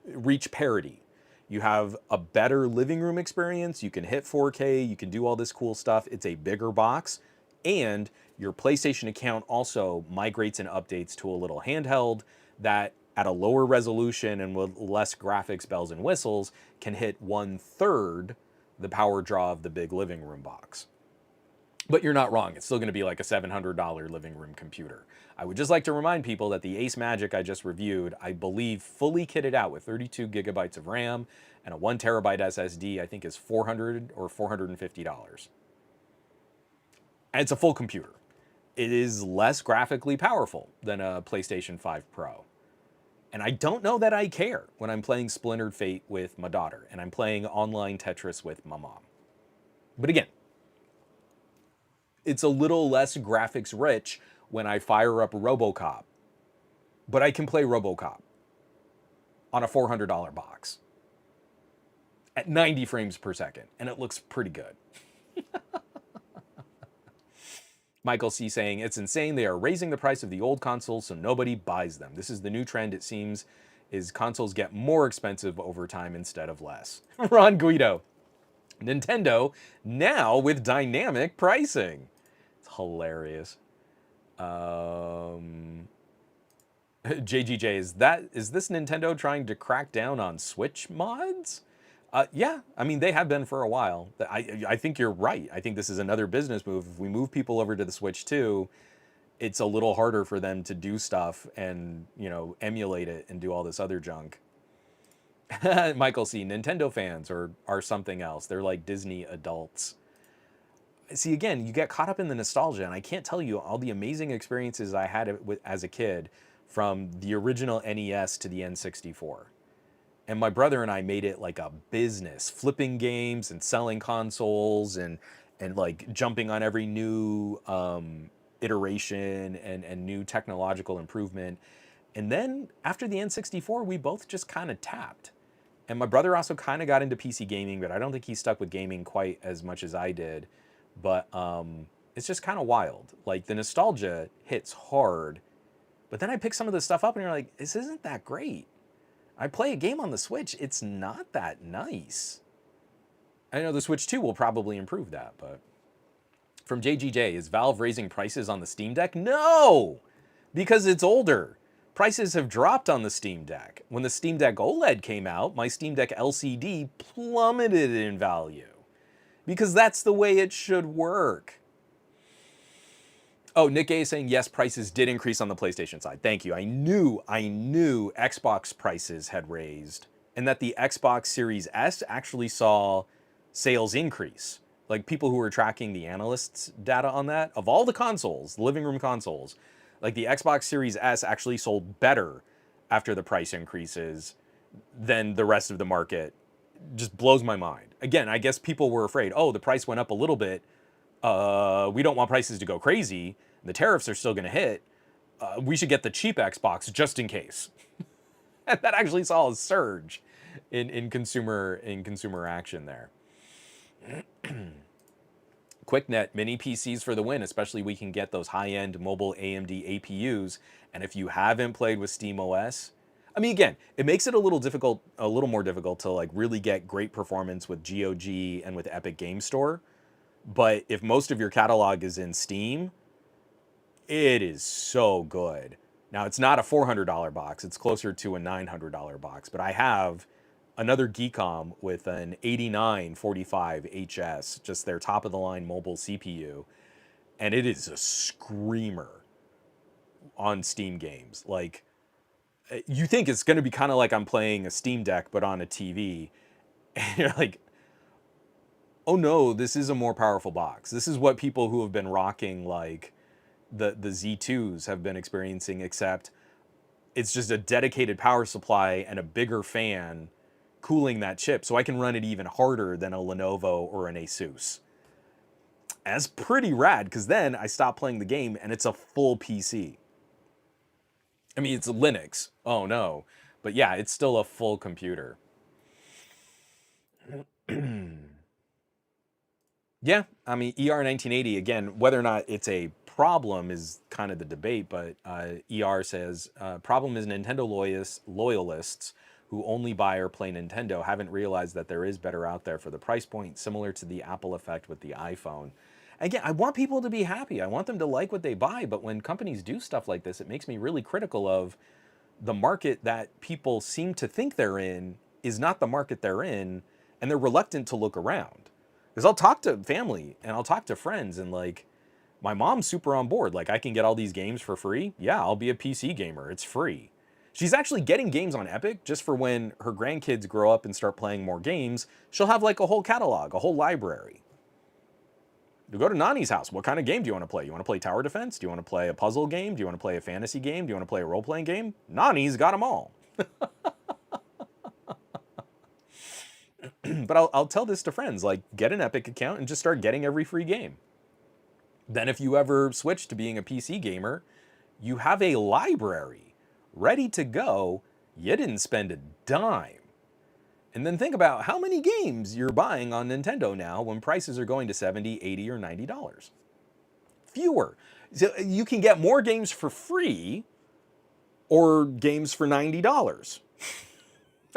reach parity. You have a better living room experience, you can hit 4K, you can do all this cool stuff, it's a bigger box, and your PlayStation account also migrates and updates to a little handheld that at a lower resolution and with less graphics bells and whistles can hit 1/3 the power draw of the big living room box. But you're not wrong. It's still going to be like a $700 living room computer. I would just like to remind people that the Ace Magic I just reviewed, I believe fully kitted out with 32 gigabytes of RAM and a 1 terabyte SSD, I think is $400 or $450. And it's a full computer. It is less graphically powerful than a PlayStation 5 Pro. And I don't know that I care when I'm playing Splintered Fate with my daughter and I'm playing online Tetris with my mom. But again, it's a little less graphics rich when I fire up RoboCop. But I can play RoboCop on a $400 box at 90 frames per second, and it looks pretty good. Michael C. saying, it's insane. They are raising the price of the old consoles so nobody buys them. This is the new trend, it seems, is consoles get more expensive over time instead of less. Ron Guido. Nintendo now with dynamic pricing. It's hilarious. JGJ, is this Nintendo trying to crack down on Switch mods? Yeah, I mean, they have been for a while. I think you're right. I think this is another business move. If we move people over to the Switch 2, it's a little harder for them to do stuff and, emulate it and do all this other junk. Michael C., Nintendo fans are something else. They're like Disney adults. See, again, you get caught up in the nostalgia, and I can't tell you all the amazing experiences I had as a kid, from the original NES to the N64. And my brother and I made it like a business, flipping games and selling consoles and like jumping on every new iteration and new technological improvement. And then after the N64, we both just kind of tapped. And my brother also kind of got into PC gaming, but I don't think he stuck with gaming quite as much as I did. But It's just kind of wild. Like the nostalgia hits hard, but then I pick some of this stuff up and you're like, this isn't that great. I play a game on the Switch, it's not that nice. I know the Switch 2 will probably improve that, but from JGJ, is Valve raising prices on the Steam Deck? No, because it's older. Prices have dropped on the Steam Deck. When the Steam Deck OLED came out, my Steam Deck LCD plummeted in value because that's the way it should work. Oh, Nick A is saying yes, prices did increase on the PlayStation side. Thank you. I knew Xbox prices had raised and that the Xbox Series S actually saw sales increase. Like people who were tracking the analysts' data on that, of all the consoles, living room consoles, like the Xbox Series S actually sold better after the price increases than the rest of the market. Just blows my mind. Again, I guess people were afraid, oh, the price went up a little bit. We don't want prices to go crazy. The tariffs are still going to hit. We should get the cheap Xbox just in case. And that actually saw a surge in consumer action there. QuickNet mini PCs for the win, especially we can get those high-end mobile AMD APUs. And if you haven't played with SteamOS, I mean, again, it makes it a little more difficult to like really get great performance with GOG and with Epic Game Store. But if most of your catalog is in Steam, it is so good. Now, it's not a $400 box. It's closer to a $900 box. But I have another Geekom with an 8945 HS, just their top-of-the-line mobile CPU. And it is a screamer on Steam games. Like, you think it's going to be kind of like I'm playing a Steam Deck, but on a TV. And you're like, oh no, this is a more powerful box. This is what people who have been rocking like the Z2s have been experiencing, except it's just a dedicated power supply and a bigger fan cooling that chip, so I can run it even harder than a Lenovo or an Asus. That's pretty rad, because then I stop playing the game and it's a full PC. I mean, it's a Linux. Oh no. But yeah, it's still a full computer. Yeah, I mean, ER 1980, again, whether or not it's a problem is kind of the debate, but ER says, problem is Nintendo loyalists who only buy or play Nintendo haven't realized that there is better out there for the price point, similar to the Apple effect with the iPhone. Again, I want people to be happy. I want them to like what they buy, but when companies do stuff like this, it makes me really critical of the market that people seem to think they're in is not the market they're in, and they're reluctant to look around. Because I'll talk to family and I'll talk to friends, and like, my mom's super on board. Like, I can get all these games for free. Yeah, I'll be a PC gamer. It's free. She's actually getting games on Epic just for when her grandkids grow up and start playing more games. She'll have like a whole catalog, a whole library. You go to Nani's house. What kind of game do you want to play? You want to play tower defense? Do you want to play a puzzle game? Do you want to play a fantasy game? Do you want to play a role-playing game? Nani's got them all. But I'll tell this to friends, like, get an Epic account and just start getting every free game. Then if you ever switch to being a PC gamer, you have a library ready to go. You didn't spend a dime. And then think about how many games you're buying on Nintendo now when prices are going to $70, $80, or $90. Fewer. So you can get more games for free or games for $90.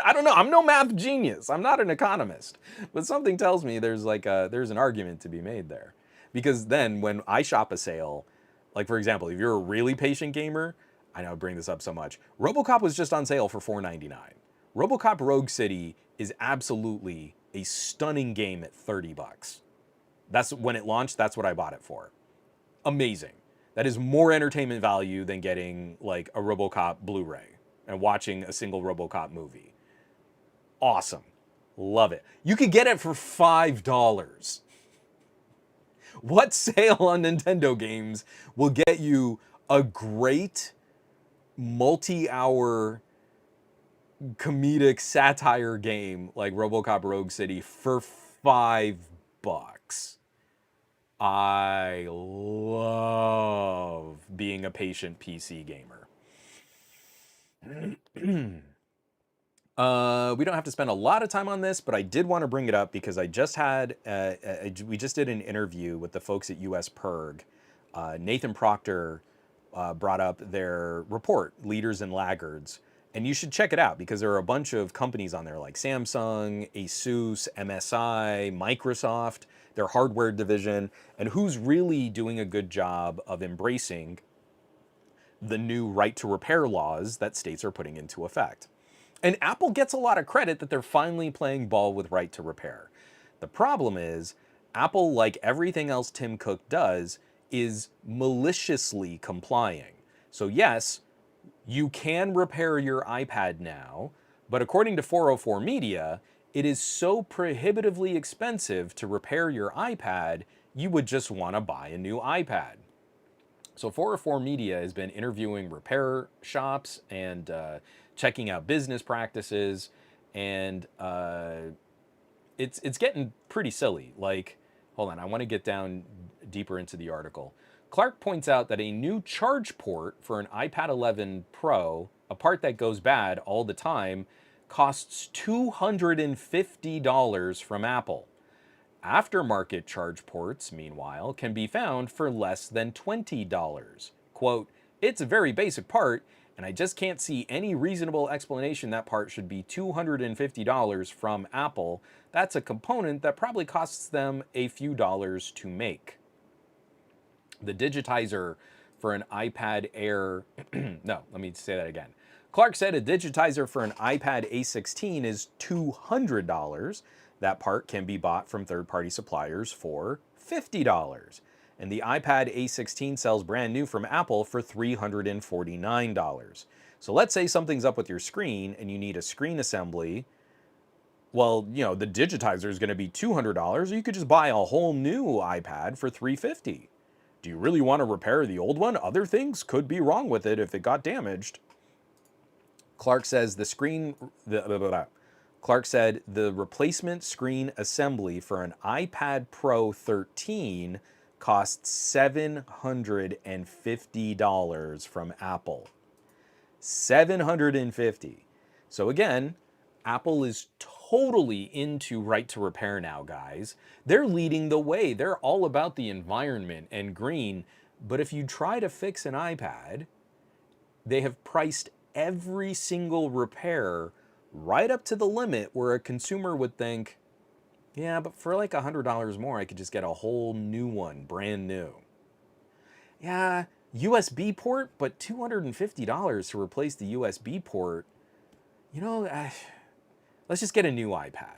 I don't know. I'm no math genius. I'm not an economist. But something tells me there's an argument to be made there. Because then when I shop a sale, like for example, if you're a really patient gamer, I know I bring this up so much, RoboCop was just on sale for $4.99. RoboCop Rogue City is absolutely a stunning game at $30. That's when it launched, that's what I bought it for. Amazing. That is more entertainment value than getting like a RoboCop Blu-ray and watching a single RoboCop movie. Awesome. Love it. You could get it for $5. What sale on Nintendo games will get you a great multi-hour comedic satire game like RoboCop Rogue City for $5? I love being a patient PC gamer. We don't have to spend a lot of time on this, but I did want to bring it up because I just had, we just did an interview with the folks at US Perg. Nathan Proctor brought up their report, Leaders and Laggards. And you should check it out because there are a bunch of companies on there like Samsung, Asus, MSI, Microsoft, their hardware division, and who's really doing a good job of embracing the new right to repair laws that states are putting into effect. And Apple gets a lot of credit that they're finally playing ball with right to repair. The problem is, Apple, like everything else Tim Cook does, is maliciously complying. So yes, you can repair your iPad now, but according to 404 Media, it is so prohibitively expensive to repair your iPad, you would just want to buy a new iPad. So 404 Media has been interviewing repair shops and checking out business practices, and it's getting pretty silly. Like, hold on, I want to get down deeper into the article. Clark points out that a new charge port for an iPad 11 Pro, a part that goes bad all the time, costs $250 from Apple. Aftermarket charge ports, meanwhile, can be found for less than $20. Quote, it's a very basic part, and I just can't see any reasonable explanation that part should be $250 from Apple. That's a component that probably costs them a few dollars to make. The digitizer for an iPad Air, no, let me say that again. Clark said a digitizer for an iPad A16 is $200. That part can be bought from third-party suppliers for $50. And the iPad A16 sells brand new from Apple for $349. So let's say something's up with your screen and you need a screen assembly. Well, you know, the digitizer is going to be $200. You could just buy a whole new iPad for $350. Do you really want to repair the old one? Other things could be wrong with it if it got damaged. Clark says Clark said the replacement screen assembly for an iPad Pro 13 costs $750 from Apple. $750. So again, Apple is totally into right to repair now, guys. They're leading the way. They're all about the environment and green. But if you try to fix an iPad, they have priced every single repair right up to the limit where a consumer would think, yeah, but for like $100 more, I could just get a whole new one, brand new. Yeah, USB port, but $250 to replace the USB port. You know, let's just get a new iPad.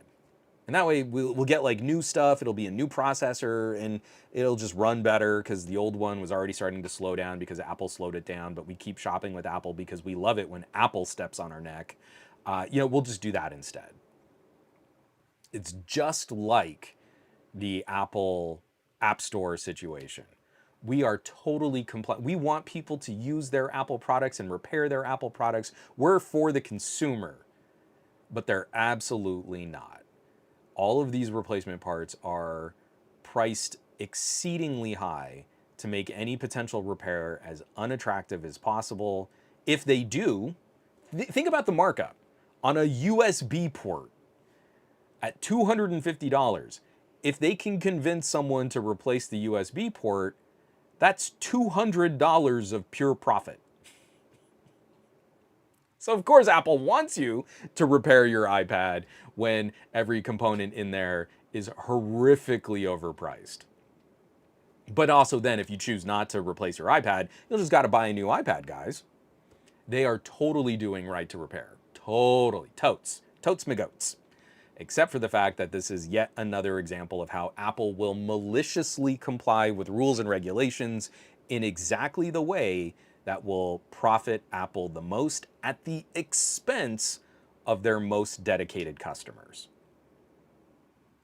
And that way we'll get like new stuff. It'll be a new processor and it'll just run better because the old one was already starting to slow down because Apple slowed it down. But we keep shopping with Apple because we love it when Apple steps on our neck. You know, we'll just do that instead. It's just like the Apple App Store situation. We are totally compliant. We want people to use their Apple products and repair their Apple products. We're for the consumer, but they're absolutely not. All of these replacement parts are priced exceedingly high to make any potential repair as unattractive as possible. If they do, think about the markup on a USB port at $250. If they can convince someone to replace the USB port, that's $200 of pure profit. So of course Apple wants you to repair your iPad when every component in there is horrifically overpriced. But also then if you choose not to replace your iPad, you'll just got to buy a new iPad, guys. They are totally doing right to repair. Totally. Totes me goats. Except for the fact that this is yet another example of how Apple will maliciously comply with rules and regulations in exactly the way that will profit Apple the most at the expense of their most dedicated customers.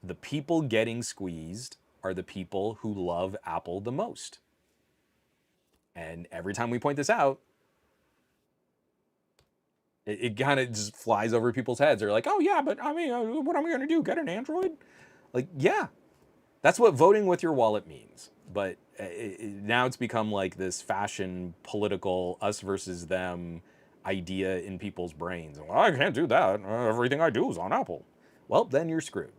The people getting squeezed are the people who love Apple the most. And every time we point this out, it kind of just flies over people's heads. They're like, oh yeah, but I mean, what am I going to do? Get an Android? Like, yeah, that's what voting with your wallet means. But now it's become like this fashion, political, us versus them idea in people's brains. Well, I can't do that. Everything I do is on Apple. Well, then you're screwed.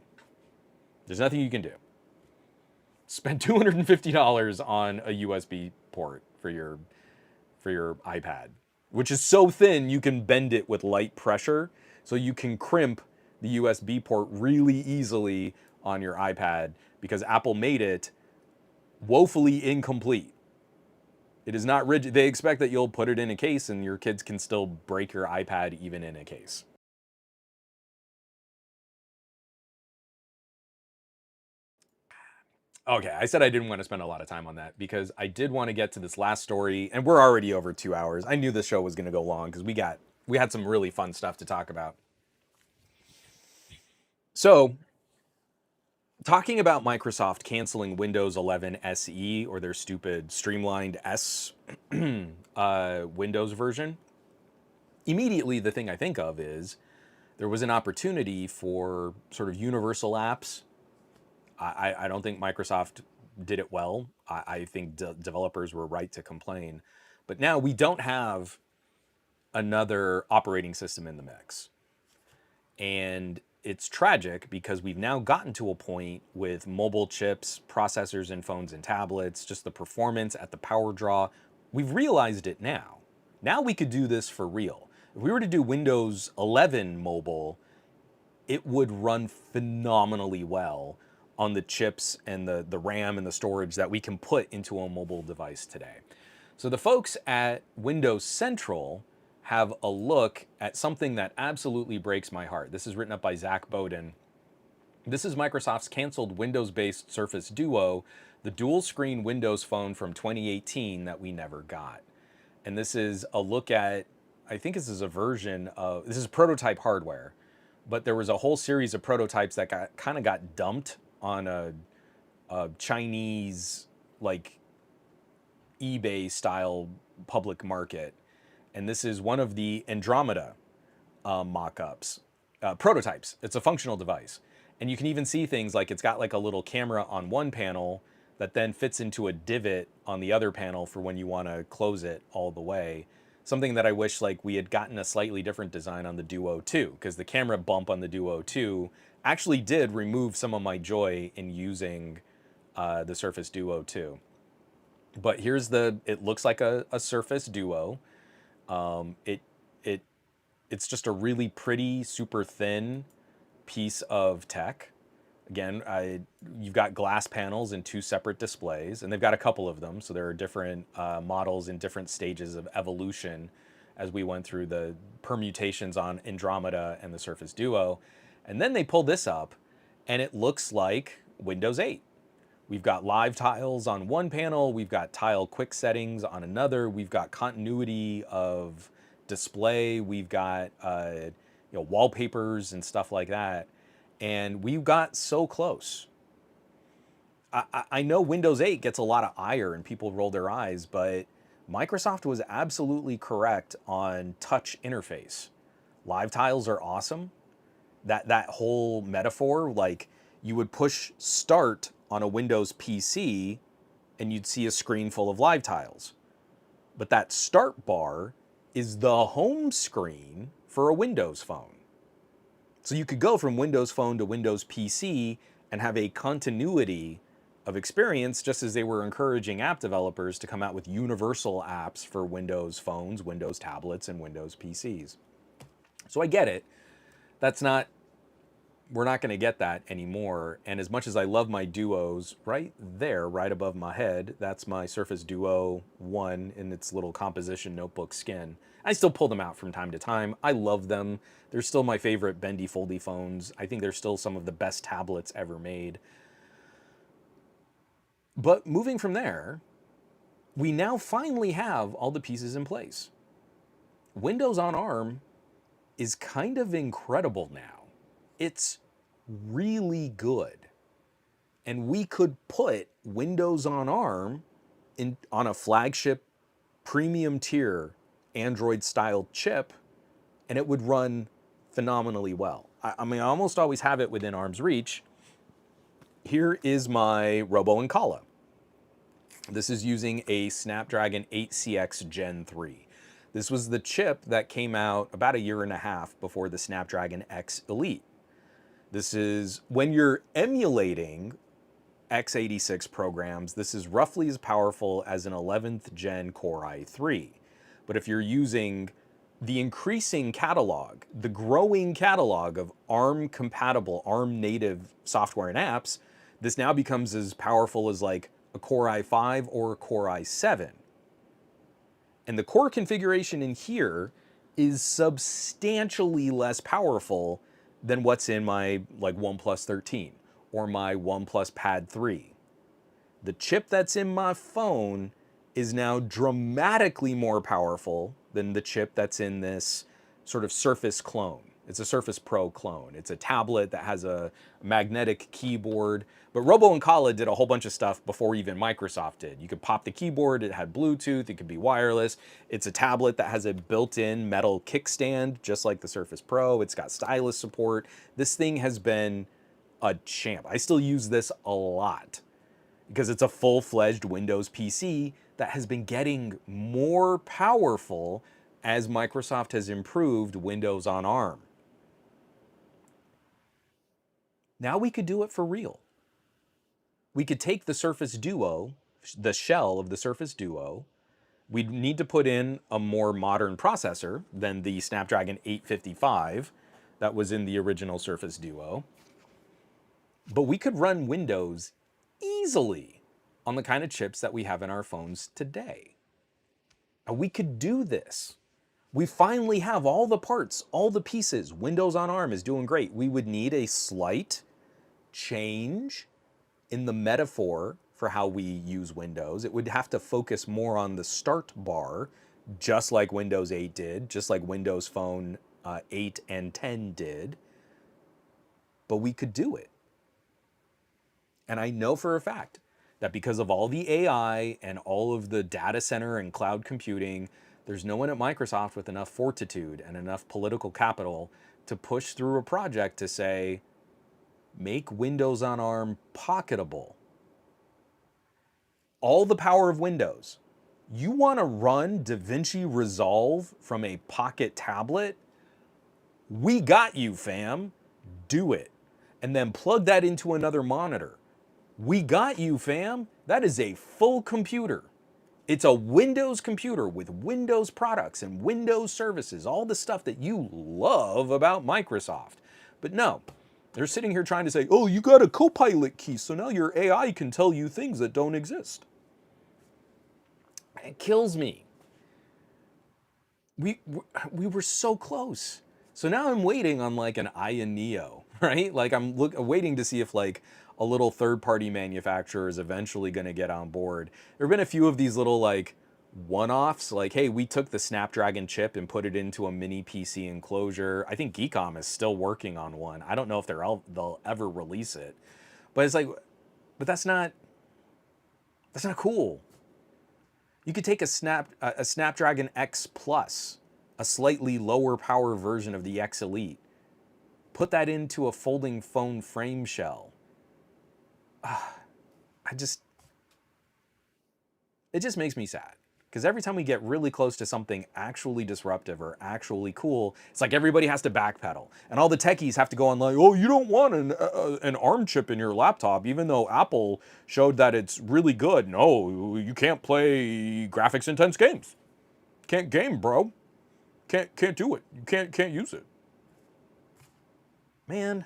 There's nothing you can do. Spend $250 on a USB port for your iPad, which is so thin you can bend it with light pressure, so you can crimp the USB port really easily on your iPad because Apple made it woefully incomplete. It is not rigid. They expect that you'll put it in a case and your kids can still break your iPad even in a case. Okay, I said I didn't want to spend a lot of time on that because I did want to get to this last story, and we're already over 2 hours. I knew this show was going to go long because we had some really fun stuff to talk about. So, talking about Microsoft canceling Windows 11 SE or their stupid streamlined S Windows version, immediately the thing I think of is there was an opportunity for sort of universal apps. I don't think Microsoft did it well. I think developers were right to complain. But now we don't have another operating system in the mix. And it's tragic because we've now gotten to a point with mobile chips, processors in phones and tablets, just the performance at the power draw. We've realized it now. Now we could do this for real. If we were to do Windows 11 mobile, it would run phenomenally well on the chips and the RAM and the storage that we can put into a mobile device today. So the folks at Windows Central have a look at something that absolutely breaks my heart. This is written up by Zach Bowden. This is Microsoft's canceled Windows-based Surface Duo, the dual-screen Windows phone from 2018 that we never got. And this is a look at, I think this is a version of, this is prototype hardware, but there was a whole series of prototypes that kind of got dumped on a Chinese, like, eBay-style public market. And this is one of the Andromeda mock-ups, prototypes. It's a functional device. And you can even see things like it's got like a little camera on one panel that then fits into a divot on the other panel for when you want to close it all the way. Something that I wish like we had gotten a slightly different design on the Duo 2, because the camera bump on the Duo 2 actually did remove some of my joy in using the Surface Duo 2. But here's it looks like a Surface Duo. It it's just a really pretty, super thin piece of tech. Again, you've got glass panels and two separate displays, and they've got a couple of them. So there are different models in different stages of evolution as we went through the permutations on Andromeda and the Surface Duo. And then they pull this up, and it looks like Windows 8. We've got live tiles on one panel, we've got tile quick settings on another, we've got continuity of display, we've got wallpapers and stuff like that. And we got so close. I know Windows 8 gets a lot of ire and people roll their eyes, but Microsoft was absolutely correct on touch interface. Live tiles are awesome. That whole metaphor, like you would push start on a Windows PC and you'd see a screen full of live tiles. But that start bar is the home screen for a Windows phone. So you could go from Windows Phone to Windows PC and have a continuity of experience, just as they were encouraging app developers to come out with universal apps for Windows phones, Windows tablets, and Windows PCs. So I get it. We're not going to get that anymore. And as much as I love my Duos, right there, right above my head, that's my Surface Duo 1 in its little composition notebook skin. I still pull them out from time to time. I love them. They're still my favorite bendy foldy phones. I think they're still some of the best tablets ever made. But moving from there, we now finally have all the pieces in place. Windows on ARM is kind of incredible now. It's really good. And we could put Windows on ARM on a flagship premium tier Android style chip, and it would run phenomenally well. I mean, I almost always have it within arm's reach. Here is my Robo and This is using a Snapdragon 8CX Gen 3. This was the chip that came out about a year and a half before the Snapdragon X Elite. This is when you're emulating x86 programs, this is roughly as powerful as an 11th gen Core i3. But if you're using the increasing catalog, the growing catalog of ARM compatible, ARM native software and apps, this now becomes as powerful as like a Core i5 or a Core i7. And the core configuration in here is substantially less powerful than what's in my like OnePlus 13 or my OnePlus Pad 3. The chip that's in my phone is now dramatically more powerful than the chip that's in this sort of Surface clone. It's a Surface Pro clone. It's a tablet that has a magnetic keyboard. But Robo and Kala did a whole bunch of stuff before even Microsoft did. You could pop the keyboard, it had Bluetooth, it could be wireless. It's a tablet that has a built-in metal kickstand, just like the Surface Pro. It's got stylus support. This thing has been a champ. I still use this a lot because it's a full-fledged Windows PC that has been getting more powerful as Microsoft has improved Windows on ARM. Now we could do it for real. We could take the Surface Duo, the shell of the Surface Duo. We'd need to put in a more modern processor than the Snapdragon 855 that was in the original Surface Duo. But we could run Windows easily on the kind of chips that we have in our phones today. And we could do this. We finally have all the parts, all the pieces. Windows on ARM is doing great. We would need a slight change in the metaphor for how we use Windows. It would have to focus more on the start bar, just like Windows 8 did, just like Windows Phone 8 and 10 did. But we could do it. And I know for a fact that because of all the AI and all of the data center and cloud computing, there's no one at Microsoft with enough fortitude and enough political capital to push through a project to say, make Windows on ARM pocketable. All the power of Windows. You want to run DaVinci Resolve from a pocket tablet? We got you, fam. Do it. And then plug that into another monitor. We got you, fam. That is a full computer. It's a Windows computer with Windows products and Windows services, all the stuff that you love about Microsoft. But no, they're sitting here trying to say, oh, you got a Copilot key, so now your AI can tell you things that don't exist. It kills me. We were so close. So now I'm waiting on like an Aya Neo, right? Like I'm waiting to see if like a little third-party manufacturer is eventually going to get on board. There have been a few of these little like one-offs, like, hey, we took the Snapdragon chip and put it into a mini PC enclosure. I think Geekom is still working on one. I don't know if they'll ever release it, but it's like, but that's not cool. You could take a Snapdragon X Plus, a slightly lower power version of the X Elite, put that into a folding phone frame shell. It just makes me sad. Because every time we get really close to something actually disruptive or actually cool, it's like everybody has to backpedal. And all the techies have to go on like, oh, you don't want an ARM chip in your laptop, even though Apple showed that it's really good. No, you can't play graphics intense games. Can't game, bro. Can't do it. You can't use it. Man,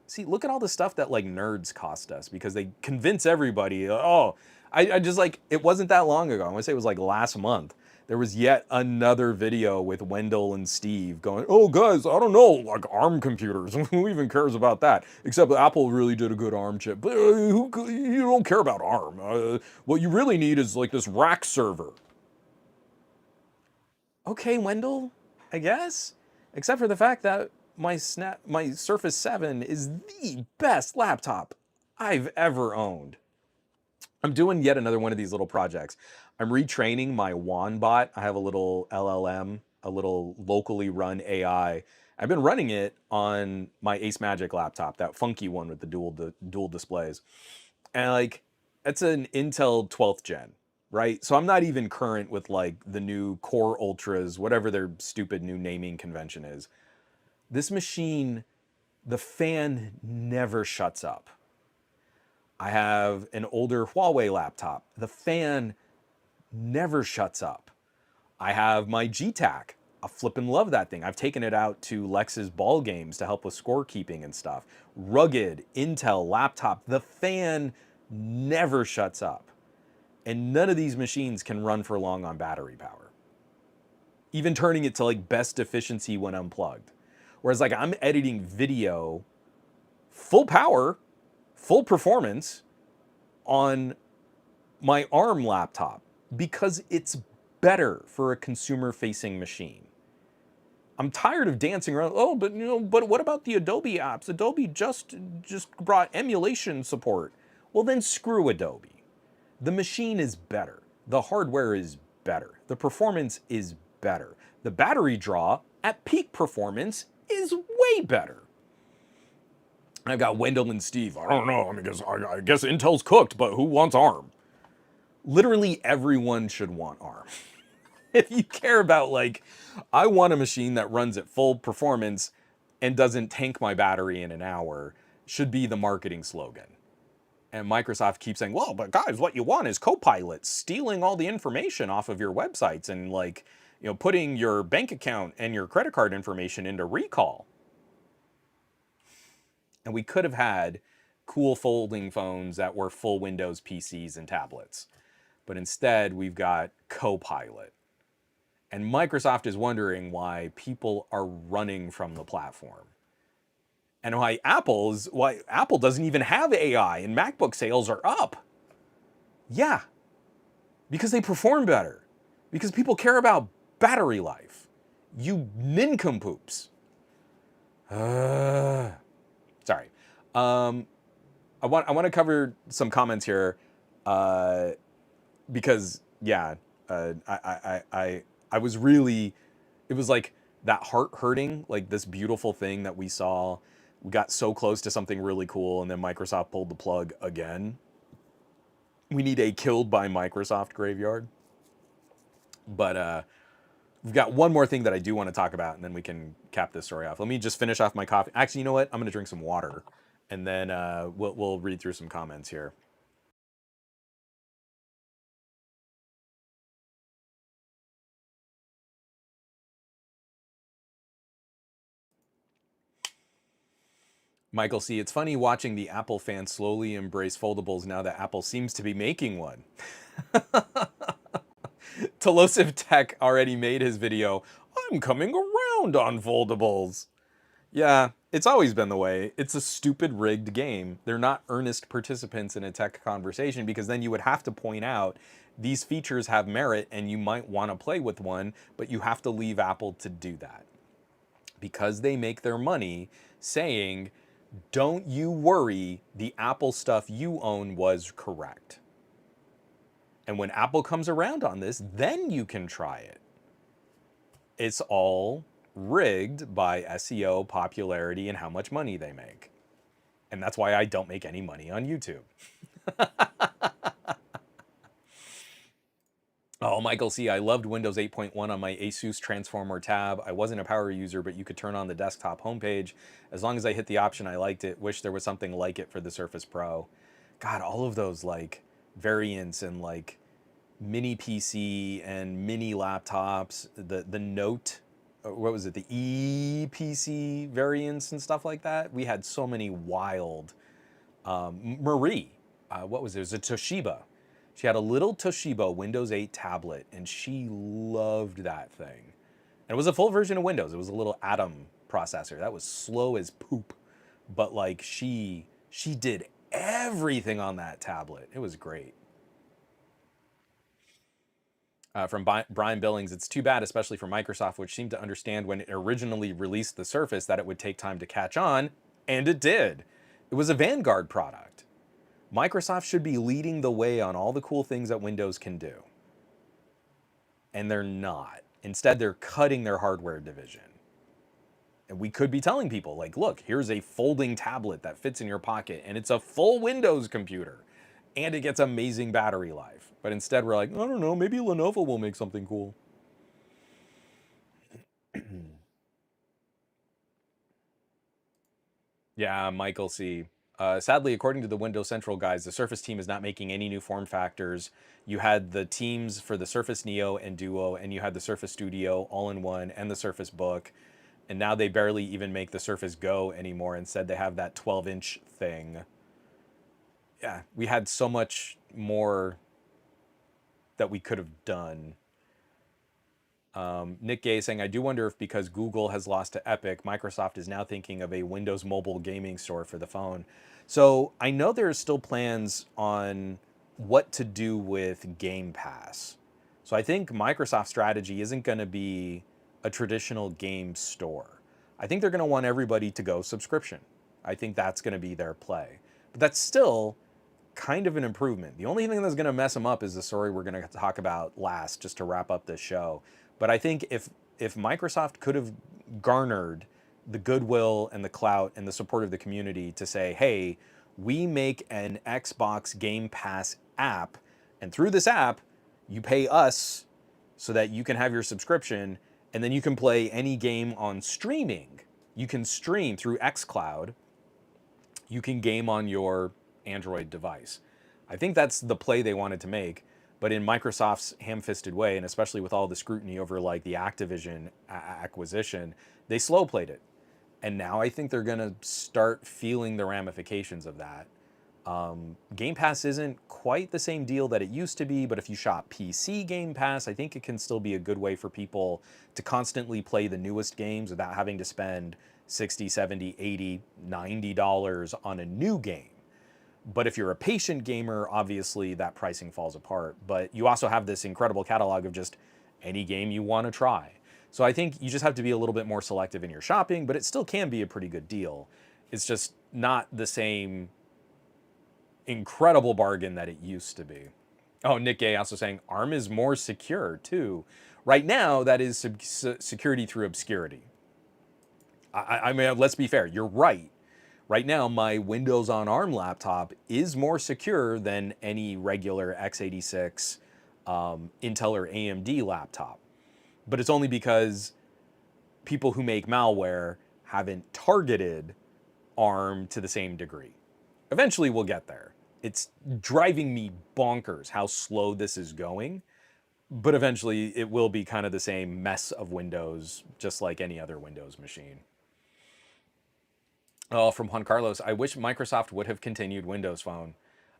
see, look at all the stuff that like nerds cost us because they convince everybody, oh, I just like, it wasn't that long ago. I want to say it was like last month. There was yet another video with Wendell and Steve going, oh guys, I don't know, like ARM computers. Who even cares about that? Except Apple really did a good ARM chip. But you don't care about ARM. What you really need is like this rack server. Okay, Wendell, I guess. Except for the fact that my Surface 7 is the best laptop I've ever owned. I'm doing yet another one of these little projects. I'm retraining my WAN bot. I have a little LLM, a little locally run AI. I've been running it on my Ace Magic laptop, that funky one with the dual displays. And like, it's an Intel 12th gen. right? So I'm not even current with like the new Core Ultras, whatever their stupid new naming convention is. This machine, the fan never shuts up. I have an older Huawei laptop. The fan never shuts up. I have my G-Tac. I flippin' love that thing. I've taken it out to Lex's ball games to help with scorekeeping and stuff. Rugged Intel laptop. The fan never shuts up. And none of these machines can run for long on battery power. Even turning it to like best efficiency when unplugged. Whereas like I'm editing video full power, full performance on my ARM laptop because it's better for a consumer facing machine. I'm tired of dancing around. Oh, but but what about the Adobe apps? Adobe just brought emulation support. Well, then screw Adobe. The machine is better. The hardware is better. The performance is better. The battery draw at peak performance is way better. I've got Wendell and Steve. I don't know. I guess Intel's cooked, but who wants ARM? Literally everyone should want ARM. If you care about like, I want a machine that runs at full performance and doesn't tank my battery in an hour, should be the marketing slogan. And Microsoft keeps saying, well, but guys, what you want is Copilot stealing all the information off of your websites and like, putting your bank account and your credit card information into recall. And we could have had cool folding phones that were full Windows PCs and tablets. But instead, we've got Copilot. And Microsoft is wondering why people are running from the platform. And why Apple doesn't even have AI and MacBook sales are up. Yeah, because they perform better. Because people care about battery life. You nincompoops. Sorry. I want to cover some comments here, because yeah, I was really, it was like that heart hurting, like this beautiful thing that we saw. We got so close to something really cool, and then Microsoft pulled the plug again. We need a killed by Microsoft graveyard. But we've got one more thing that I do want to talk about, and then we can cap this story off. Let me just finish off my coffee. Actually, you know what? I'm going to drink some water, and then we'll read through some comments here. Michael C., it's funny watching the Apple fans slowly embrace foldables now that Apple seems to be making one. Telosive Tech already made his video, I'm coming around on foldables. Yeah, it's always been the way. It's a stupid rigged game. They're not earnest participants in a tech conversation, because then you would have to point out these features have merit and you might want to play with one, but you have to leave Apple to do that. Because they make their money saying, don't you worry, the Apple stuff you own was correct. And when Apple comes around on this, then you can try it. It's all rigged by SEO, popularity, and how much money they make. And that's why I don't make any money on YouTube. Oh, Michael C., I loved Windows 8.1 on my Asus Transformer tab. I wasn't a power user, but you could turn on the desktop homepage. As long as I hit the option, I liked it. Wish there was something like it for the Surface Pro. God, all of those like variants and like mini PC and mini laptops, the Note, what was it, the ePC variants and stuff like that. We had so many wild. Marie, what was it? It was a Toshiba. She had a little Toshiba Windows 8 tablet, and she loved that thing. And it was a full version of Windows. It was a little Atom processor. That was slow as poop. But like she did everything on that tablet. It was great. From Brian Billings, it's too bad, especially for Microsoft, which seemed to understand when it originally released the Surface that it would take time to catch on, and it did. It was a Vanguard product. Microsoft should be leading the way on all the cool things that Windows can do. And they're not. Instead, they're cutting their hardware division. And we could be telling people, like, look, here's a folding tablet that fits in your pocket, and it's a full Windows computer. and it gets amazing battery life. But instead, we're like, I don't know, maybe Lenovo will make something cool. Yeah, Michael C. Sadly, according to the Windows Central guys, the Surface team is not making any new form factors. You had the teams for the Surface Neo and Duo, and you had the Surface Studio all in one, and the Surface Book. And now they barely even make the Surface Go anymore. Instead, they have that 12-inch thing. Yeah, we had so much more that we could have done. Nick Gay saying, I do wonder if because Google has lost to Epic, Microsoft is now thinking of a Windows mobile gaming store for the phone. So I know there's still plans on what to do with Game Pass. So I think Microsoft's strategy isn't going to be a traditional game store. I think they're going to want everybody to go subscription. I think that's going to be their play. But that's still kind of an improvement. The only thing that's going to mess them up is the story we're going to talk about last, just to wrap up this show. But I think if Microsoft could have garnered the goodwill and the clout and the support of the community to say, hey, we make an Xbox Game Pass app, and through this app, you pay us so that you can have your subscription, and then you can play any game on streaming. You can stream through xCloud. You can game on your Android device. I think that's the play they wanted to make, but in Microsoft's ham-fisted way, and especially with all the scrutiny over like the Activision acquisition, they slow played it. And now I think they're going to start feeling the ramifications of that. Game Pass isn't quite the same deal that it used to be, but if you shop PC Game Pass, I think it can still be a good way for people to constantly play the newest games without having to spend 60, 70, 80, $90 on a new game. But if you're a patient gamer, obviously that pricing falls apart. But you also have this incredible catalog of just any game you want to try. So I think you just have to be a little bit more selective in your shopping, but it still can be a pretty good deal. It's just not the same incredible bargain that it used to be. Oh, Nick Gay also saying ARM is more secure too. Right now, that is security through obscurity. I mean, let's be fair. You're right. Right now, my Windows on ARM laptop is more secure than any regular x86 Intel or AMD laptop. But it's only because people who make malware haven't targeted ARM to the same degree. Eventually, we'll get there. It's driving me bonkers how slow this is going, but eventually it will be kind of the same mess of Windows, just like any other Windows machine. Oh, from Juan Carlos, I wish Microsoft would have continued Windows Phone.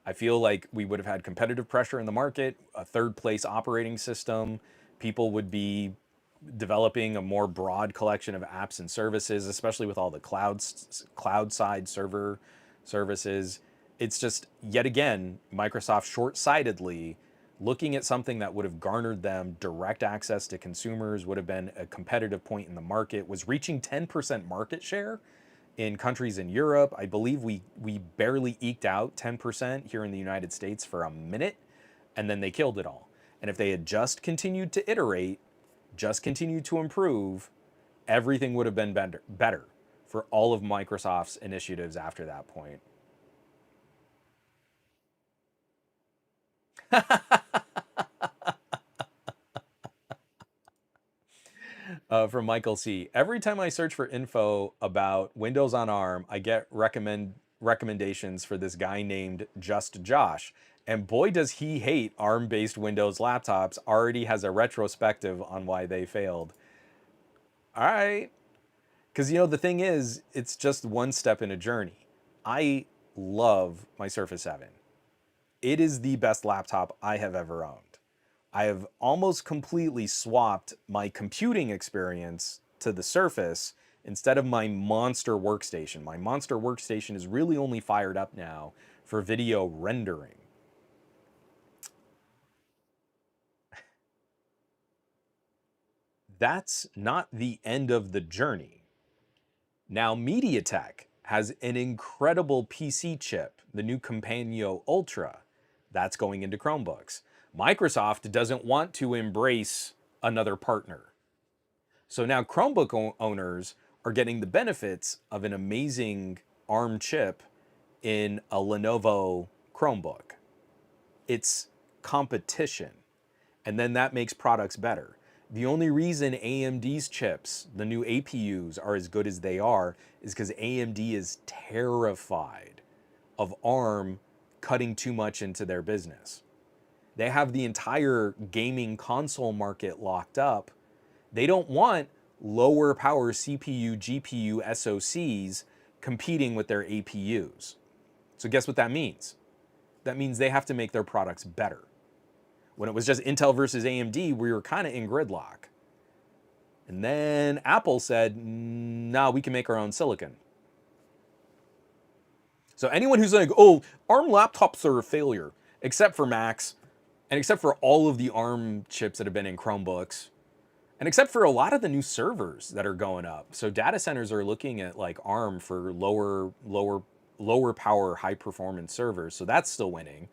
I feel like we would have had competitive pressure in the market, a third place operating system. People would be developing a more broad collection of apps and services, especially with all the cloud side server services. It's just, yet again, Microsoft short-sightedly looking at something that would have garnered them direct access to consumers, would have been a competitive point in the market, was reaching 10% market share in countries in Europe. I believe we barely eked out 10% here in the United States for a minute, and then they killed it all. And if they had just continued to iterate, just continued to improve, everything would have been better for all of Microsoft's initiatives after that point. From Michael C. Every time I search for info about Windows on ARM, I get recommendations for this guy named Just Josh. And boy, does he hate ARM-based Windows laptops. Already has a retrospective on why they failed. All right. Because, the thing is, it's just one step in a journey. I love my Surface 7. It is the best laptop I have ever owned. I have almost completely swapped my computing experience to the Surface instead of my monster workstation. My monster workstation is really only fired up now for video rendering. That's not the end of the journey. Now, MediaTek has an incredible PC chip, the new Companion Ultra, that's going into Chromebooks. Microsoft doesn't want to embrace another partner. So now Chromebook owners are getting the benefits of an amazing ARM chip in a Lenovo Chromebook. It's competition. And then that makes products better. The only reason AMD's chips, the new APUs, are as good as they are is because AMD is terrified of ARM cutting too much into their business. They have the entire gaming console market locked up. They don't want lower power CPU, GPU, SoCs competing with their APUs. So guess what that means? That means they have to make their products better. When it was just Intel versus AMD, we were kind of in gridlock. And then Apple said, nah, we can make our own silicon. So anyone who's like, oh, ARM laptops are a failure, except for Macs, and except for all of the ARM chips that have been in Chromebooks, and except for a lot of the new servers that are going up. So data centers are looking at like ARM for lower power, high performance servers. So that's still winning.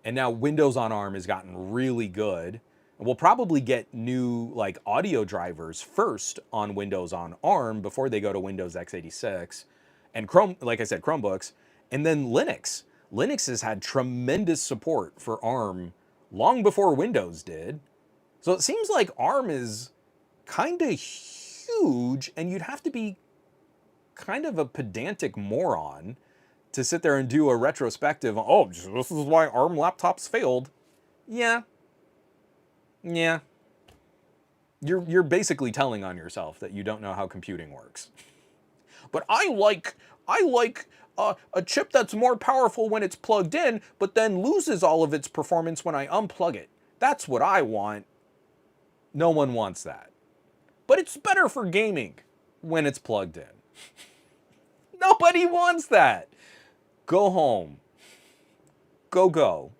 And now Windows on ARM has gotten really good. And we'll probably get new like audio drivers first on Windows on ARM before they go to Windows x86 and Chrome, like I said, Chromebooks, and then Linux. Linux has had tremendous support for ARM long before Windows did. So it seems like ARM is kind of huge, and you'd have to be kind of a pedantic moron to sit there and do a retrospective. Oh, this is why ARM laptops failed. Yeah. You're basically telling on yourself that you don't know how computing works. But I like a chip that's more powerful when it's plugged in, but then loses all of its performance when I unplug it. That's what I want. No one wants that. But it's better for gaming when it's plugged in. Nobody wants that. Go home. Go.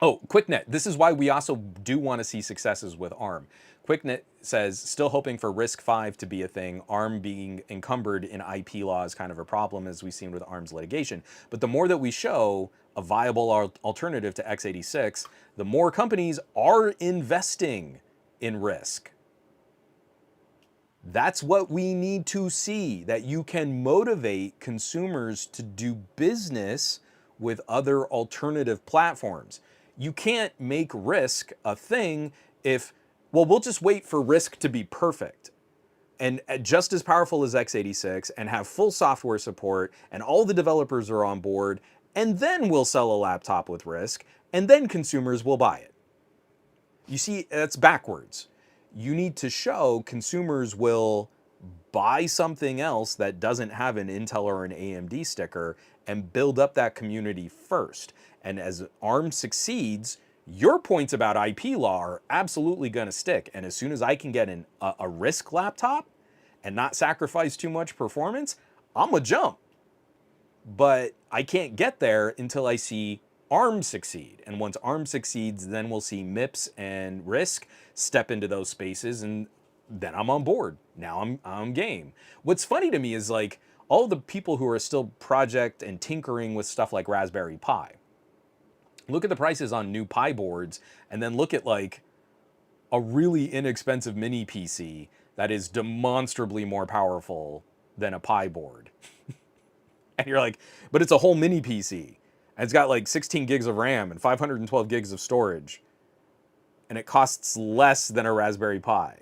Oh, QuickNet. This is why we also do want to see successes with ARM. QuickNet says, still hoping for RISC-V to be a thing. ARM being encumbered in IP law is kind of a problem, as we've seen with ARM's litigation. But the more that we show a viable alternative to x86, the more companies are investing in RISC. That's what we need to see, that you can motivate consumers to do business with other alternative platforms. You can't make RISC a thing if, well, we'll just wait for RISC to be perfect and just as powerful as x86 and have full software support and all the developers are on board, and then we'll sell a laptop with RISC, and then consumers will buy it. You see, that's backwards. You need to show consumers will buy something else that doesn't have an Intel or an AMD sticker and build up that community first. And as ARM succeeds, your points about IP law are absolutely going to stick. And as soon as I can get a RISC laptop and not sacrifice too much performance, I'm going to jump. But I can't get there until I see ARM succeed. And once ARM succeeds, then we'll see MIPS and RISC step into those spaces, and then I'm on board. Now I'm game. What's funny to me is like all the people who are still project and tinkering with stuff like Raspberry Pi. Look at the prices on new Pi boards, and then look at like a really inexpensive mini PC that is demonstrably more powerful than a Pi board. And you're like, but it's a whole mini PC. And it's got like 16 gigs of RAM and 512 gigs of storage. And it costs less than a Raspberry Pi.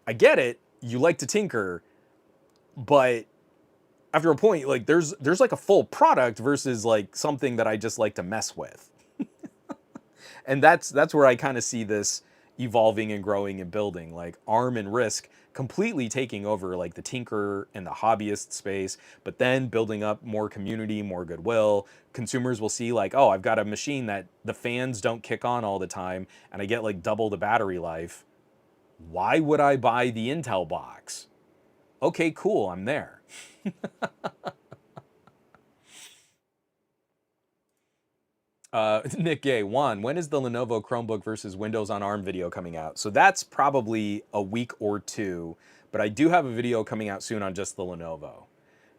I get it. You like to tinker, but after a point, like there's like a full product versus like something that I just like to mess with. And that's where I kind of see this evolving and growing and building, like ARM and RISC completely taking over like the tinker and the hobbyist space, but then building up more community, more goodwill. Consumers will see like, oh, I've got a machine that the fans don't kick on all the time and I get like double the battery life. Why would I buy the Intel box? Okay, cool, I'm there. Nick Gay, Juan, when is the Lenovo Chromebook versus Windows on ARM video coming out? So that's probably a week or two, but I do have a video coming out soon on just the Lenovo.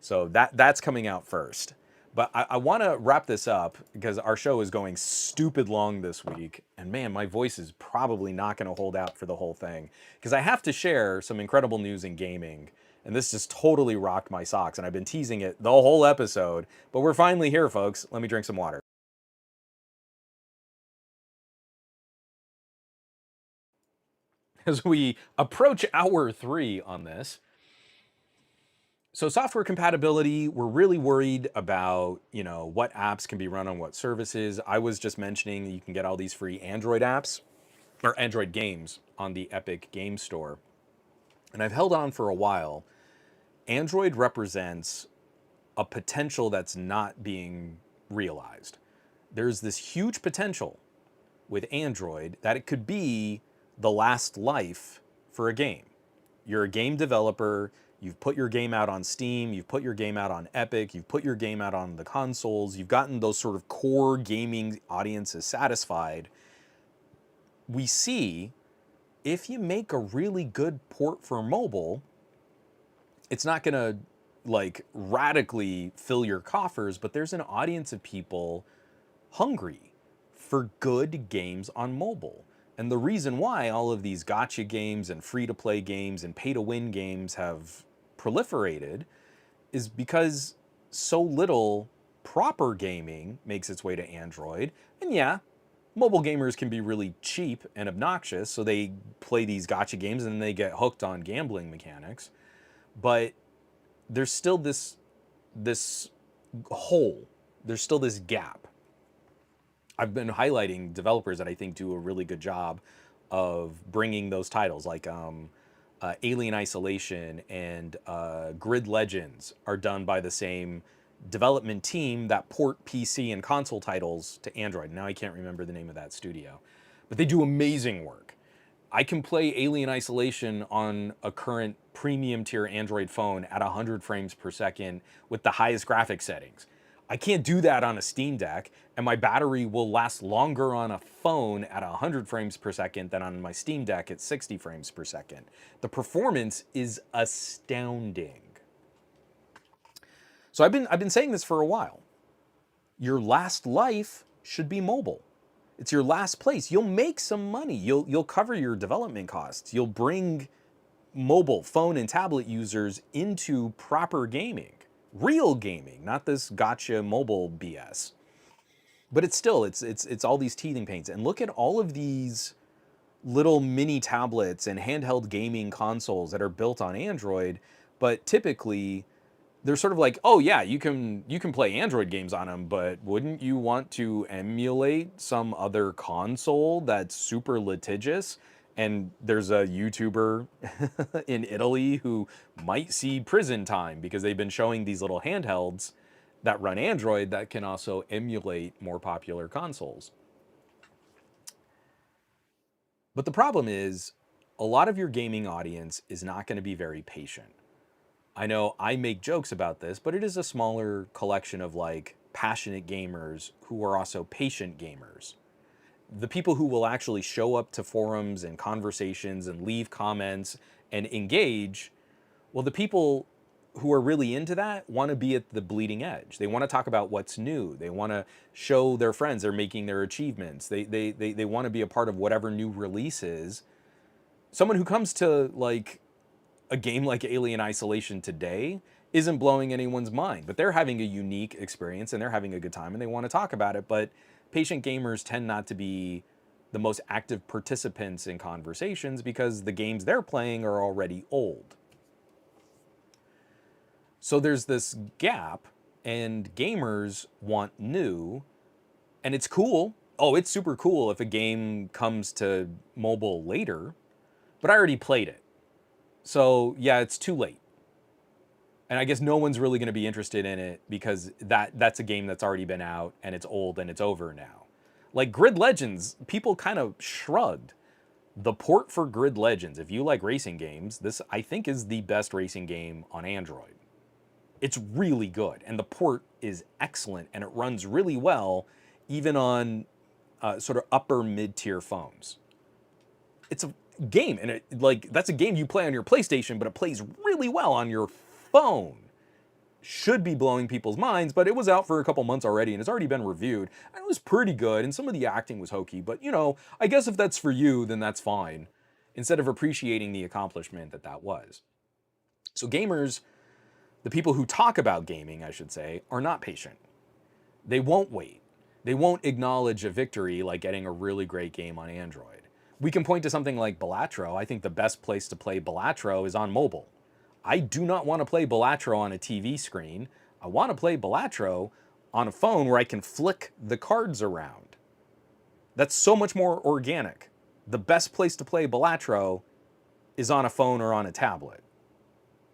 So that's coming out first. But I want to wrap this up because our show is going stupid long this week. And man, my voice is probably not going to hold out for the whole thing because I have to share some incredible news in gaming And this just totally rocked my socks. And I've been teasing it the whole episode. But we're finally here, folks. Let me drink some water. As we approach hour 3 on this, so software compatibility, we're really worried about, what apps can be run on what services. I was just mentioning you can get all these free Android apps or Android games on the Epic Game Store. And I've held on for a while. Android represents a potential that's not being realized. There's this huge potential with Android that it could be the last life for a game. You're a game developer, you've put your game out on Steam, you've put your game out on Epic, you've put your game out on the consoles, you've gotten those sort of core gaming audiences satisfied. We see if you make a really good port for mobile, it's not going to like radically fill your coffers, but there's an audience of people hungry for good games on mobile. And the reason why all of these gotcha games and free to play games and pay to win games have proliferated is because so little proper gaming makes its way to Android. And yeah, mobile gamers can be really cheap and obnoxious, so they play these gotcha games and then they get hooked on gambling mechanics. But there's still this hole. There's still this gap. I've been highlighting developers that I think do a really good job of bringing those titles, like Alien Isolation and Grid Legends are done by the same development team that port PC and console titles to Android. Now I can't remember the name of that studio, but they do amazing work. I can play Alien Isolation on a current premium tier Android phone at 100 frames per second with the highest graphics settings. I can't do that on a Steam Deck, and my battery will last longer on a phone at 100 frames per second than on my Steam Deck at 60 frames per second. The performance is astounding. So I've been saying this for a while. Your last life should be mobile. It's your last place. You'll make some money. You'll cover your development costs. You'll bring mobile phone and tablet users into proper gaming, real gaming, not this gotcha mobile BS. But it's all these teething pains. And look at all of these little mini tablets and handheld gaming consoles that are built on Android, but typically they're sort of like, oh yeah, you can play Android games on them, but wouldn't you want to emulate some other console that's super litigious? And there's a YouTuber in Italy who might see prison time because they've been showing these little handhelds that run Android that can also emulate more popular consoles. But the problem is, a lot of your gaming audience is not going to be very patient. I know I make jokes about this, but it is a smaller collection of like passionate gamers who are also patient gamers. The people who will actually show up to forums and conversations and leave comments and engage, well, the people who are really into that want to be at the bleeding edge. They want to talk about what's new. They want to show their friends they're making their achievements. They want to be a part of whatever new release is. Someone who comes to like a game like Alien Isolation today isn't blowing anyone's mind, but they're having a unique experience and they're having a good time and they want to talk about it. But patient gamers tend not to be the most active participants in conversations because the games they're playing are already old. So there's this gap, and gamers want new, and it's cool. Oh, it's super cool if a game comes to mobile later, but I already played it. So yeah, it's too late. And I guess no one's really going to be interested in it because that's a game that's already been out and it's old and it's over now. Like Grid Legends, people kind of shrugged. The port for Grid Legends, if you like racing games, this I think is the best racing game on Android. It's really good, and the port is excellent, and it runs really well, even on sort of upper mid-tier phones. It's a game, and that's a game you play on your PlayStation, but it plays really well on your phone. Should be blowing people's minds, but it was out for a couple months already, and it's already been reviewed, and it was pretty good, and some of the acting was hokey, but I guess if that's for you, then that's fine, instead of appreciating the accomplishment that was. So gamers, the people who talk about gaming, I should say, are not patient. They won't wait. They won't acknowledge a victory like getting a really great game on Android. We can point to something like Balatro. I think the best place to play Balatro is on mobile. I do not want to play Balatro on a TV screen. I want to play Balatro on a phone where I can flick the cards around. That's so much more organic. The best place to play Balatro is on a phone or on a tablet.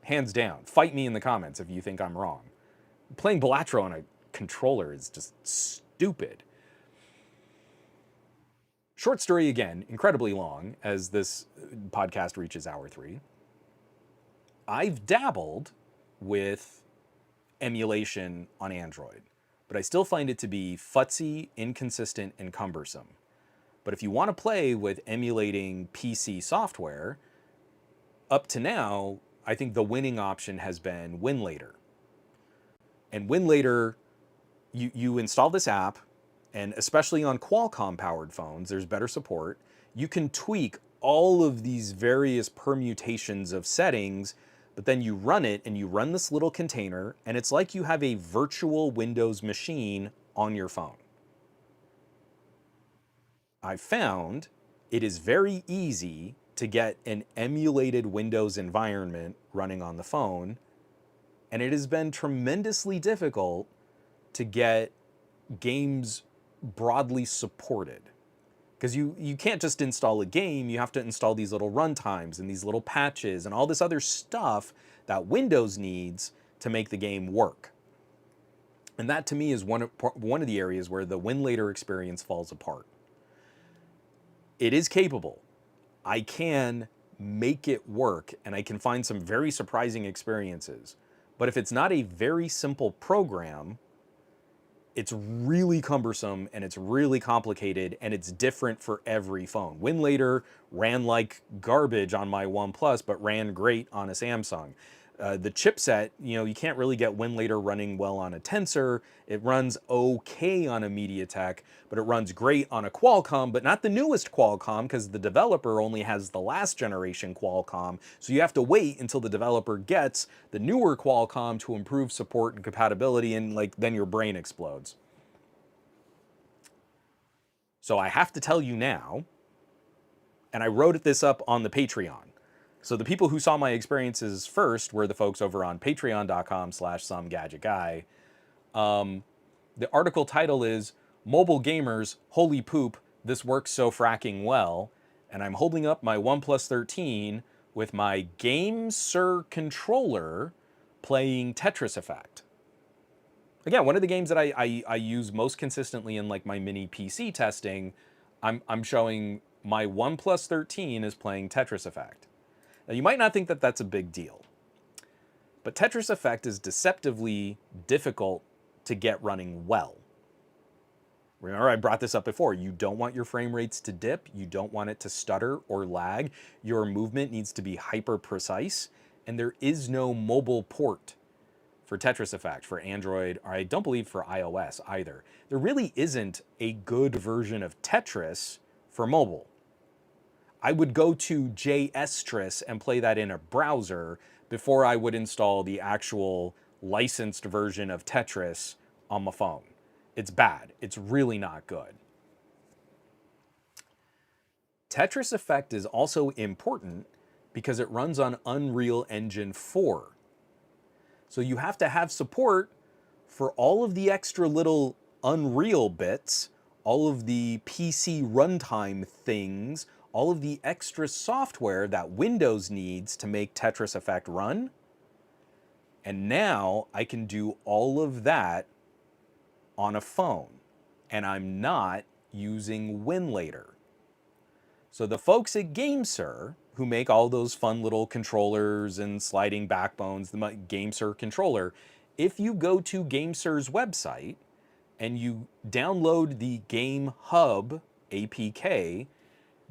Hands down. Fight me in the comments if you think I'm wrong. Playing Balatro on a controller is just stupid. Short story again, incredibly long as this podcast reaches hour 3. I've dabbled with emulation on Android, but I still find it to be futzy, inconsistent, and cumbersome. But if you want to play with emulating PC software, up to now, I think the winning option has been WinLater. And WinLater, you install this app, and especially on Qualcomm powered phones, there's better support. You can tweak all of these various permutations of settings, but then you run it and you run this little container, and it's like you have a virtual Windows machine on your phone. I found it is very easy to get an emulated Windows environment running on the phone, and it has been tremendously difficult to get games broadly supported. Because you can't just install a game, you have to install these little runtimes and these little patches and all this other stuff that Windows needs to make the game work. And that to me is one of the areas where the WinLater experience falls apart. It is capable. I can make it work and I can find some very surprising experiences. But if it's not a very simple program, it's really cumbersome and it's really complicated and it's different for every phone. WinLater ran like garbage on my OnePlus, but ran great on a Samsung. The chipset, you can't really get WinLater running well on a Tensor. It runs okay on a MediaTek, but it runs great on a Qualcomm, but not the newest Qualcomm because the developer only has the last generation Qualcomm. So you have to wait until the developer gets the newer Qualcomm to improve support and compatibility, and then your brain explodes. So I have to tell you now, and I wrote this up on the Patreon. So the people who saw my experiences first were the folks over on patreon.com/somegadgetguy. The article title is Mobile Gamers, Holy Poop, This Works So Fracking Well. And I'm holding up my OnePlus 13 with my GameSir controller playing Tetris Effect. Again, one of the games that I use most consistently in my mini PC testing, I'm showing my OnePlus 13 is playing Tetris Effect. Now, you might not think that that's a big deal, but Tetris Effect is deceptively difficult to get running well. Remember, I brought this up before. You don't want your frame rates to dip. You don't want it to stutter or lag. Your movement needs to be hyper precise, and there is no mobile port for Tetris Effect for Android, or I don't believe for iOS either. There really isn't a good version of Tetris for mobile. I would go to JStris and play that in a browser before I would install the actual licensed version of Tetris on my phone. It's bad. It's really not good. Tetris Effect is also important because it runs on Unreal Engine 4. So you have to have support for all of the extra little Unreal bits, all of the PC runtime things, all of the extra software that Windows needs to make Tetris Effect run. And now I can do all of that on a phone, and I'm not using WinLater. So the folks at GameSir, who make all those fun little controllers and sliding backbones, the GameSir controller, if you go to GameSir's website and you download the Game Hub APK,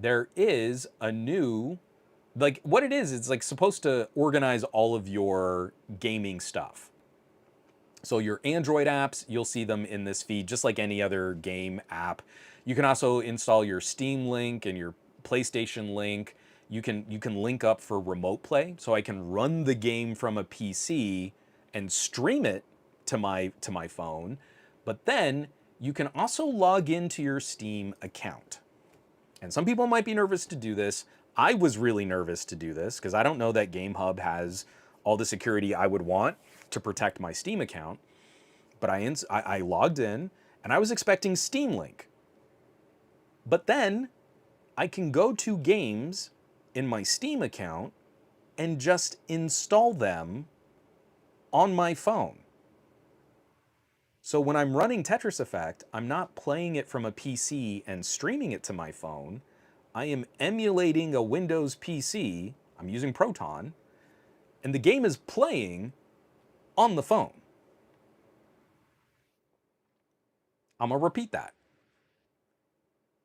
there is a new, what it is, it's supposed to organize all of your gaming stuff. So your Android apps, you'll see them in this feed, just like any other game app. You can also install your Steam link and your PlayStation link. you can link up for remote play, so I can run the game from a PC and stream it to my phone. But then you can also log into your Steam account. And some people might be nervous to do this. I was really nervous to do this because I don't know that GameHub has all the security I would want to protect my Steam account. But I logged in and I was expecting Steam Link. But then I can go to games in my Steam account and just install them on my phone. So when I'm running Tetris Effect, I'm not playing it from a PC and streaming it to my phone. I am emulating a Windows PC. I'm using Proton, and the game is playing on the phone. I'm gonna repeat that.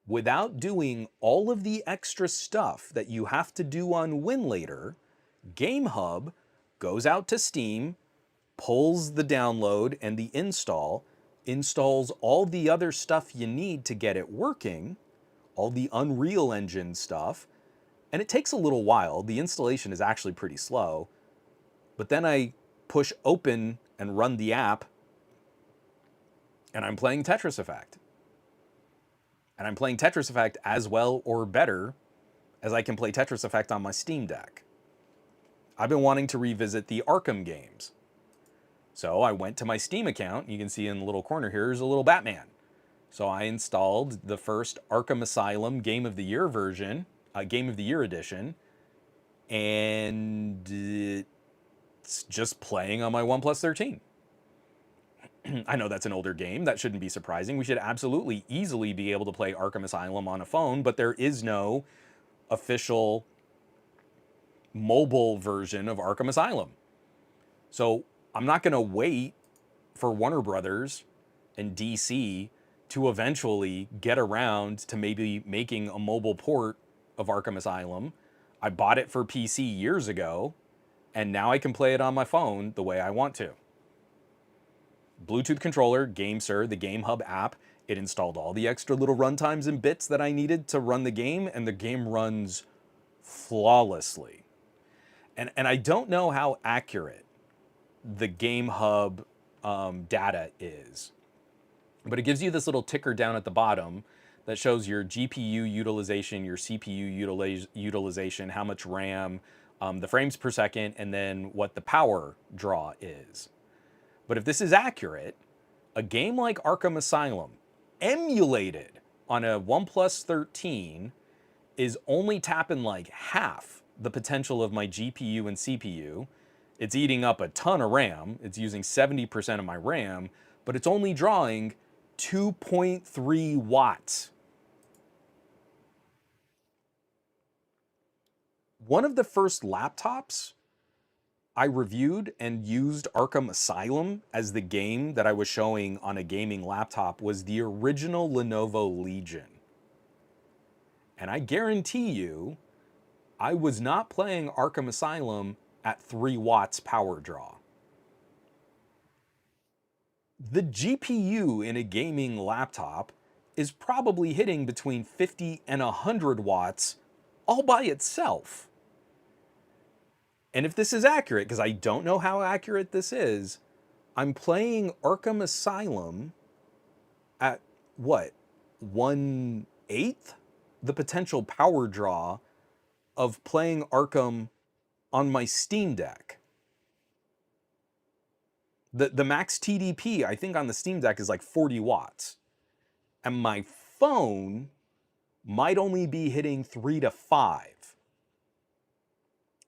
Without doing all of the extra stuff that you have to do on Winlator, GameHub goes out to Steam, pulls the download and the install, installs all the other stuff you need to get it working, all the Unreal Engine stuff, and it takes a little while. The installation is actually pretty slow, but then I push open and run the app, and I'm playing Tetris Effect. And I'm playing Tetris Effect as well or better as I can play Tetris Effect on my Steam Deck. I've been wanting to revisit the Arkham games. So I went to my Steam account. You can see in the little corner here is a little Batman. So I installed the first Arkham Asylum Game of the Year version, Game of the Year edition, and it's just playing on my OnePlus 13. I know that's an older game. That shouldn't be surprising. We should absolutely easily be able to play Arkham Asylum on a phone, but there is no official mobile version of Arkham Asylum. So I'm not going to wait for Warner Brothers and DC to eventually get around to maybe making a mobile port of Arkham Asylum. I bought it for PC years ago, and now I can play it on my phone the way I want to. Bluetooth controller, GameSir, the GameHub app. It installed all the extra little runtimes and bits that I needed to run the game, and the game runs flawlessly. And I don't know how accurate the GameHub data is, but it gives you this little ticker down at the bottom that shows your GPU utilization, your CPU utilization, how much RAM, the frames per second, and then what the power draw is. But if this is accurate, a game like Arkham Asylum, emulated on a OnePlus 13, is only tapping like half the potential of my GPU and CPU. It's eating up a ton of RAM. It's using 70% of my RAM, but it's only drawing 2.3 watts. One of the first laptops I reviewed and used Arkham Asylum as the game that I was showing on a gaming laptop was the original Lenovo Legion. And I guarantee you, I was not playing Arkham Asylum at 3 watts power draw. The GPU in a gaming laptop is probably hitting between 50 and 100 watts all by itself. And if this is accurate, because I don't know how accurate this is, I'm playing Arkham Asylum at what? 1/8 the potential power draw of playing Arkham on my Steam Deck. The max TDP, I think, on the Steam Deck is like 40 watts. And my phone might only be hitting 3 to 5.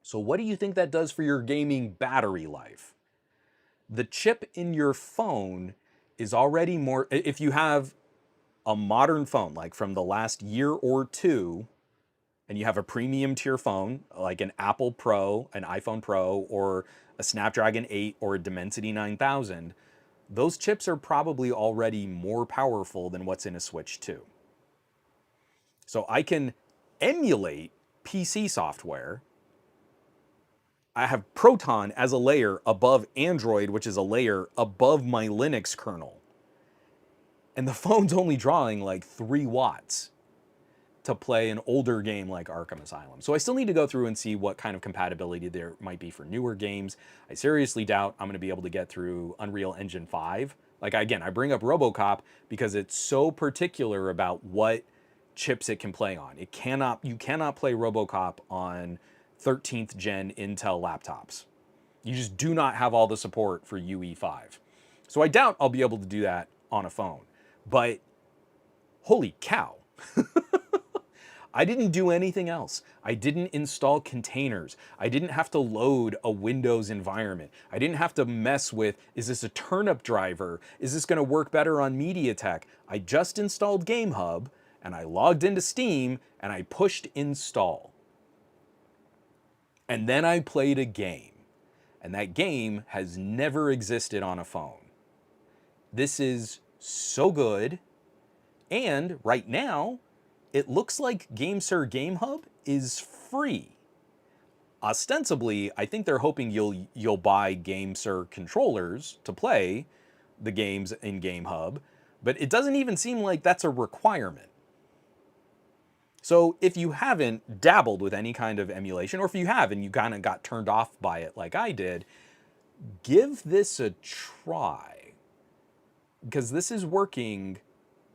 So what do you think that does for your gaming battery life? The chip in your phone is already more, if you have a modern phone, like from the last year or two, and you have a premium tier phone, like an Apple Pro, an iPhone Pro, or a Snapdragon 8 or a Dimensity 9000, those chips are probably already more powerful than what's in a Switch 2. So I can emulate PC software. I have Proton as a layer above Android, which is a layer above my Linux kernel. And the phone's only drawing like 3 watts. to play an older game like Arkham Asylum. So I still need to go through and see what kind of compatibility there might be for newer games. I seriously doubt I'm going to be able to get through Unreal Engine 5. Like, again, I bring up RoboCop because it's so particular about what chips it can play on. You cannot play RoboCop on 13th gen Intel laptops. You just do not have all the support for UE5. So I doubt I'll be able to do that on a phone. But holy cow. I didn't do anything else. I didn't install containers. I didn't have to load a Windows environment. I didn't have to mess with, is this a turnip driver? Is this going to work better on MediaTek? I just installed GameHub and I logged into Steam and I pushed install. And then I played a game. And that game has never existed on a phone. This is so good. And right now, it looks like GameSir GameHub is free. Ostensibly, I think they're hoping you'll buy GameSir controllers to play the games in GameHub, but it doesn't even seem like that's a requirement. So if you haven't dabbled with any kind of emulation, or if you have and you kind of got turned off by it like I did, give this a try. Because this is working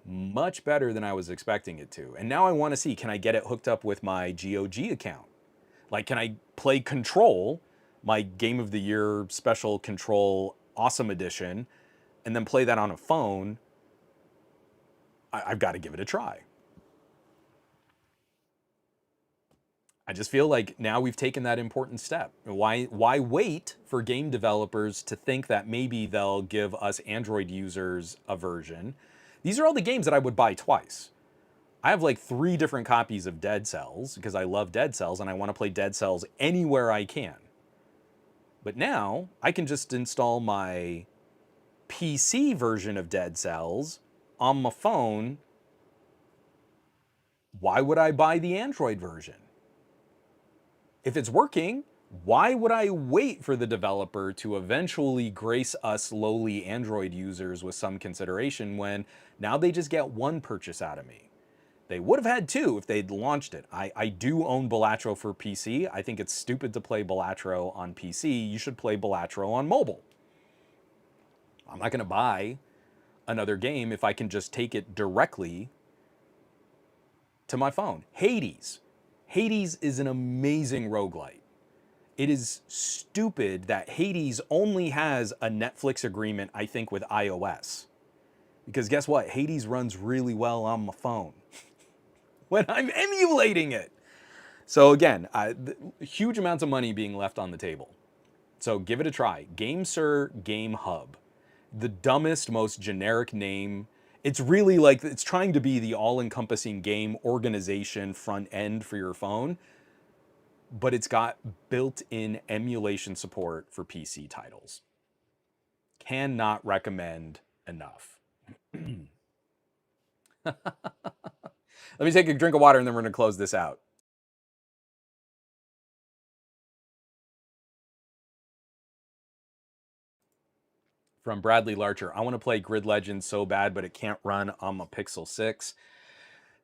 much better than I was expecting it to. And now I want to see, can I get it hooked up with my GOG account? Like, can I play Control, my Game of the Year Special Control Awesome Edition, and then play that on a phone? I've got to give it a try. I just feel like now we've taken that important step. Why wait for game developers to think that maybe they'll give us Android users a version? These are all the games that I would buy twice. I have like 3 different copies of Dead Cells because I love Dead Cells and I want to play Dead Cells anywhere I can. But now I can just install my PC version of Dead Cells on my phone. Why would I buy the Android version? If it's working, why would I wait for the developer to eventually grace us lowly Android users with some consideration when now they just get 1 purchase out of me? They would have had 2 if they'd launched it. I do own Balatro for PC. I think it's stupid to play Balatro on PC. You should play Balatro on mobile. I'm not going to buy another game if I can just take it directly to my phone. Hades. Hades is an amazing roguelite. It is stupid that Hades only has a Netflix agreement, I think, with iOS. Because guess what? Hades runs really well on my phone when I'm emulating it. So again, huge amounts of money being left on the table. So give it a try. GameSir GameHub. The dumbest, most generic name. It's really like, it's trying to be the all-encompassing game organization front end for your phone, but it's got built-in emulation support for PC titles. Cannot recommend enough. Let me take a drink of water and then we're going to close this out. From Bradley Larcher, I want to play Grid Legends so bad, but it can't run on my Pixel 6.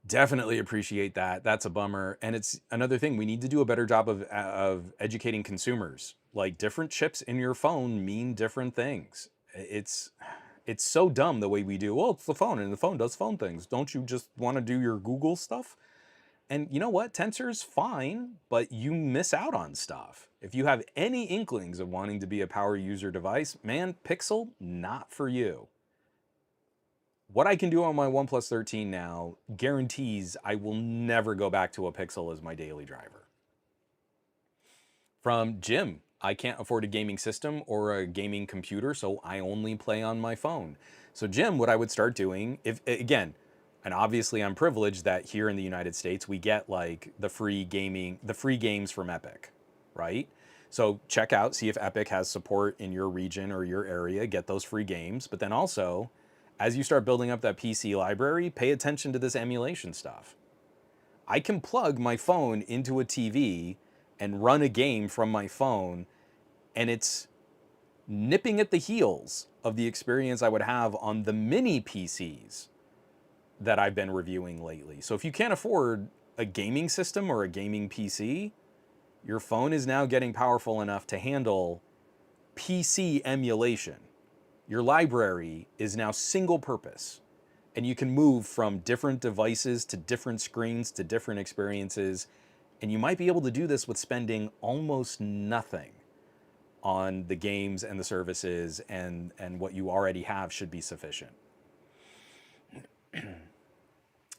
Definitely appreciate that. That's a bummer. And it's another thing, we need to do a better job of educating consumers. Like, different chips in your phone mean different things. It's so dumb the way we do, well, it's the phone and the phone does phone things. Don't you just want to do your Google stuff? And you know what? Tensor's fine, but you miss out on stuff. If you have any inklings of wanting to be a power user device, man, Pixel, not for you. What I can do on my OnePlus 13 now guarantees I will never go back to a Pixel as my daily driver. From Jim, I can't afford a gaming system or a gaming computer, so I only play on my phone. So Jim, what I would start doing, if again, and obviously I'm privileged that here in the United States, we get like the free games from Epic, right? So check out, see if Epic has support in your region or your area, get those free games. But then also, as you start building up that PC library, pay attention to this emulation stuff. I can plug my phone into a TV and run a game from my phone, and it's nipping at the heels of the experience I would have on the mini PCs that I've been reviewing lately. So if you can't afford a gaming system or a gaming PC, your phone is now getting powerful enough to handle PC emulation. Your library is now single purpose, and you can move from different devices to different screens to different experiences. And you might be able to do this with spending almost nothing on the games and the services, and what you already have should be sufficient.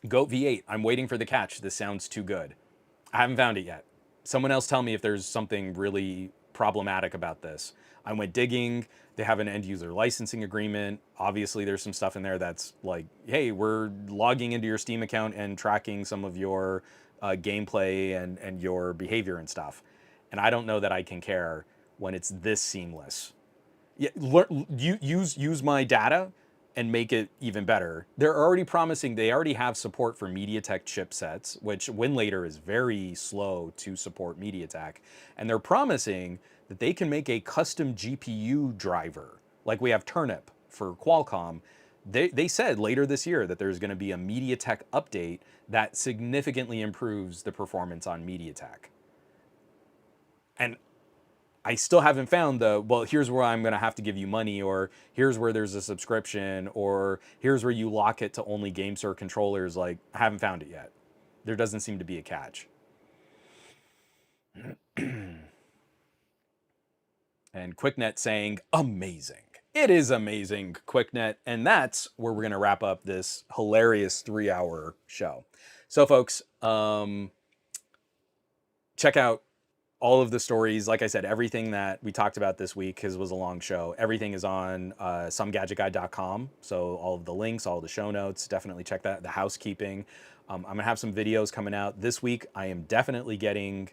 Goat V8, I'm waiting for the catch. This sounds too good. I haven't found it yet. Someone else tell me if there's something really problematic about this. I went digging. They have an end user licensing agreement. Obviously, there's some stuff in there that's like, hey, we're logging into your Steam account and tracking some of your gameplay and your behavior and stuff. And I don't know that I can care when it's this seamless. Yeah, use my data and make it even better. They're already promising, they already have support for MediaTek chipsets, which Winlator is very slow to support MediaTek. And they're promising that they can make a custom GPU driver, like we have Turnip for Qualcomm. They said later this year that there's going to be a MediaTek update that significantly improves the performance on MediaTek. And I still haven't found the, well, here's where I'm going to have to give you money, or here's where there's a subscription, or here's where you lock it to only GameSir controllers. Like, I haven't found it yet. There doesn't seem to be a catch. And QuickNet saying, amazing. It is amazing, QuickNet. And that's where we're going to wrap up this hilarious 3-hour show. So, folks, check out all of the stories. Like I said, everything that we talked about this week, because it was a long show, everything is on somegadgetguy.com. So all of the links, all the show notes, definitely check that. The housekeeping. I'm going to have some videos coming out this week. I am definitely getting,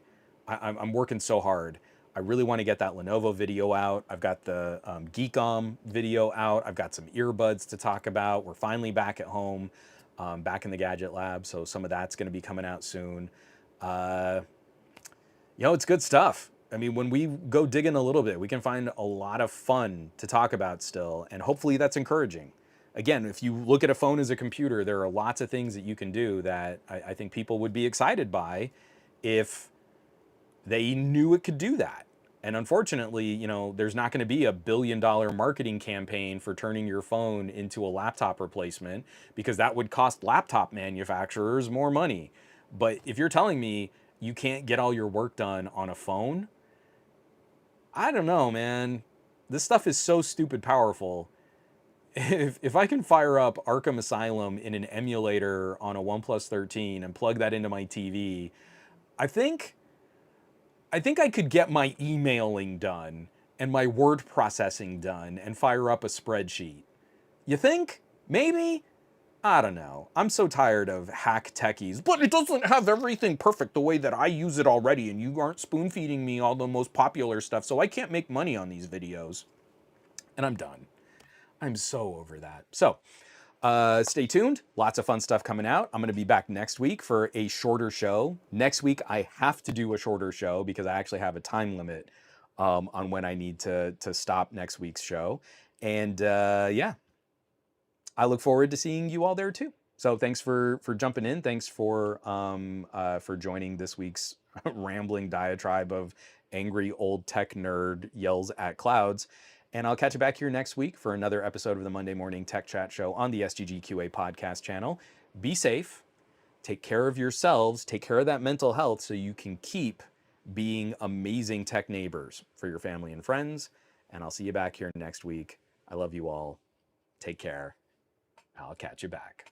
I'm working so hard. I really want to get that Lenovo video out. I've got the Geekom video out. I've got some earbuds to talk about. We're finally back at home, back in the Gadget Lab. So some of that's going to be coming out soon. It's good stuff. I mean, when we go digging a little bit, we can find a lot of fun to talk about still, and hopefully that's encouraging. Again, if you look at a phone as a computer, there are lots of things that you can do that I think people would be excited by if they knew it could do that. And unfortunately, there's not going to be a billion-dollar marketing campaign for turning your phone into a laptop replacement, because that would cost laptop manufacturers more money. But if you're telling me you can't get all your work done on a phone, I don't know, man. This stuff is so stupid powerful. If I can fire up Arkham Asylum in an emulator on a OnePlus 13 and plug that into my TV, I think I could get my emailing done and my word processing done and fire up a spreadsheet. You think? Maybe? I don't know. I'm so tired of hack techies, but it doesn't have everything perfect the way that I use it already, and you aren't spoon feeding me all the most popular stuff, so I can't make money on these videos. And I'm done. I'm so over that. So, stay tuned. Lots of fun stuff coming out. I'm going to be back next week for a shorter show. Next week, I have to do a shorter show because I actually have a time limit on when I need to stop next week's show. And yeah, I look forward to seeing you all there too. So thanks for jumping in. Thanks for joining this week's rambling diatribe of angry old tech nerd yells at clouds. And I'll catch you back here next week for another episode of the Monday Morning Tech Chat Show on the SGGQA podcast channel. Be safe. Take care of yourselves. Take care of that mental health so you can keep being amazing tech neighbors for your family and friends. And I'll see you back here next week. I love you all. Take care. I'll catch you back.